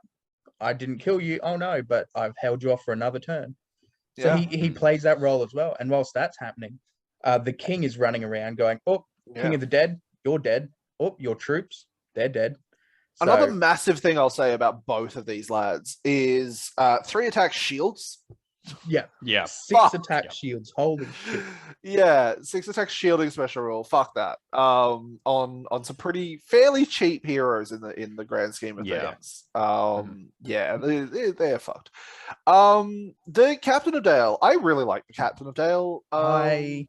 [SPEAKER 2] I didn't kill you. Oh no, but I've held you off for another turn. So he plays that role as well. And whilst that's happening, the king is running around going, oh, King of the Dead, you're dead. Oh, your troops, they're dead. So,
[SPEAKER 1] another massive thing I'll say about both of these lads is 3 attack shields.
[SPEAKER 2] Yeah. 6 attack shields. Holy shit.
[SPEAKER 1] Yeah, 6 attack shielding special rule. Fuck that. On some pretty fairly cheap heroes in the grand scheme of things. Yeah, they're fucked. The Captain of Dale. I really like the Captain of Dale.
[SPEAKER 2] I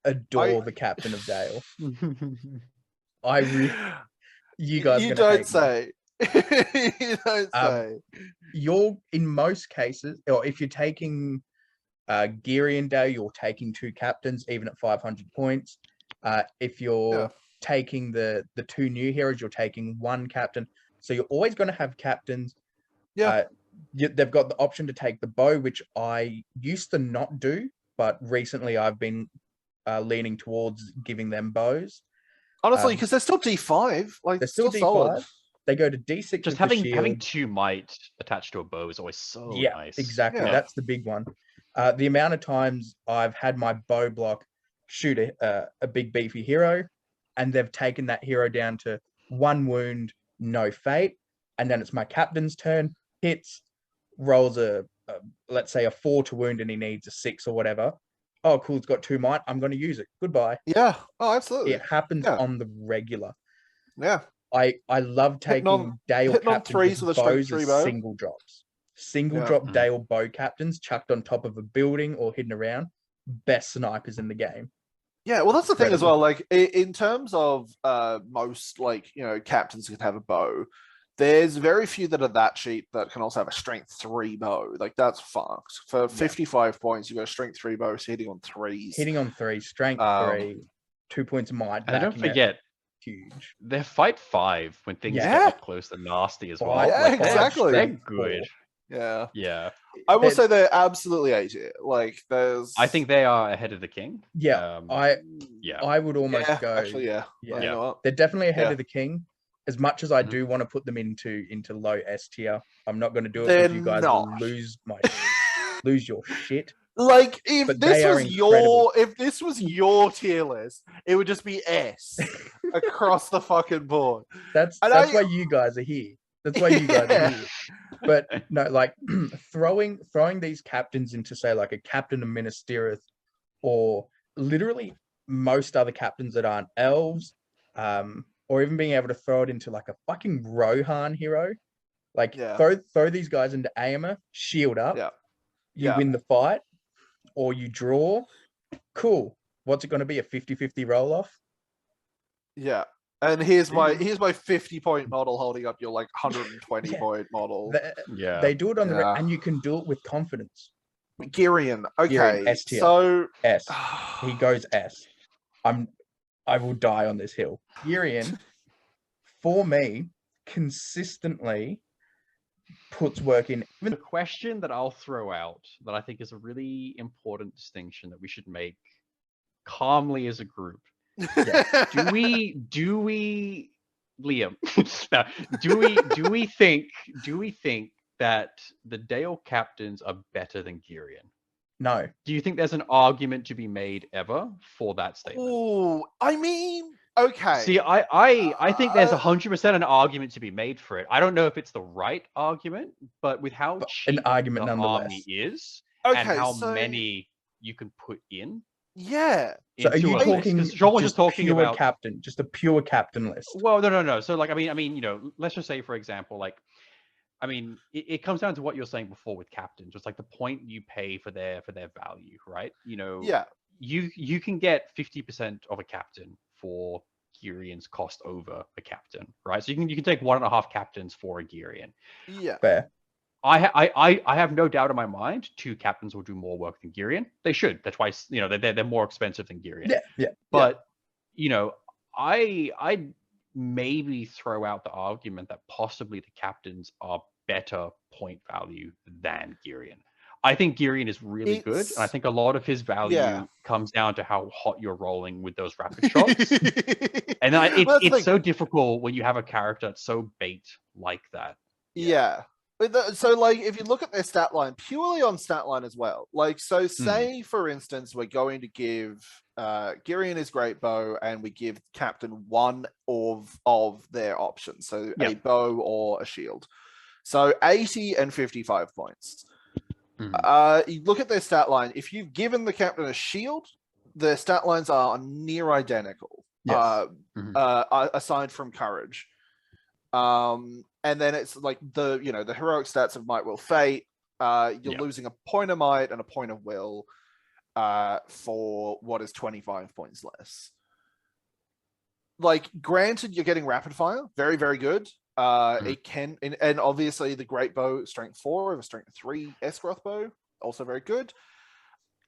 [SPEAKER 2] adore the Captain of Dale. You guys.
[SPEAKER 1] You don't say. You don't say.
[SPEAKER 2] You're in most cases, or if you're taking Girion Dale, you're taking 2 captains, even at 500 points. If you're taking the 2 new heroes, you're taking 1 captain. So you're always going to have captains. Yeah. They've got the option to take the bow, which I used to not do, but recently I've been leaning towards giving them bows.
[SPEAKER 1] Honestly, because they're still D5. Like
[SPEAKER 2] they're still D5. Solid. They go to D6.
[SPEAKER 3] Just having 2 might attached to a bow is always so nice.
[SPEAKER 2] Exactly. Yeah. That's the big one. The amount of times I've had my bow block shoot a big beefy hero, and they've taken that hero down to 1 wound, no fate, and then it's my captain's turn. Hits, rolls let's say a 4 to wound, and he needs a 6 or whatever. Oh, cool! It's got 2 might. I'm going to use it. Goodbye.
[SPEAKER 1] Yeah. Oh, absolutely.
[SPEAKER 2] It happens on the regular.
[SPEAKER 1] Yeah.
[SPEAKER 2] I love taking Dale captains with bows as single drops. Single drop Dale bow captains chucked on top of a building or hidden around. Best snipers in the game.
[SPEAKER 1] Yeah, well, that's the thing as well. Like in terms of most captains can have a bow. There's very few that are that cheap that can also have a strength 3 bow. Like that's fucked. For 55 points, you've got a strength 3 bow, so hitting on 3s.
[SPEAKER 2] Hitting on 3, strength 3, 2 points of might.
[SPEAKER 3] And don't forget,
[SPEAKER 2] huge.
[SPEAKER 3] They're fight 5 when things get up close and nasty as well.
[SPEAKER 1] Yeah, exactly.
[SPEAKER 3] They're good.
[SPEAKER 1] Yeah.
[SPEAKER 3] Yeah.
[SPEAKER 1] I will say they're absolutely A tier. Like there's
[SPEAKER 3] I think they are ahead of the king.
[SPEAKER 2] Yeah. I would almost go.
[SPEAKER 1] Actually, yeah. You know what?
[SPEAKER 2] They're definitely ahead of the king. As much as I do want to put them into low S tier, I'm not going to do it because you guys will lose your shit.
[SPEAKER 1] Like if this was your tier list, it would just be S across the fucking board.
[SPEAKER 2] That's why you guys are here. That's why you guys are here. But no, like throwing these captains into say like a captain of Minas Tirith, or literally most other captains that aren't elves, or even being able to throw it into like a fucking Rohan hero, like throw these guys into Aemma, shield up, you win the fight, or you draw. Cool. What's it going to be? A 50-50 roll off?
[SPEAKER 1] Yeah. And here's my 50-point model holding up your like 120-point model.
[SPEAKER 2] They do it on the and you can do it with confidence.
[SPEAKER 1] Girion, okay.
[SPEAKER 2] Girion, S tier.
[SPEAKER 1] So
[SPEAKER 2] S. He goes S. I will die on this hill. Girion, for me, consistently puts work in.
[SPEAKER 3] The question that I'll throw out that I think is a really important distinction that we should make calmly as a group. Yeah. Do we Liam? Do we think that the Dale captains are better than Girion?
[SPEAKER 2] No.
[SPEAKER 3] Do you think there's an argument to be made ever for that statement?
[SPEAKER 1] Oh, I mean, okay.
[SPEAKER 3] See, I think there's 100% an argument to be made for it. I don't know if it's the right argument, but with how cheap
[SPEAKER 2] argument
[SPEAKER 3] the
[SPEAKER 2] nonetheless.
[SPEAKER 3] army is
[SPEAKER 1] Okay,
[SPEAKER 3] and how
[SPEAKER 1] so-
[SPEAKER 3] many you can put in.
[SPEAKER 1] Yeah.
[SPEAKER 2] So are
[SPEAKER 3] into
[SPEAKER 2] you
[SPEAKER 3] a list,
[SPEAKER 2] talking
[SPEAKER 3] 'cause Sean was just talking
[SPEAKER 2] pure
[SPEAKER 3] about
[SPEAKER 2] captain, just a pure captain list?
[SPEAKER 3] Well, no. So like, I mean, you know, let's just say, for example, like, I mean, it comes down to what you're saying before with captains. It's like the point you pay for their value, right? You know,
[SPEAKER 1] Yeah.
[SPEAKER 3] you can get 50% of a captain for Girion's cost over a captain, right? So you can take 1.5 captains for a Girion.
[SPEAKER 1] Yeah.
[SPEAKER 2] Fair.
[SPEAKER 3] I have no doubt in my mind 2 captains will do more work than Girion. They should. That's why, you know, they're more expensive than Girion.
[SPEAKER 2] Yeah.
[SPEAKER 3] But you know, I maybe throw out the argument that possibly the captains are better point value than Girion. I think Girion is really good, and I think a lot of his value comes down to how hot you're rolling with those rapid shots. And then it's so difficult when you have a character that's so bait like that.
[SPEAKER 1] Yeah. So, like, if you look at their stat line, purely on stat line as well, like, so say, for instance, we're going to give Girion his great bow, and we give Captain one of their options, so a bow or a shield. So 80 and 55 points. You look at their stat line, if you've given the Captain a shield, their stat lines are near identical, aside from courage. And then it's like the heroic stats of might, will, fate. You're losing a point of might and a point of will for what is 25 points less. Like, granted, you're getting rapid fire, very, very good. It can, and obviously the great bow, strength 4 over strength 3 Escroth bow, also very good.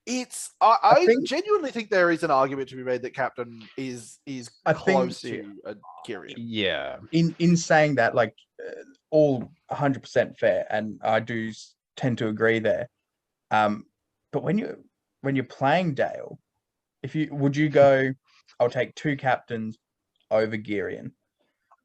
[SPEAKER 1] I genuinely think there is an argument to be made that Captain is close to a Girion.
[SPEAKER 3] Yeah.
[SPEAKER 2] In saying that, like, all 100% fair, and I do tend to agree there. But when you're playing Dale, would you go, I'll take 2 captains over Girion?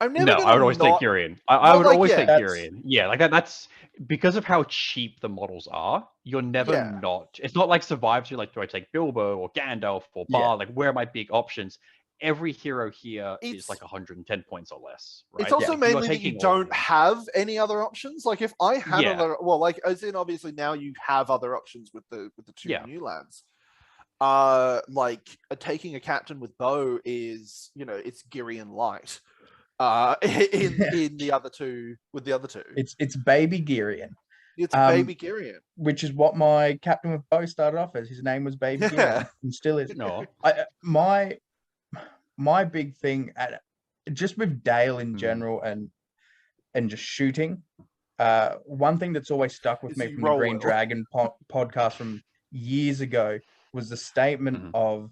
[SPEAKER 3] I would always take Girion. I would always take Girion. Yeah, like that. That's because of how cheap the models are. You're never not. It's not like Survivors. You're like, do I take Bilbo or Gandalf or Bar? Like, where are my big options? Every hero here is like 110 points or less. Right?
[SPEAKER 1] It's also mainly that you don't have any other options. Like, if I had other, well, like, as in obviously now you have other options with the 2 new lads. Like, taking a captain with bow is, it's Girion light. In the other two, with the other 2,
[SPEAKER 2] it's baby Girion.
[SPEAKER 1] It's baby Girion,
[SPEAKER 2] which is what my captain with bow started off as. His name was baby Girion, and still is.
[SPEAKER 3] No,
[SPEAKER 2] my big thing just with Dale in general and just shooting. One thing that's always stuck with me from the Green Dragon podcast from years ago was the statement of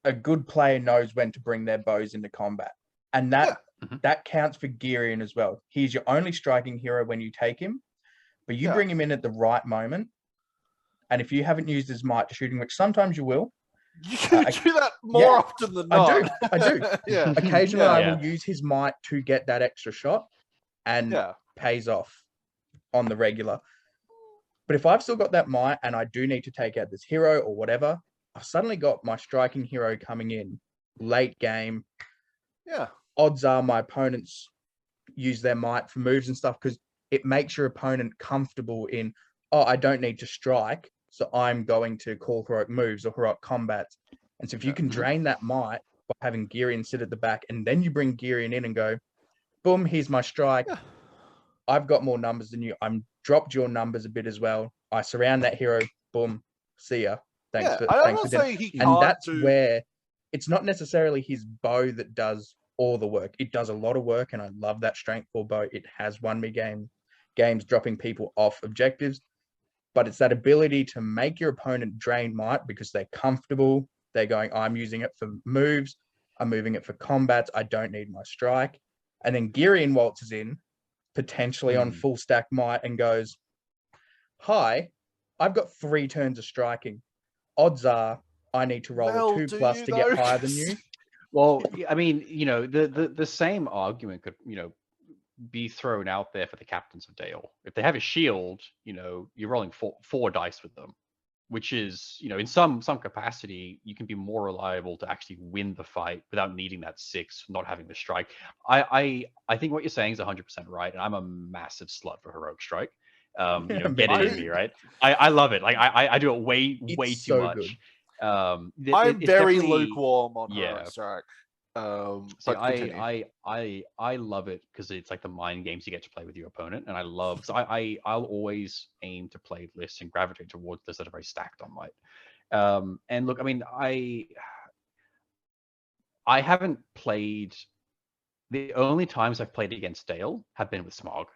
[SPEAKER 2] a good player knows when to bring their bows into combat. And that counts for Girion as well. He's your only striking hero when you take him, but you bring him in at the right moment. And if you haven't used his might to shooting, which sometimes you will.
[SPEAKER 1] You can do that more often than not.
[SPEAKER 2] I do. Occasionally I will use his might to get that extra shot, and pays off on the regular. But if I've still got that might and I do need to take out this hero or whatever, I've suddenly got my striking hero coming in late game.
[SPEAKER 1] Yeah.
[SPEAKER 2] Odds are my opponents use their might for moves and stuff, because it makes your opponent comfortable in, I don't need to strike, so I'm going to call heroic moves or heroic combats. And so if you can drain that might by having Girion sit at the back, and then you bring Girion in and go, boom, here's my strike. Yeah. I've got more numbers than you. I'm dropped your numbers a bit as well. I surround that hero. Boom. See ya. Thanks for and that's where it's not necessarily his bow that does all the work. It does a lot of work, and I love that strength 4 bow. It has won me games dropping people off objectives. But it's that ability to make your opponent drain might because they're comfortable. They're going, I'm using it for moves. I'm moving it for combats. I don't need my strike. And then Girion waltzes in, potentially on full stack might, and goes, hi, I've got 3 turns of striking. Odds are I need to roll a 2+ to get higher than you.
[SPEAKER 3] Well, I mean, the same argument could, be thrown out there for the captains of Dale. If they have a shield, you're rolling four dice with them, which is, in some capacity, you can be more reliable to actually win the fight without needing that 6, not having the strike. I think what you're saying is 100% right, and I'm a massive slut for heroic strike. Get it in me, right? I love it. Like I do it way too much.
[SPEAKER 2] Good.
[SPEAKER 1] I'm very lukewarm on heroic strike.
[SPEAKER 3] See, I love it because it's like the mind games you get to play with your opponent, and I'll always aim to play lists and gravitate towards lists that are very stacked on might. And look, I mean, I haven't played. The only times I've played against Dale have been with Smog.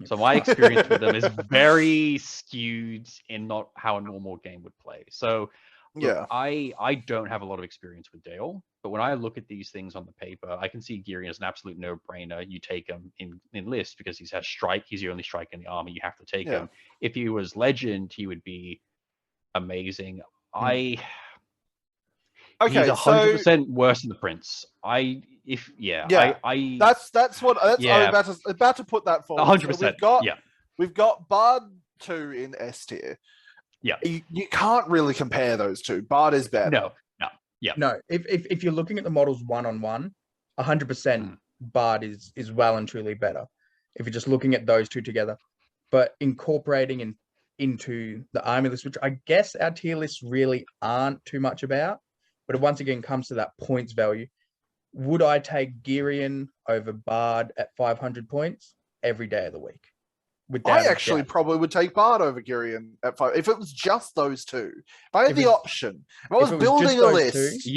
[SPEAKER 3] So my experience with them is very skewed in not how a normal game would play. So look, I don't have a lot of experience with Dale, but when I look at these things on the paper, I can see Girion as an absolute no-brainer. You take him in list because he has strike. He's the only strike in the army. You have to take him. If he was legend, he would be amazing. He's 100% worse than the prince.
[SPEAKER 1] That's what I'm about to put that forward.
[SPEAKER 3] 100%.
[SPEAKER 1] We've got Bard 2 in S tier.
[SPEAKER 3] Yeah,
[SPEAKER 1] you can't really compare those two. Bard is better.
[SPEAKER 2] No. If you're looking at the models 1-on-1, 100% Bard is well and truly better. If you're just looking at those two together, but incorporating into the army list, which I guess our tier lists really aren't too much about, but it once again comes to that points value. Would I take Girion over Bard at 500 points every day of the week?
[SPEAKER 1] I actually probably would take Bard over Girion at 5 if it was just those two. If I had the option, if I was building a list,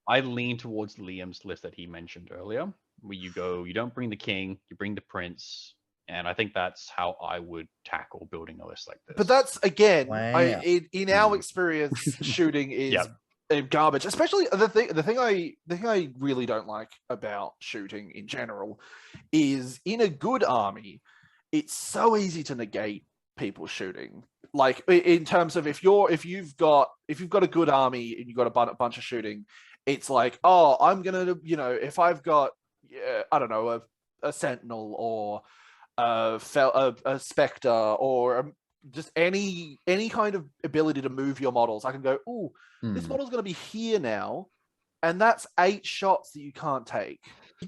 [SPEAKER 3] I lean towards Liam's list that he mentioned earlier, where you don't bring the king, you bring the prince, and I think that's how I would tackle building a list like this.
[SPEAKER 1] But that's again, in our experience, shooting is garbage. Especially the thing I really don't like about shooting in general is in a good army, it's so easy to negate people shooting. Like in terms of if you've got a good army and you've got a bunch of shooting, it's like, oh, I'm gonna, if I've got I don't know, a sentinel or a spectre or just any kind of ability to move your models, I can go, oh, this model's going to be here now, and that's 8 shots that you can't take.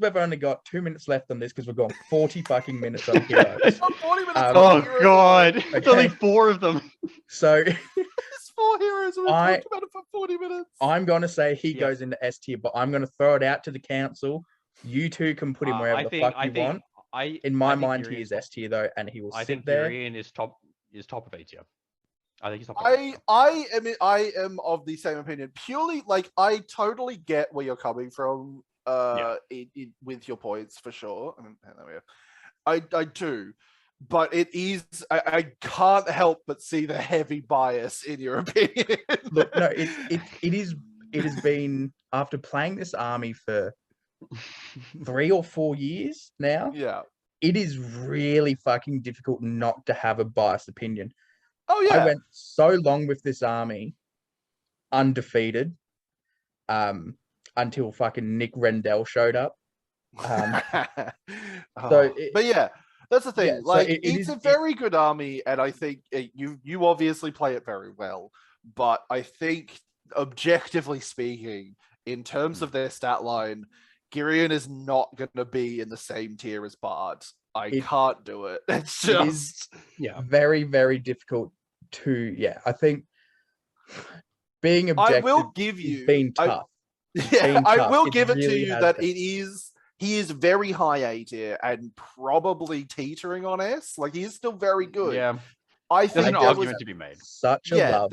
[SPEAKER 2] We've only got 2 minutes left on this because we've got 40 fucking minutes on heroes.
[SPEAKER 1] 40 minutes
[SPEAKER 3] oh god, okay. It's only 4 of them.
[SPEAKER 2] So
[SPEAKER 1] it's 4 heroes and we've talked about it for 40 minutes.
[SPEAKER 2] I'm going to say he goes into S tier, but I'm going to throw it out to the council. You two can put him wherever the fuck you want. In my mind, he is S tier though, and he will sit there.
[SPEAKER 3] I think Girion is top of A tier. I think he's top.
[SPEAKER 1] I am of the same opinion. Purely, like, I totally get where you're coming from. With your points for sure. I do, but it is. I can't help but see the heavy bias in your opinion.
[SPEAKER 2] Look, no, it is. It has been after playing this army for 3 or 4 years now.
[SPEAKER 1] Yeah.
[SPEAKER 2] It is really fucking difficult not to have a biased opinion.
[SPEAKER 1] Oh yeah.
[SPEAKER 2] I went so long with this army, undefeated, until fucking Nick Rendell showed up. But
[SPEAKER 1] yeah, that's the thing. Yeah, like, so it's a very good army, and I think you obviously play it very well. But I think, objectively speaking, in terms of their stat line, Girion is not going to be in the same tier as Bard. I can't do it. It's just
[SPEAKER 2] very, very difficult to. Yeah, I think being objective.
[SPEAKER 1] I will give you
[SPEAKER 2] being tough.
[SPEAKER 1] I will give it to you that he is very high A tier and probably teetering on S. Like, he is still very good.
[SPEAKER 3] Yeah.
[SPEAKER 1] I think
[SPEAKER 3] there's an argument to be made.
[SPEAKER 2] Such a love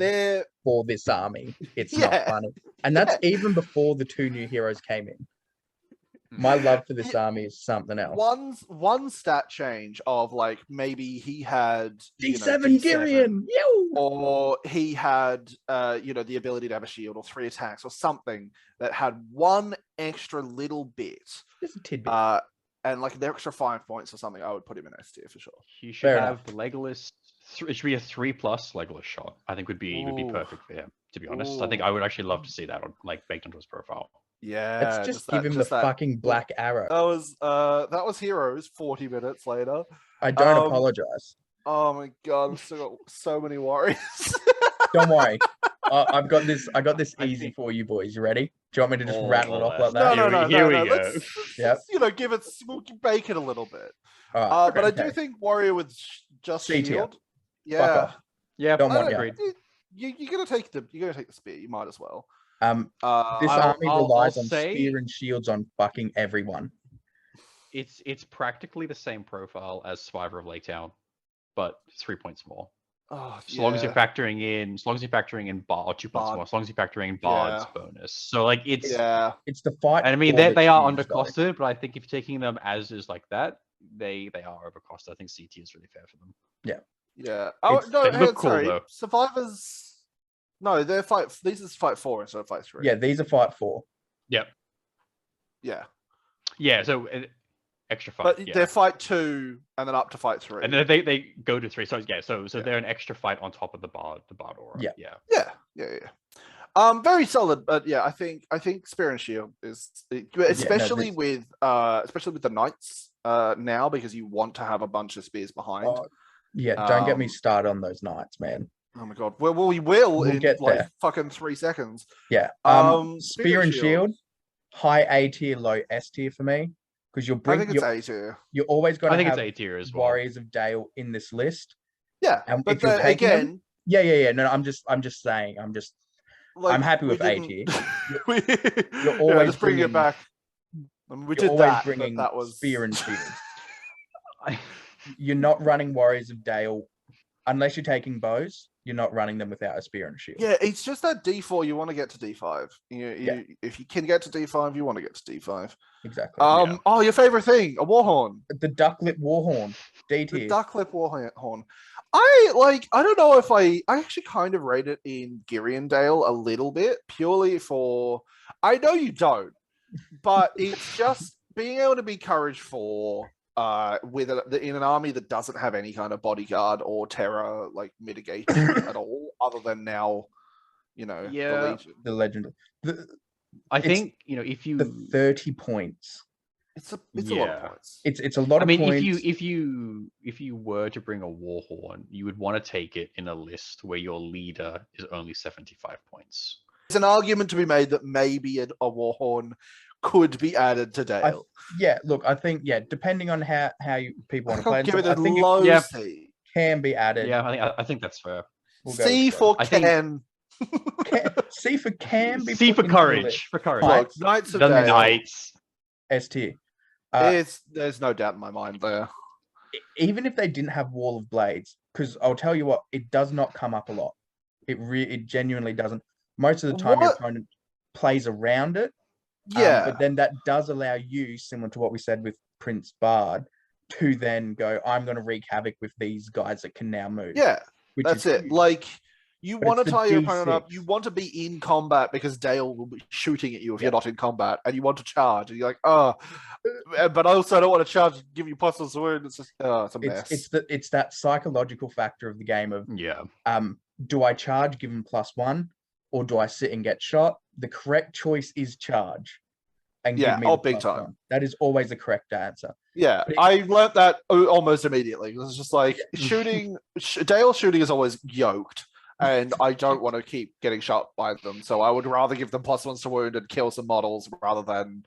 [SPEAKER 2] for this army. It's not funny. And that's even before the 2 new heroes came in. My love for this army is something else.
[SPEAKER 1] One stat change of, like, maybe he had
[SPEAKER 2] D7 Girion,
[SPEAKER 1] or he had the ability to have a shield or 3 attacks or something that had one extra little bit,
[SPEAKER 2] just a tidbit,
[SPEAKER 1] and like an extra 5 points or something. I would put him in S tier for sure.
[SPEAKER 3] He should have the Legolas. It should be a 3+ Legolas shot. I think would be perfect for him. To be honest, I think I would actually love to see that on, like, baked into his profile.
[SPEAKER 1] Yeah,
[SPEAKER 2] Let's just give him the fucking black arrow.
[SPEAKER 1] That was Heroes 40 minutes later.
[SPEAKER 2] I don't apologize.
[SPEAKER 1] Oh my god, I've still got so many worries.
[SPEAKER 2] Don't worry. I got this easy for you boys. You ready? Do you want me to just rattle it off like that?
[SPEAKER 1] No.
[SPEAKER 3] Here we go.
[SPEAKER 1] Let's we'll bake it a little bit.
[SPEAKER 2] All right.
[SPEAKER 1] But I do think Warrior with just
[SPEAKER 2] C tier.
[SPEAKER 1] shield.
[SPEAKER 2] Fuck
[SPEAKER 1] Yeah.
[SPEAKER 2] off.
[SPEAKER 3] Yeah,
[SPEAKER 2] Don't want
[SPEAKER 3] agreed.
[SPEAKER 1] You're gonna take the spear. You might as well.
[SPEAKER 2] This army relies on spear and shields on fucking everyone.
[SPEAKER 3] It's practically the same profile as Survivor of Lake Town, but 3 points more. As long as you're factoring in Bard, or 2 points more. As long as you're factoring in Bard's bonus. So like it's
[SPEAKER 2] the fight.
[SPEAKER 3] And I mean they are undercosted, but I think if you're taking them as is like that, they are overcosted. I think CT is really fair for them.
[SPEAKER 1] Yeah. Oh no,
[SPEAKER 3] they look cool,
[SPEAKER 1] sorry.
[SPEAKER 3] though.
[SPEAKER 1] Survivors. No, they're fight. These is fight 4 instead of fight 3.
[SPEAKER 2] Yeah, these are fight 4.
[SPEAKER 3] Yep.
[SPEAKER 1] Yeah.
[SPEAKER 3] Yeah. So extra fight.
[SPEAKER 1] But they're fight 2 and then up to fight 3.
[SPEAKER 3] And then they go to 3. So they're an extra fight on top of the bard aura.
[SPEAKER 1] Yeah. Very solid, but yeah, I think Spear and Shield is especially with the Knights now, because you want to have a bunch of spears behind.
[SPEAKER 2] Don't get me started on those Knights, man.
[SPEAKER 1] Oh my god. Well, we will
[SPEAKER 2] We'll
[SPEAKER 1] in
[SPEAKER 2] get
[SPEAKER 1] like
[SPEAKER 2] there.
[SPEAKER 1] fucking 3 seconds.
[SPEAKER 2] Yeah. Spear and Shield, high A tier, low S tier for me, because
[SPEAKER 1] I think it's A tier.
[SPEAKER 2] You're always going to have
[SPEAKER 3] it's A tier as well.
[SPEAKER 2] Warriors of Dale in this list.
[SPEAKER 1] Yeah,
[SPEAKER 2] and
[SPEAKER 1] but again,
[SPEAKER 2] No, I'm just saying. I'm happy with A tier. You're always
[SPEAKER 1] just bringing it back. I mean, we did
[SPEAKER 2] always
[SPEAKER 1] that.
[SPEAKER 2] Bringing
[SPEAKER 1] that was
[SPEAKER 2] Spear and Shield. You're not running Warriors of Dale unless you're taking bows. You're not running them without a Spear and Shield.
[SPEAKER 1] Yeah, it's just that D4. You want to get to D5. If you can get to D5, you want to get to D5.
[SPEAKER 2] Exactly.
[SPEAKER 1] Oh, your favorite thing, a Warhorn.
[SPEAKER 2] The Ducklip Warhorn. D tier.
[SPEAKER 1] The Ducklip Warhorn. I don't know if I actually kind of rate it in Girion Dale a little bit, purely for, I know you don't, but it's just being able to be courage 4 in an army that doesn't have any kind of bodyguard or terror like mitigation at all, other than now, the
[SPEAKER 2] legend.
[SPEAKER 3] I think if you
[SPEAKER 2] the 30 points.
[SPEAKER 1] It's a lot of points.
[SPEAKER 2] It's a lot of points.
[SPEAKER 3] I mean, if you were to bring a Warhorn, you would want to take it in a list where your leader is only 75 points.
[SPEAKER 1] There's an argument to be made that maybe a Warhorn could be added to Dale.
[SPEAKER 2] I think depending on how people want to play it.
[SPEAKER 1] Give it a
[SPEAKER 2] I think
[SPEAKER 1] low C.
[SPEAKER 2] Can be added.
[SPEAKER 3] Yeah, I think that's fair.
[SPEAKER 1] C for can.
[SPEAKER 2] C for can be.
[SPEAKER 3] C for courage. For courage.
[SPEAKER 1] Look, Knights of Dale.
[SPEAKER 3] Knights.
[SPEAKER 2] S tier.
[SPEAKER 1] There's no doubt in my mind there.
[SPEAKER 2] Even if they didn't have Wall of Blades, because I'll tell you what, it does not come up a lot. It genuinely doesn't. Most of the time, your opponent plays around it.
[SPEAKER 1] Yeah.
[SPEAKER 2] But then that does allow you, similar to what we said with Prince Bard, to then go, I'm going to wreak havoc with these guys that can now move.
[SPEAKER 1] Yeah, that's it.
[SPEAKER 2] Huge.
[SPEAKER 1] Like, you want to tie your opponent
[SPEAKER 2] D6.
[SPEAKER 1] up. You want to be in combat because Dale will be shooting at you if you're not in combat, and you want to charge. And you're like, but I also don't want to charge and give you plus wound. It's just, it's a mess.
[SPEAKER 2] It's that psychological factor of the game of, do I charge, give him +1, or do I sit and get shot? The correct choice is charge. And give me
[SPEAKER 1] big time.
[SPEAKER 2] +1. That is always the correct answer.
[SPEAKER 1] Yeah, I learnt that almost immediately. It's just like shooting. Dale shooting is always yoked. And I don't want to keep getting shot by them, so I would rather give them +1s to wound and kill some models rather than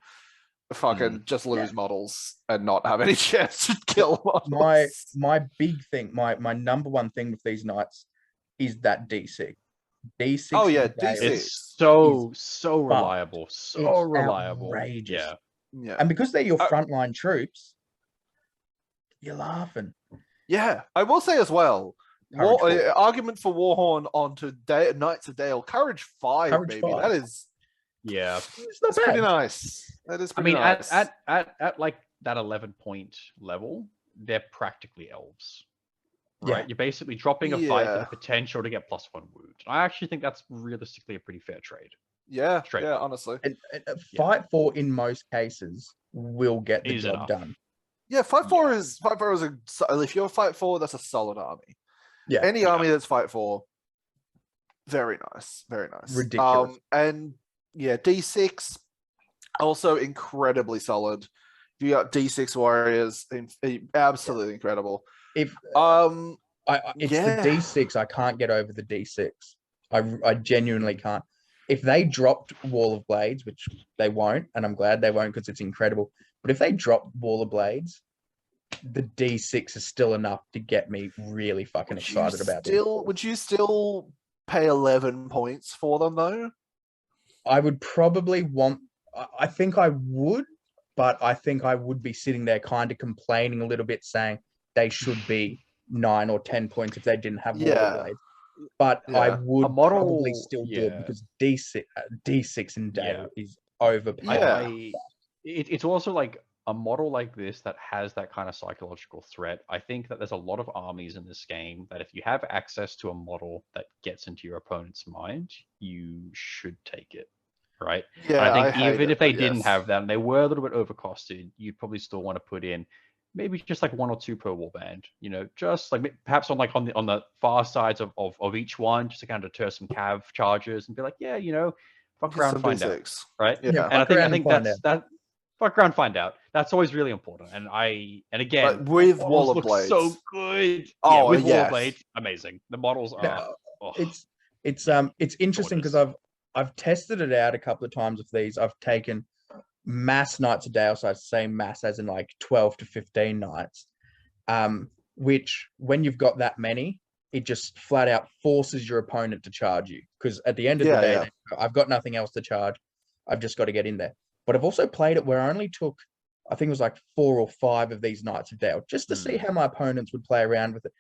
[SPEAKER 1] fucking just lose models and not have any chance to kill models.
[SPEAKER 2] My big thing, my number one thing with these Knights is that D6. D6.
[SPEAKER 1] Oh yeah, D6.
[SPEAKER 3] It's so reliable, so reliable.
[SPEAKER 2] Outrageous.
[SPEAKER 1] Yeah.
[SPEAKER 2] And because they're your frontline troops, you're laughing.
[SPEAKER 1] Yeah, I will say as well. Argument for Warhorn onto Knights of Dale. Courage 5, baby.
[SPEAKER 2] 5.
[SPEAKER 1] That is,
[SPEAKER 2] it's
[SPEAKER 1] pretty nice. That is pretty nice.
[SPEAKER 3] At like that 11-point level, they're practically elves. Right?
[SPEAKER 2] Yeah.
[SPEAKER 3] You're basically dropping a fight for the potential to get +1 wound. I actually think that's realistically a pretty fair trade.
[SPEAKER 1] Yeah, honestly.
[SPEAKER 2] And fight 4 in most cases will get the job done.
[SPEAKER 1] Yeah, fight 4 is if you're fight 4, that's a solid army.
[SPEAKER 2] Yeah.
[SPEAKER 1] Any army that's fight 4, very nice. Very nice.
[SPEAKER 2] Ridiculous.
[SPEAKER 1] And yeah, D6, Also incredibly solid. You got D6 warriors, absolutely incredible.
[SPEAKER 2] If
[SPEAKER 1] Um,
[SPEAKER 2] it's the D6, I can't get over the D6. I genuinely can't. If they dropped Wall of Blades, which they won't, and I'm glad they won't because it's incredible. But if they drop Wall of Blades, the D6 is still enough to get me really fucking excited about this.
[SPEAKER 1] Would you still pay 11 points for them though?
[SPEAKER 2] I would probably want. I think I would, but I think I would be sitting there kind of complaining a little bit, saying they should be 9 or 10 points if they didn't have Wall of Blades. But I would probably still do it because D6 in Dale is overpowered.
[SPEAKER 3] It's also like a model like this that has that kind of psychological threat. I think that there's a lot of armies in this game that if you have access to a model that gets into your opponent's mind, you should take it, right?
[SPEAKER 1] Yeah,
[SPEAKER 3] and I think even if they didn't have that and they were a little bit overcosted, you'd probably still want to put in maybe just like 1 or 2 per warband, just like perhaps on the far sides of each one, just to kind of deter some cav charges and be like, fuck around, find out, right?
[SPEAKER 1] Yeah,
[SPEAKER 3] and I think that's that. Fuck around, find out. That's always really important. And again,
[SPEAKER 1] but with Wall of Blades,
[SPEAKER 3] so good.
[SPEAKER 1] Oh,
[SPEAKER 3] with Wall of Blades, amazing. The models are.
[SPEAKER 2] It's interesting because I've tested it out a couple of times with these. I've taken mass Knights of Dale, so same mass as in like 12 to 15 knights, which when you've got that many, it just flat out forces your opponent to charge you. Because at the end of the day, I've got nothing else to charge. I've just got to get in there. But I've also played it where I only took, I think it was like 4 or 5 of these Knights of Dale, just to see how my opponents would play around with it.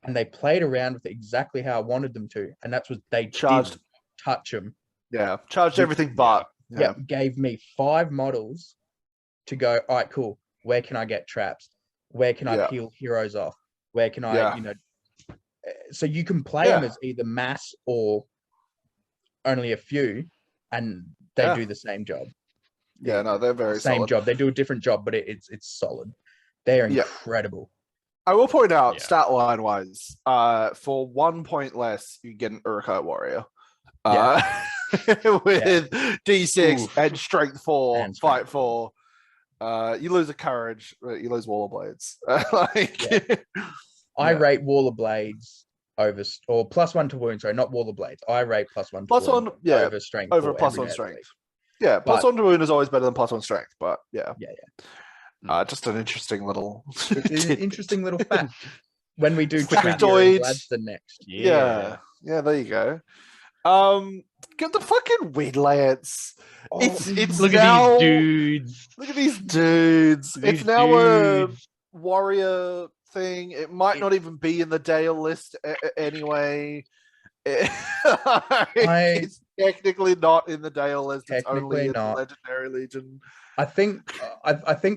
[SPEAKER 2] And they played around with it exactly how I wanted them to. And that's what they did touch them.
[SPEAKER 1] Yeah, charged everything but.
[SPEAKER 2] Yeah, gave me 5 models to go, all right, cool. Where can I get traps? Where can I peel heroes off? Where can I, so you can play them as either mass or only a few, and they do the same job.
[SPEAKER 1] Yeah, no, they're very
[SPEAKER 2] same job. They do a different job, but it's solid. They're incredible.
[SPEAKER 1] I will point out, stat line wise, for 1 point less, you get an Urquhart warrior. With D6 and strength 4, fight 4. You lose a courage, you lose Wall of Blades.
[SPEAKER 2] I rate Wall of Blades over, or +1 to wound, sorry, not Wall of Blades. I rate +1 to wound over strength.
[SPEAKER 1] Over +1 strength. Yeah, +1 to wound is always better than +1 strength, but just an interesting little
[SPEAKER 2] interesting little fact. When we do
[SPEAKER 1] factoid,
[SPEAKER 2] that's the next.
[SPEAKER 1] Yeah, there you go. Get the fucking Windlance. It's
[SPEAKER 3] look
[SPEAKER 1] now,
[SPEAKER 3] at these dudes.
[SPEAKER 1] Look at these dudes. It's now a warrior thing. It might not even be in the Dale list anyway. It's technically not in the Dale list. It's only in the Legendary Legion.
[SPEAKER 2] I think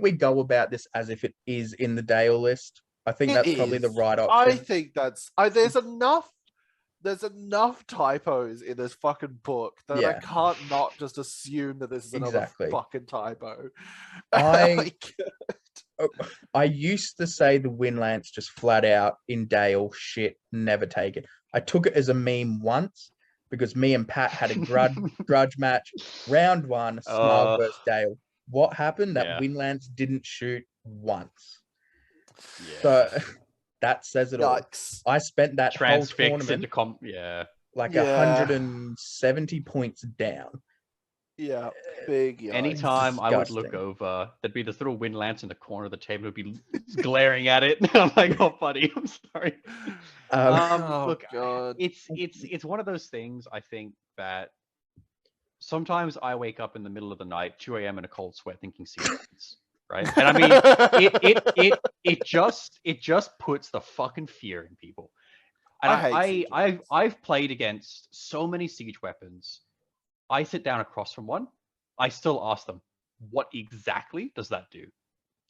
[SPEAKER 2] we go about this as if it is in the Dale list. I think that's probably the right option.
[SPEAKER 1] I think that's there's enough typos in this fucking book that I can't not just assume that this is another fucking typo.
[SPEAKER 2] I used to say the Windlance just flat out in Dale, shit, never take it. I took it as a meme once because me and Pat had a grudge match. Round 1, Snarl versus Dale. What happened? That Windlance didn't shoot once. So that says it all. I spent that whole tournament like 170 points down.
[SPEAKER 1] Yeah, big.
[SPEAKER 3] Anytime I would look over, there'd be this little Windlance in the corner of the table. Would be glaring at it. I'm like, oh, buddy, I'm sorry. Look, God. It's one of those things. I think that sometimes I wake up in the middle of the night, 2 a.m. in a cold sweat, thinking synergies. Right, and I mean, it just puts the fucking fear in people. And I've played against so many siege weapons. I sit down across from one. I still ask them, what exactly does that do?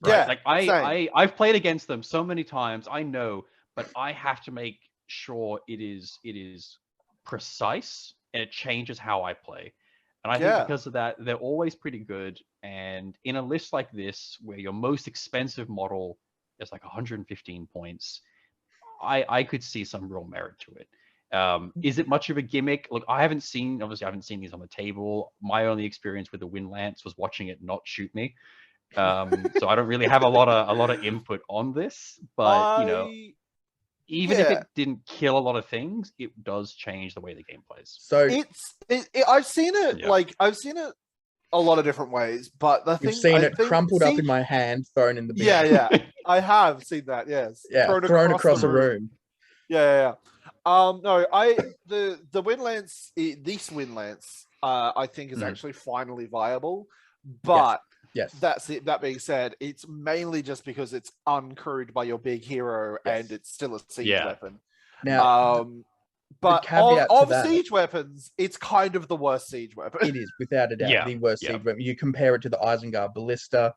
[SPEAKER 3] Right? Like I've played against them so many times. I know, but I have to make sure it is precise and it changes how I play. And I think because of that, they're always pretty good. And in a list like this, where your most expensive model is like 115 points, I could see some real merit to it. Is it much of a gimmick? Look, obviously I haven't seen these on the table. My only experience with the wind lance was watching it not shoot me. So I don't really have a lot of input on this, but even if it didn't kill a lot of things, it does change the way the game plays.
[SPEAKER 2] So
[SPEAKER 1] I've seen it I've seen it a lot of different ways, but the thing
[SPEAKER 2] you've seen it crumpled up in my hand, thrown in the bin.
[SPEAKER 1] Yeah, I have seen that. Yes,
[SPEAKER 2] thrown across a room.
[SPEAKER 1] Yeah. No, the wind lance, this wind lance, I think is actually finally viable, but.
[SPEAKER 2] Yes.
[SPEAKER 1] That's it. That being said, it's mainly just because it's uncrewed by your big hero and it's still a siege weapon.
[SPEAKER 2] Now,
[SPEAKER 1] but of siege weapons, it's kind of the worst siege weapon.
[SPEAKER 2] It is, without a doubt, the worst siege weapon. You compare it to the Isengard Ballista.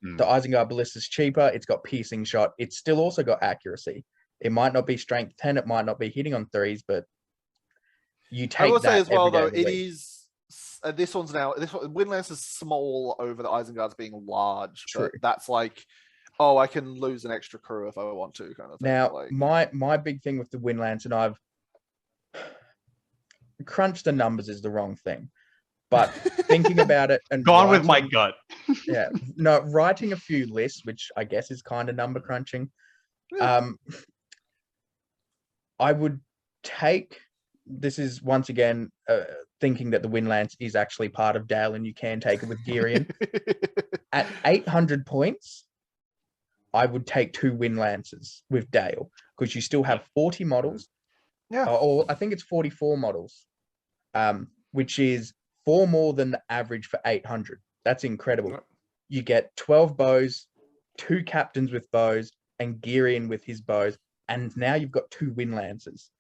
[SPEAKER 2] The Isengard Ballista is cheaper. It's got piercing shot. It's still also got accuracy. It might not be strength 10. It might not be hitting on 3s, but you take.
[SPEAKER 1] I will say as well, though,
[SPEAKER 2] it
[SPEAKER 1] is. This wind lance is small over the Isengard's being large.
[SPEAKER 2] True.
[SPEAKER 1] But that's like, I can lose an extra crew if I want to, kind of thing.
[SPEAKER 2] Now, my big thing with the wind lance, and I've crunched the numbers is the wrong thing, but thinking about it and
[SPEAKER 3] gone with my gut.
[SPEAKER 2] Writing a few lists, which I guess is kind of number crunching. I would take. This is once again thinking that the wind lance is actually part of Dale and you can take it with Girion. At 800 points, I would take 2 wind lances with Dale because you still have 40 models.
[SPEAKER 1] Yeah.
[SPEAKER 2] Or I think it's 44 models, which is 4 more than the average for 800. That's incredible. Yeah. You get 12 bows, 2 captains with bows, and Girion with his bows. And now you've got 2 wind lances.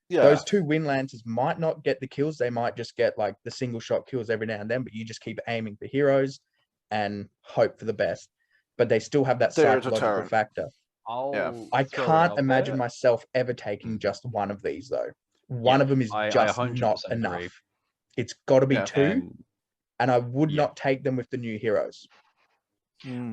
[SPEAKER 2] Yeah. Those 2 wind lances might not get the kills. They might just get like the single shot kills every now and then, but you just keep aiming for heroes and hope for the best. But they still have that psychological factor. I can't imagine myself ever taking just one of these though. One of them is just not enough. Agree. It's got to be 2, and I would not take them with the new heroes.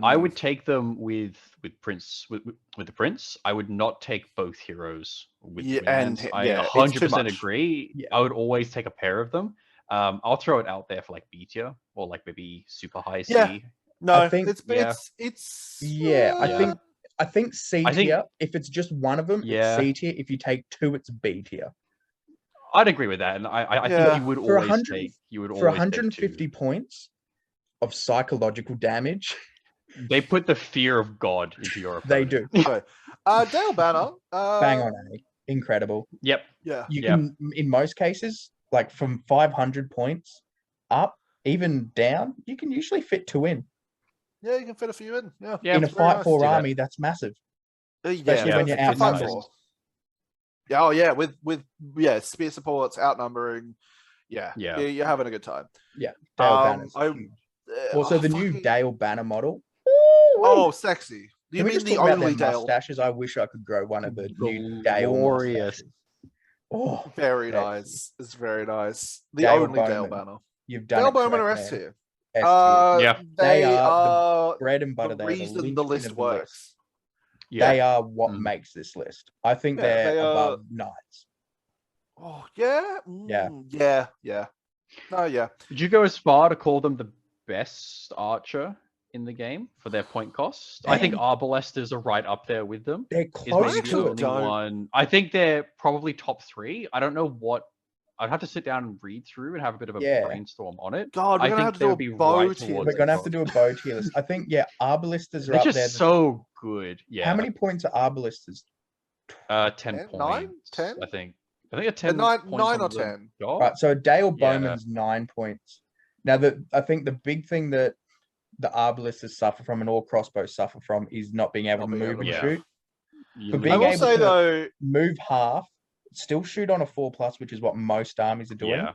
[SPEAKER 3] I would take them with Prince with the Prince. I would not take both heroes with I 100% agree. Yeah. I would always take a pair of them. I'll throw it out there for like B tier or like maybe super high C.
[SPEAKER 1] Yeah. No, I think
[SPEAKER 2] I think C tier. If it's just one of them, it's C tier. If you take 2, it's B tier.
[SPEAKER 3] I'd agree with that, and I think you would always take. You would always
[SPEAKER 2] for 150 points of psychological damage.
[SPEAKER 3] They put the fear of God into your opponent.
[SPEAKER 2] They do.
[SPEAKER 1] Dale Banner.
[SPEAKER 2] Bang on A. Incredible.
[SPEAKER 3] Yep.
[SPEAKER 1] Yeah.
[SPEAKER 2] You can, in most cases, like from 500 points up, even down, you can usually fit 2 in.
[SPEAKER 1] Yeah, you can fit a few in. Yeah.
[SPEAKER 2] In a fight for army, that's massive. Especially when you're outnumbered.
[SPEAKER 1] Yeah. Oh yeah. With spear supports, outnumbering. Yeah. You're having a good time.
[SPEAKER 2] Yeah. Dale Banner's huge. Also, the new Dale Banner model.
[SPEAKER 1] Oh, sexy. Do you mean the only Dale?
[SPEAKER 2] Mustaches? I wish I could grow one of the new Dale
[SPEAKER 3] mustaches.
[SPEAKER 2] Oh,
[SPEAKER 1] very nice. It's very nice. The only Dale Banner.
[SPEAKER 2] You've done
[SPEAKER 1] Dale Bowman are S tier.
[SPEAKER 2] They are the bread and butter.
[SPEAKER 1] The reason the list works.
[SPEAKER 2] Yeah. They are what makes this list. I think they're above Knights.
[SPEAKER 1] Oh yeah. Yeah. Oh yeah.
[SPEAKER 3] Did you go as far to call them the best archer in the game for their point cost? I think Arbalesters are right up there with them.
[SPEAKER 2] They're close to
[SPEAKER 3] one. I think they're probably top 3. I don't know what. I'd have to sit down and read through and have a bit of a brainstorm on it.
[SPEAKER 1] God, we're gonna have to do a bow tier.
[SPEAKER 2] We're gonna have to do a bow tier list. I think Arbalesters are
[SPEAKER 3] up
[SPEAKER 2] there.
[SPEAKER 3] They're just so good. Yeah.
[SPEAKER 2] How many points are Arbalesters?
[SPEAKER 3] 10 points.
[SPEAKER 1] 9? 10?
[SPEAKER 3] I think a 10.
[SPEAKER 1] 9 or 10.
[SPEAKER 2] Right. So Dale Bowman's 9 points. Now I think the big thing that the Arbalesters suffer from and all crossbows suffer from is not being able to move and shoot. For being able to move half, still shoot on a 4+, which is what most armies are doing.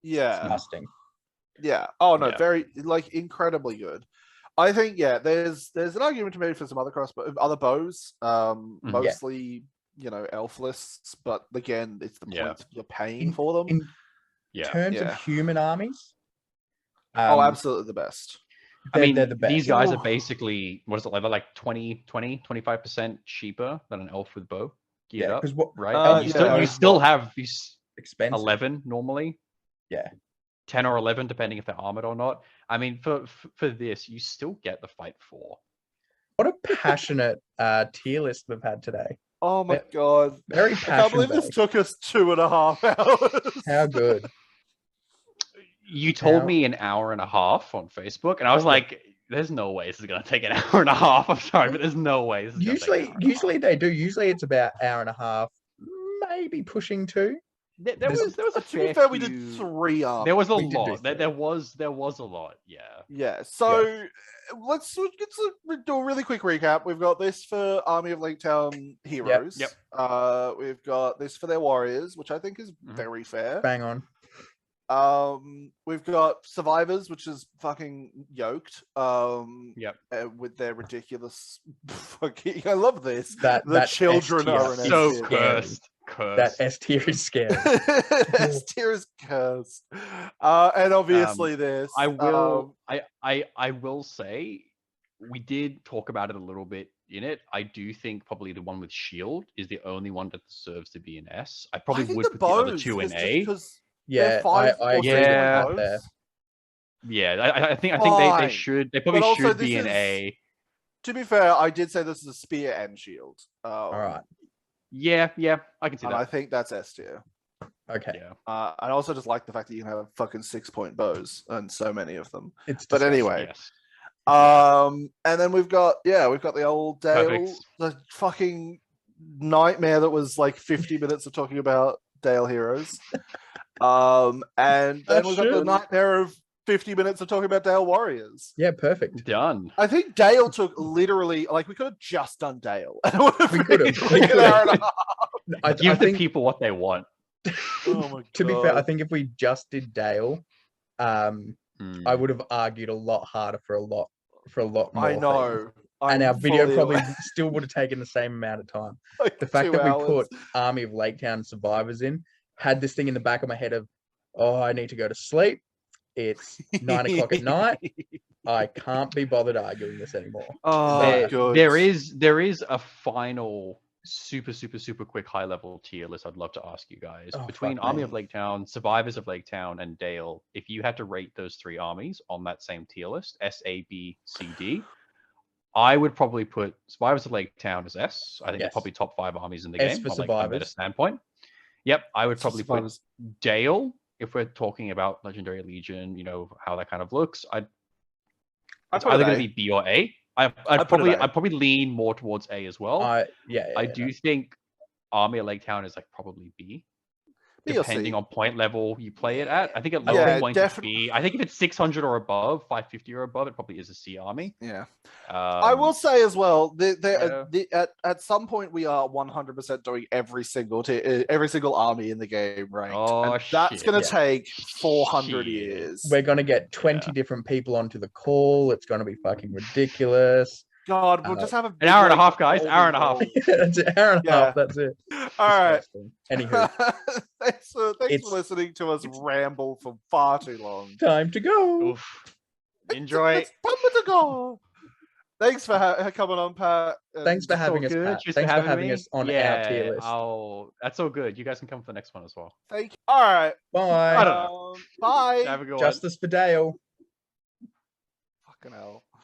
[SPEAKER 1] Yeah.
[SPEAKER 2] Disgusting.
[SPEAKER 1] Yeah. Oh no, very incredibly good. I think there's an argument to be made for some other bows. Mostly, elf lists, but again, it's the points you're paying for them.
[SPEAKER 2] In terms of human armies.
[SPEAKER 1] Absolutely the best.
[SPEAKER 3] They're the best. These guys are basically, what is it, like 20, 25% cheaper than an elf with bow. geared
[SPEAKER 2] Yeah,
[SPEAKER 3] up,
[SPEAKER 2] because what
[SPEAKER 3] right?
[SPEAKER 1] Uh,
[SPEAKER 3] And you
[SPEAKER 1] yeah.
[SPEAKER 3] still have these
[SPEAKER 2] expensive.
[SPEAKER 3] 11 normally.
[SPEAKER 2] Yeah.
[SPEAKER 3] 10 or 11, depending if they're armored or not. I mean, for this, you still get the fight 4.
[SPEAKER 2] What a passionate tier list we've had today.
[SPEAKER 1] Oh my
[SPEAKER 2] Yeah.
[SPEAKER 1] god.
[SPEAKER 2] Very
[SPEAKER 1] I can't
[SPEAKER 2] passion
[SPEAKER 1] believe this
[SPEAKER 2] based.
[SPEAKER 1] took us 2.5 hours.
[SPEAKER 2] How good.
[SPEAKER 3] You told
[SPEAKER 2] How-
[SPEAKER 3] me an hour and a half on Facebook, and I was
[SPEAKER 2] Oh, yeah.
[SPEAKER 3] like, "There's no way this is gonna take an hour and a half." I'm sorry, but there's no way this is gonna take an hour and a
[SPEAKER 2] Usually
[SPEAKER 3] half.
[SPEAKER 2] they do. Usually it's about hour and a half, maybe pushing 2.
[SPEAKER 3] There was a
[SPEAKER 1] To be
[SPEAKER 3] fair
[SPEAKER 1] fair, we did
[SPEAKER 3] few-
[SPEAKER 1] 3 armies.
[SPEAKER 3] There was a
[SPEAKER 2] We did do
[SPEAKER 3] lot.
[SPEAKER 2] 3.
[SPEAKER 3] There was a lot. Yeah.
[SPEAKER 1] Yeah, so let's do a really quick recap. We've got this for Army of Lake Town heroes.
[SPEAKER 3] Yep.
[SPEAKER 1] We've got this for their warriors, which I think is
[SPEAKER 3] Mhm.
[SPEAKER 1] very fair.
[SPEAKER 2] Bang on.
[SPEAKER 1] We've got survivors, which is fucking yoked.
[SPEAKER 3] Yep.
[SPEAKER 1] With their ridiculous fucking. I love this.
[SPEAKER 2] That
[SPEAKER 1] The children
[SPEAKER 2] S tier
[SPEAKER 1] are an
[SPEAKER 2] is
[SPEAKER 3] So
[SPEAKER 1] S tier.
[SPEAKER 3] cursed.
[SPEAKER 2] That S tier is scary.
[SPEAKER 1] S tier is cursed. And obviously this.
[SPEAKER 3] I will say we did talk about it a little bit in it. I do think probably the one with shield is the only one that deserves to be an S. I probably would put the other 2 in A.
[SPEAKER 2] Yeah,
[SPEAKER 1] five
[SPEAKER 2] I
[SPEAKER 1] or
[SPEAKER 2] agree
[SPEAKER 1] six
[SPEAKER 2] with
[SPEAKER 3] Yeah.
[SPEAKER 2] that
[SPEAKER 1] bows.
[SPEAKER 2] there.
[SPEAKER 3] Yeah, I think
[SPEAKER 1] Fine.
[SPEAKER 3] they probably
[SPEAKER 1] also
[SPEAKER 3] should be
[SPEAKER 1] this
[SPEAKER 3] an
[SPEAKER 1] is-
[SPEAKER 3] A.
[SPEAKER 1] To be fair, I did say this is a spear and shield.
[SPEAKER 2] All right.
[SPEAKER 3] Yeah, I can see
[SPEAKER 1] And I
[SPEAKER 3] that.
[SPEAKER 1] think that's S tier.
[SPEAKER 2] Okay.
[SPEAKER 3] Yeah.
[SPEAKER 1] I also just like the fact that you can have fucking 6-point bows and so many of them.
[SPEAKER 2] It's
[SPEAKER 1] But
[SPEAKER 2] disgusting.
[SPEAKER 1] anyway,
[SPEAKER 3] Yes.
[SPEAKER 1] and then we've got the old Dale,
[SPEAKER 3] Perfect.
[SPEAKER 1] the fucking nightmare that was like 50 minutes of talking about Dale heroes. And then we've got the
[SPEAKER 2] Passion.
[SPEAKER 1] nightmare of 50 minutes of talking about Dale warriors.
[SPEAKER 2] Yeah, perfect.
[SPEAKER 3] Done.
[SPEAKER 1] I think Dale took literally like we could have just done Dale.
[SPEAKER 2] We could have.
[SPEAKER 1] Like an hour and a half.
[SPEAKER 2] I
[SPEAKER 3] Give the
[SPEAKER 2] think,
[SPEAKER 3] people what they want.
[SPEAKER 1] Oh my
[SPEAKER 2] to be fair, I
[SPEAKER 1] God.
[SPEAKER 2] think if we just did Dale, I
[SPEAKER 3] Mm.
[SPEAKER 2] would have argued a lot harder for a lot more.
[SPEAKER 1] I
[SPEAKER 2] things.
[SPEAKER 1] know.
[SPEAKER 2] And
[SPEAKER 1] I'm
[SPEAKER 2] our video
[SPEAKER 1] fully
[SPEAKER 2] probably
[SPEAKER 1] aware.
[SPEAKER 2] still would have taken the same amount of time.
[SPEAKER 1] Like
[SPEAKER 2] The fact
[SPEAKER 1] 2
[SPEAKER 2] that we
[SPEAKER 1] hours.
[SPEAKER 2] put Army of Lake Town Survivors in had this thing in the back of my head of, oh, I need to go to sleep. It's 9 o'clock at night. I can't be bothered arguing this anymore.
[SPEAKER 1] Oh,
[SPEAKER 3] there is a final super quick high level tier list I'd love to ask you guys.
[SPEAKER 2] Oh,
[SPEAKER 3] Between
[SPEAKER 2] fuck
[SPEAKER 3] Army
[SPEAKER 2] me.
[SPEAKER 3] of Lake Town, Survivors of Lake Town, and Dale, if you had to rate those 3 armies on that same tier list, S, A, B, C, D, I would probably put Survivors of Lake Town as S. I think they're
[SPEAKER 2] Yes.
[SPEAKER 3] probably top 5 armies in the
[SPEAKER 2] S
[SPEAKER 3] game
[SPEAKER 2] for
[SPEAKER 3] from like a meta
[SPEAKER 2] Survivors.
[SPEAKER 3] standpoint. Yep, I would
[SPEAKER 1] For
[SPEAKER 3] probably put
[SPEAKER 1] Survivors.
[SPEAKER 3] Dale if we're talking about Legendary Legion, how that kind of looks. It's either going to be B or A. I'd
[SPEAKER 1] put it A.
[SPEAKER 3] probably lean more towards A as well. I do think Army of Lake Town is like probably B.
[SPEAKER 1] B or
[SPEAKER 3] Depending
[SPEAKER 1] C.
[SPEAKER 3] on point level you play it at. I think at
[SPEAKER 2] Yeah,
[SPEAKER 3] lower points it's
[SPEAKER 1] definitely.
[SPEAKER 3] B. I think if it's 600 or above, 550 or above, it probably is a C army.
[SPEAKER 1] Yeah. I will say as well, at some point we are 100% doing every single army in the game ranked.
[SPEAKER 3] Oh,
[SPEAKER 1] and that's
[SPEAKER 3] shit.
[SPEAKER 1] going to take 400
[SPEAKER 3] Shit.
[SPEAKER 1] years.
[SPEAKER 2] We're going to get 20 different people onto the call. It's going to be fucking ridiculous.
[SPEAKER 1] God, we'll just have
[SPEAKER 3] an hour and a half, guys. Hour and a half.
[SPEAKER 2] That's an hour and a half. That's it.
[SPEAKER 1] All right.
[SPEAKER 2] Anywho,
[SPEAKER 1] thanks for listening to us ramble for far too long.
[SPEAKER 2] time to go.
[SPEAKER 3] Oof. Enjoy.
[SPEAKER 1] It's time to go. Thanks for coming on, Pat.
[SPEAKER 2] Thanks for
[SPEAKER 3] That's all
[SPEAKER 2] having us,
[SPEAKER 3] good.
[SPEAKER 2] Pat.
[SPEAKER 3] Cheers
[SPEAKER 2] Thanks for having
[SPEAKER 3] me.
[SPEAKER 2] us on our
[SPEAKER 3] Yeah,
[SPEAKER 2] tier list.
[SPEAKER 3] that's all good. You guys can come for the next one as well.
[SPEAKER 1] Thank you. All right.
[SPEAKER 2] Bye.
[SPEAKER 3] I don't know.
[SPEAKER 1] Bye.
[SPEAKER 3] Have a good one.
[SPEAKER 2] Justice for Dale.
[SPEAKER 1] Fucking hell.